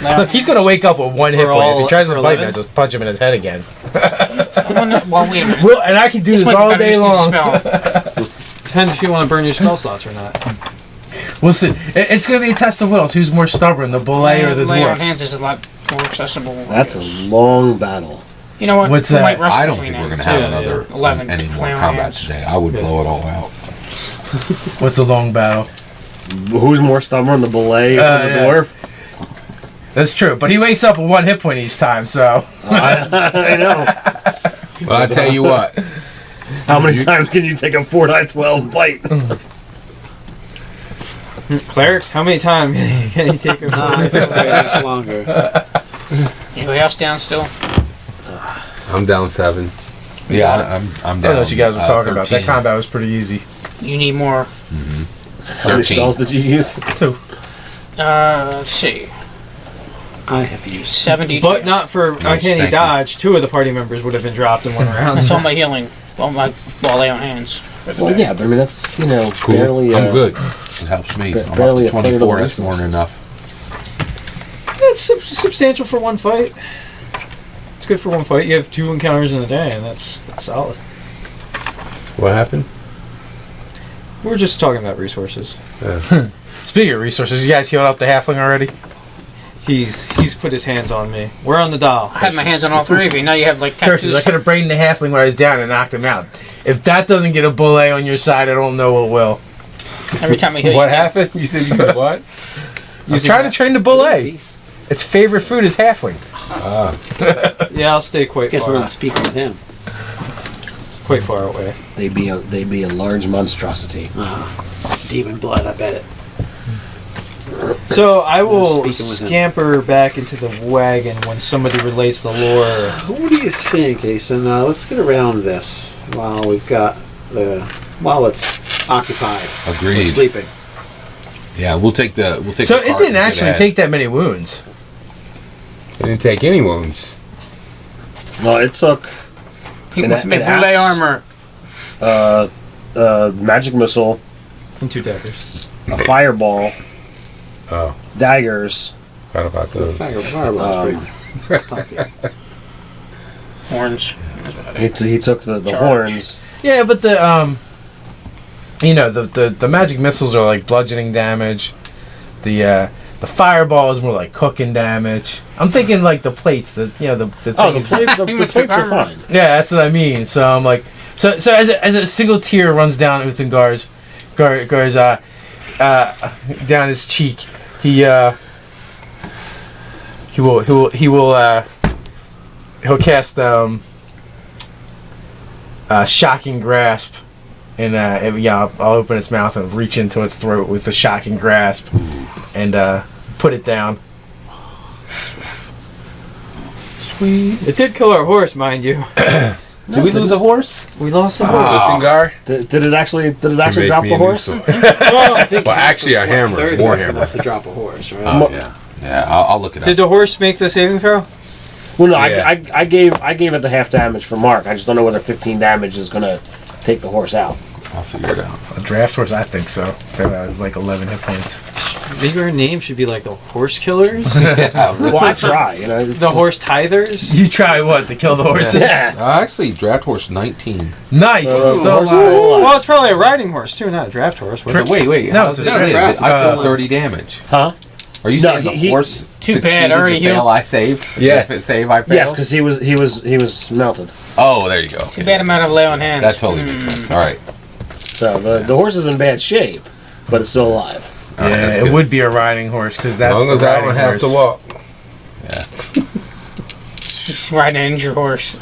H: Look, he's gonna wake up with one hit
B: For
H: point. If
B: all-
H: he tries to
B: for
H: bite me,
B: 11?
H: I just punch him in his head again.
E: Well, wait a minute.
H: Well, and I can do this
E: might be
H: all
E: better
H: day
E: just
H: long.
E: to spell.
B: Depends if you want to burn your spell slots or not.
H: We'll see. It's gonna be a test of wills. Who's more stubborn, the belay or the
E: Lay on
H: dwarf?
E: hands is a lot more accessible.
A: That's a long battle.
E: You know what?
H: What's
E: We
H: that?
E: might rest
D: I don't
E: between
D: think we're
E: them.
D: going to have
B: Yeah,
D: another
E: 11
D: any more
E: lay on
D: combat
E: hands.
D: today. I would blow it all out.
H: What's the long battle?
A: Who's more stubborn, the belay or the
H: Yeah.
A: dwarf?
H: That's true, but he wakes up with one hit point each time. So
A: I know.
G: Well, I tell you what.
A: How many times can you take a 4-die-12 bite?
B: Clerics, how many times can you take a
F: I think it's longer.
E: Anybody else down still?
G: I'm down 7.
D: Yeah, I'm
H: I
D: down.
H: don't know what you guys were talking about. That
D: 13.
H: combat was pretty easy.
E: You need more.
A: How many
D: 13.
A: spells did you use?
H: 2.
E: Let's see.
F: I have used
E: 70.
B: But not for
D: Nice,
B: uncanny
D: thank you.
B: dodge. 2 of the party members would have been dropped in one round.
E: That's all my healing. Well, lay on hands.
A: Well, yeah, but I mean, that's, you know,
G: Cool.
A: barely...
G: I'm good.
D: It helps me.
A: Ba-
D: I'm up
A: barely
D: to
A: a third of the
D: 24. That's more than
A: resources.
D: enough.
B: It's substantial for one fight. It's good for one fight. You have 2 encounters in a day, and that's solid.
G: What happened?
B: We're just talking about resources.
H: Speaking of resources, you guys healed up the halfling already?
B: He's put his hands on me. We're on the dial.
E: I had my hands on all three of you. Now you have like
H: Curses, I
E: tattoos.
H: could have brained the halfling while I was down and knocked him out. If that doesn't get a bullet on your side, I don't know what will.
E: Every time I hit
G: What
E: you.
G: happened? You said you did what?
H: I was trying to train the bullet. Its favorite food is halfling.
B: Yeah, I'll stay quite
F: Guess I'm
B: far.
F: not speaking with him.
B: Quite far away.
I: They be a large monstrosity.
F: Demon blood, I bet it.
B: So I will
F: speaking with him.
B: scamper back into the wagon when somebody relates the lore.
F: What do you think, Asen? Let's get around this while while it's occupied.
D: Agreed.
F: With sleeping.
D: Yeah, we'll take
H: So
D: the
H: it
D: cart
H: didn't
D: and get
H: actually
D: ahead.
H: take that many wounds.
G: It didn't take any wounds.
A: Well, it took
E: He
A: An-
E: must make
A: an
E: bullet
A: axe?
E: armor.
A: magic missile,
B: And 2 daggers.
A: a fireball,
G: Oh,
A: daggers,
G: forgot about those.
F: Fireball's pretty popular.
E: Horns.
A: he took the
E: Charge.
A: horns.
H: Yeah, but the the magic missiles are like bludgeoning damage. The fireball is more like cooking damage. I'm thinking like the plates. The
A: Oh, the,
H: thing is-
A: the plates are fine.
H: yeah, that's what I mean. So I'm like, so as a single tear runs down Uthengar's down his cheek, he'll cast shocking grasp, and I'll open its mouth and reach into its throat with a shocking grasp, and put it down.
B: It did kill our horse, mind you.
I: Did we lose a horse?
B: We lost the horse.
G: Gryffindor?
A: Did it actually
G: make
A: drop
G: me
A: the
G: a new
A: horse?
G: sword.
F: I think
G: Well, actually, a hammer,
F: third
G: war
F: is
G: hammer.
F: enough to drop a horse, right?
D: Oh, yeah. I'll look it
B: Did
D: up.
B: the horse make the saving throw?
A: Well, no,
G: Yeah.
A: I gave it the half damage for Mark. I just don't know whether 15 damage is gonna take the horse out.
D: I'll figure it out.
H: A draft horse, I think so. Like 11 hit points.
B: Maybe our name should be like the Horse Killers?
A: Well, I try.
B: The Horse Tithers?
H: You try what to kill the horses?
A: Yeah.
D: Actually, draft horse 19.
H: Nice.
A: The
H: Still
A: horse is
H: alive.
A: still alive.
B: Well, it's probably a riding horse too, not a draft horse. What the-
D: Wait.
H: No,
D: how
H: it's
D: does
H: a
D: it live?
F: draft.
D: I took 30 damage.
A: Huh?
D: Are you
A: No,
D: saying the
A: he-
D: horse
E: Too bad,
D: succeeded
E: already
D: the fail
E: healed.
D: I saved?
G: Yes.
D: The save I failed?
A: Yes, because he was melted.
D: Oh, there you go.
E: Too bad I'm out of lay on hands.
D: That totally makes sense. All right.
A: So the horse is in bad shape, but it's still alive.
D: All right,
H: Yeah,
D: that's
H: it
D: good.
H: would be a riding horse because
G: As
H: that's
G: long
H: the
G: as I
H: riding
G: don't have
H: horse.
G: to walk.
E: Riding an injured horse.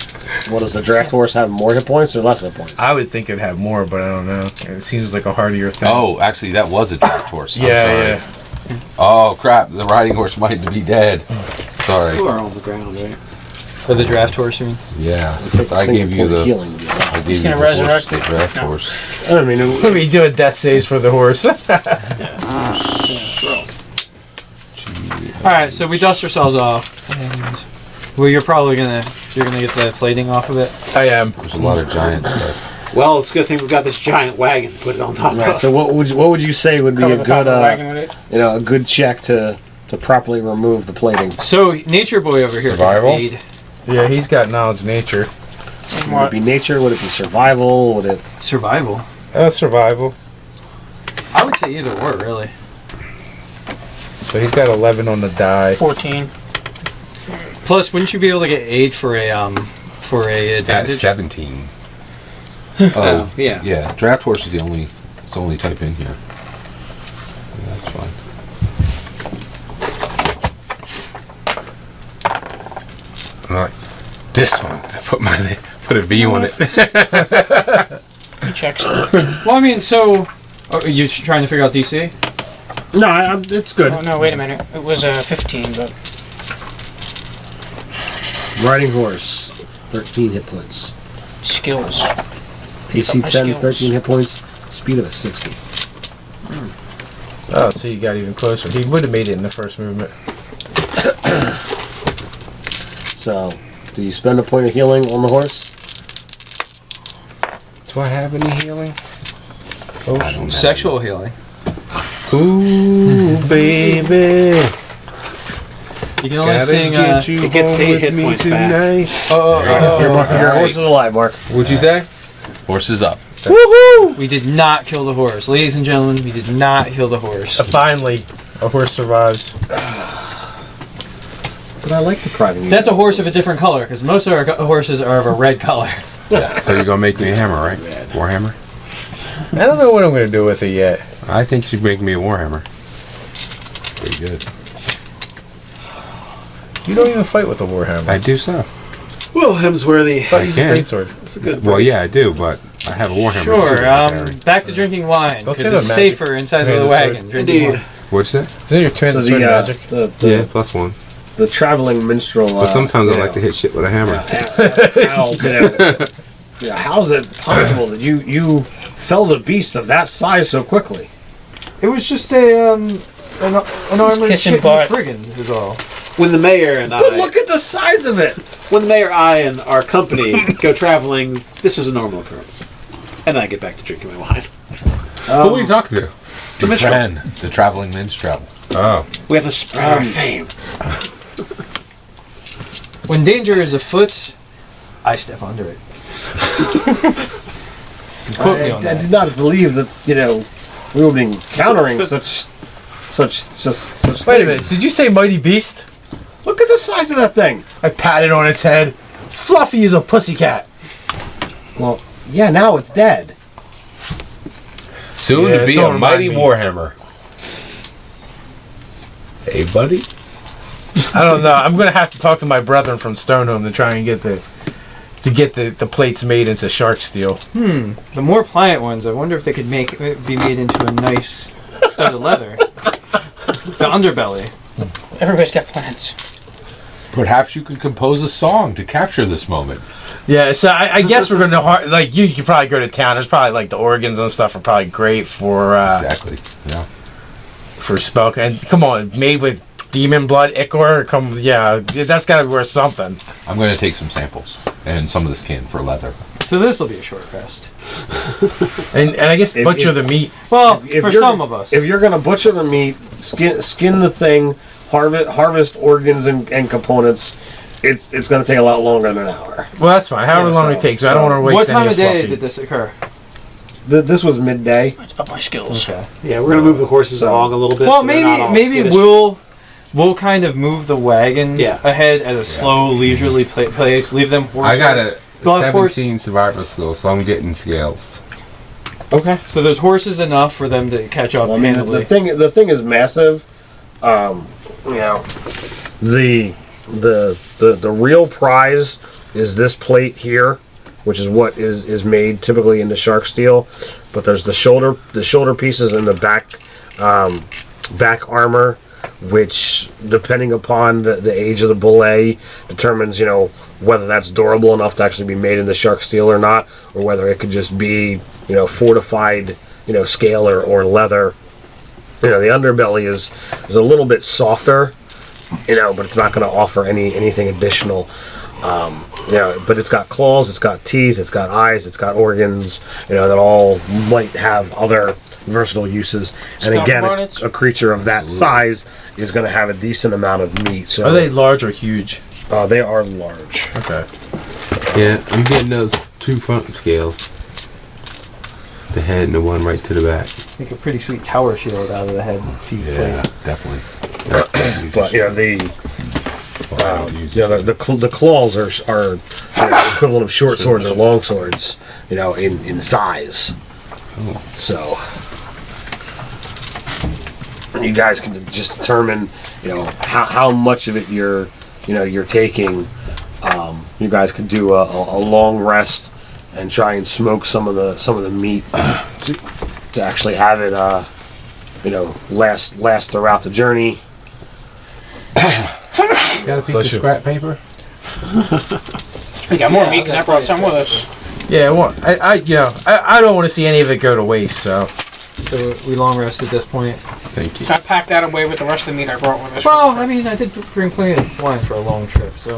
A: What does the draft horse have? More hit points or less hit points?
H: I would think it'd have more, but I don't know. It seems like a hardier thing.
D: Oh, actually, that was a draft horse. I'm
H: yeah,
D: sorry.
H: yeah.
D: Oh, crap. The riding horse might be dead. Sorry.
F: You are on the ground, right?
B: For the draft horse, you mean?
D: Yeah.
A: Take a
D: I
A: single
D: gave you
A: point of
D: the
A: healing to be alive.
D: I gave
E: He's
D: you
E: gonna
D: the horse,
E: resurrect
D: the
E: it?
D: draft
E: No.
D: horse.
A: I mean,
H: Let me do a death saves for the horse.
B: Alright, so we dust ourselves off. And well, you're gonna get the plating off of it.
H: I am.
D: There's a lot of giant stuff.
F: Well, it's a good thing we've got this giant wagon to put it on top
A: right.
F: of.
A: So what would you say would be
E: Cover
A: a
E: the top
A: good
E: of the wagon with it.
A: a good check to properly remove the plating?
B: So Nature Boy over here
G: Survival?
B: aid.
H: Yeah, he's got knowledge nature.
A: Would it be nature? Would it be survival? Would it?
B: Survival.
H: Survival.
B: I would say either or, really.
H: So he's got 11 on the die.
E: 14.
B: Plus, wouldn't you be able to get aid for a
G: At
B: advantage?
G: 17.
D: Oh,
F: yeah.
D: yeah. Draft horse is the only type in here. Yeah, that's fine.
G: Like this one. I put a V on it.
E: He checks.
B: Well, I mean, so are you trying to figure out DC?
A: No, it's good.
E: Oh, no, wait a minute. It was 15, but
A: Riding horse, 13 hit points.
E: skills.
A: AC
E: my
A: 10,
E: skills.
A: 13 hit points. Speed of a 60.
H: Oh, so you got even closer. He would have made it in the first movement.
A: So, do you spend a point of healing on the horse?
G: Do I have any healing?
D: I don't know.
B: Sexual healing.
G: Ooh, baby.
B: You can only
G: Gotta
B: sing.
G: get you
F: it gets
G: home
F: 8
G: with
F: hit
G: me
F: points back.
G: tonight.
A: Your
G: Alright.
A: horse is alive, Mark.
G: What'd you say?
D: Horse is up.
B: We did not kill the horse, ladies and gentlemen. We did not kill the horse.
H: Finally, a horse survives.
A: But I like depriving you.
B: That's a horse of a different color, because most of our horses are of a red color.
G: So you're gonna make me a hammer, right? Warhammer.
H: I don't know what I'm going to do with it yet.
G: I think you should make me a warhammer. Pretty good.
H: You don't even fight with a warhammer.
G: I do so.
F: Well, Hemsworthy.
H: I thought you used a
G: can.
H: greatsword.
F: It's a good
G: Well, yeah, I do, but I have a warhammer. too
B: Sure.
G: that I carry.
B: Back to drinking wine,
H: Don't
B: because
H: you
B: it's
H: have magic
B: safer inside of the
H: command
B: wagon.
H: sword?
B: drinking
F: Indeed.
B: wine.
G: What's that?
H: Isn't your
A: So
H: transfer magic?
G: Yeah, +1.
A: the traveling minstrel.
G: But sometimes I
A: you
G: like
A: know,
G: to hit shit with a hammer.
A: How is it possible that you fell the beast of that size so quickly?
B: It was just an armored
E: kissing
B: shit
E: butt.
B: brigand, is all.
F: When the mayor and I,
A: But look at the size of it.
F: when the mayor, I, and our company go traveling, this is a normal occurrence. And then I get back to drinking my wine.
G: Who are you talking to?
F: The minstrel.
D: Friend, the traveling minstrel.
G: Oh.
F: We have to spread our fame.
B: When danger is afoot, I step under it. Quote me on
A: I
B: that.
A: did not believe that we would be encountering such
H: Wait a
A: things.
H: minute. Did you say mighty beast?
A: Look at the size of that thing.
H: I patted on its head. Fluffy as a pussycat.
A: Well, yeah, now it's dead.
G: Soon
H: Yeah,
G: to be
H: don't
G: a
H: remind
G: mighty
H: me.
G: warhammer. Hey, buddy.
H: I don't know. I'm gonna have to talk to my brethren from Stonehome to try and get the plates made into shark steel.
B: The more pliant ones, I wonder if they could be made into a nice studded leather. The underbelly.
E: Everybody's got plans.
D: Perhaps you could compose a song to capture this moment.
H: Yeah, so I guess we're gonna you could probably go to town. There's probably like the organs and stuff are probably great for
D: Exactly. Yeah.
H: for spell. And come on, made with demon blood ichor. That's got to be worth something.
D: I'm going to take some samples and some of the skin for leather.
B: So this will be a short rest.
H: And I guess butcher the meat.
B: Well,
A: If
B: for
A: you're-
B: some of us.
A: If you're gonna butcher the meat, skin the thing, harvest organs and components, it's gonna take a lot longer than an hour.
H: Well, that's fine. However long it takes. I don't want to waste
B: What time
H: any
B: of day
H: Fluffy.
B: did this occur?
A: This was midday.
E: It's about my skills.
B: Okay.
F: Yeah, we're going to move the horses along a little bit.
B: Well,
F: so they're not all
B: maybe
F: skittish.
B: we'll kind of move the wagon ahead at a slow, leisurely pace. Leave them horses.
G: I got a
B: They'll have horse-
G: 17 survival skill, so I'm getting scales.
A: Okay.
B: So there's horses enough for them to catch up.
A: Well, I mean,
B: handily.
A: the thing is massive. The real prize is this plate here, which is what is made typically into shark steel. But there's the shoulder pieces and the back armor, which depending upon the age of the bullet determines whether that's durable enough to actually be made into shark steel or not, or whether it could just be fortified scale or leather. The underbelly is a little bit softer, but it's not going to offer anything additional. But it's got claws, it's got teeth, it's got eyes, it's got organs, that all might have other versatile uses. And
E: Scalp
A: again,
E: hornets?
A: a creature of that size is going to have a decent amount of meat. So
H: Are they large or huge?
A: they are large.
H: Okay.
G: Yeah, I'm getting those 2 front scales. The head and the one right to the back.
B: Make a pretty sweet tower shield out of the head and feet
D: Yeah,
B: plate.
D: definitely.
A: But the claws are the equivalent of short swords or long swords, in size. So you guys can just determine, how much of it you're taking. You guys could do a long rest and try and smoke some of the meat to actually have it, last throughout the journey.
D: Got a piece of scrap paper?
E: We got more meat because I brought some with us.
H: Yeah, well, I don't want to see any of it go to waste. So
B: So we long rest at this point.
G: Thank you.
E: So I packed that away with the rest of the meat I brought with us.
B: Well, I mean, I did bring plenty of wine for a long trip, so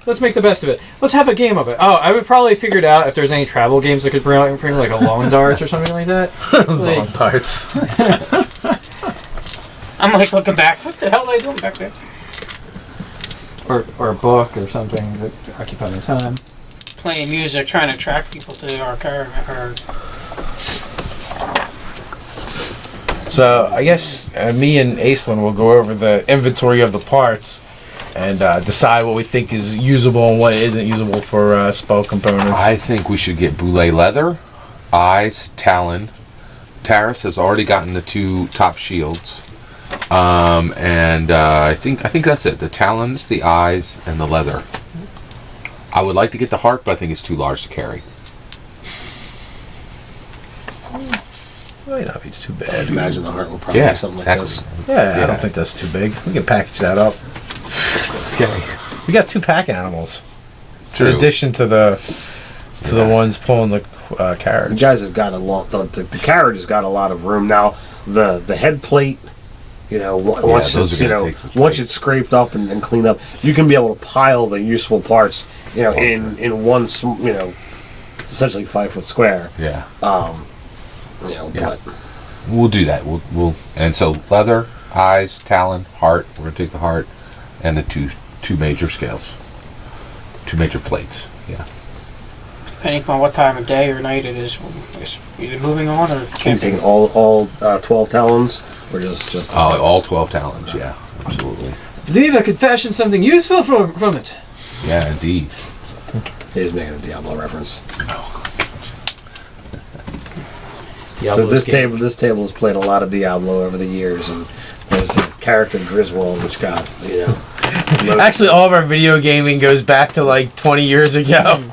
B: let's make the best of it. Let's have a game of it. Oh, I would probably figured out if there's any travel games I could bring like a lawn darts or something like that.
H: long parts.
E: I'm like looking back. What the hell are they doing back there?
B: Or a book or something that occupy my time.
E: Playing music, trying to attract people to our caravan.
H: So I guess me and Aislinn will go over the inventory of the parts, and decide what we think is usable and what isn't usable for spell components.
D: I think we should get Boule leather, eyes, talon. Taris has already gotten the 2 top shields. I think that's it. The talons, the eyes, and the leather. I would like to get the heart, but I think it's too large to carry.
H: Might not be too bad.
I: I'd imagine the heart will probably
D: Yeah,
I: be something
D: exactly.
I: like this.
H: Yeah, I don't think that's too big. We can package that up.
D: Okay.
H: We got 2 pack animals.
D: True.
H: In addition to the ones pulling the
A: You
H: carriage.
A: guys have got a lot. The carriage has got a lot of room now. The head plate, once
D: those
A: it's
D: are gonna take some
A: once
D: space.
A: it's scraped up and cleaned up, you can be able to pile the useful parts, in one, it's essentially 5 foot square.
D: Yeah. Yeah.
A: But
D: We'll do that. We'll and so leather, eyes, talon, heart. We're gonna take the heart, and the two major scales, 2 major plates. Yeah.
E: Depending upon what time of day or night it is either moving on or
A: you
E: camping.
A: taking all 12 talons, or just
D: All 12 talons. Yeah. Absolutely.
B: Leave a confession, something useful from it.
D: Yeah. Indeed.
A: He's making a Diablo reference. So
B: Diablo's game.
A: this table has played a lot of Diablo over the years, and there's the character Griswold, which got
H: Actually, all of our video gaming goes back to like 20 years ago.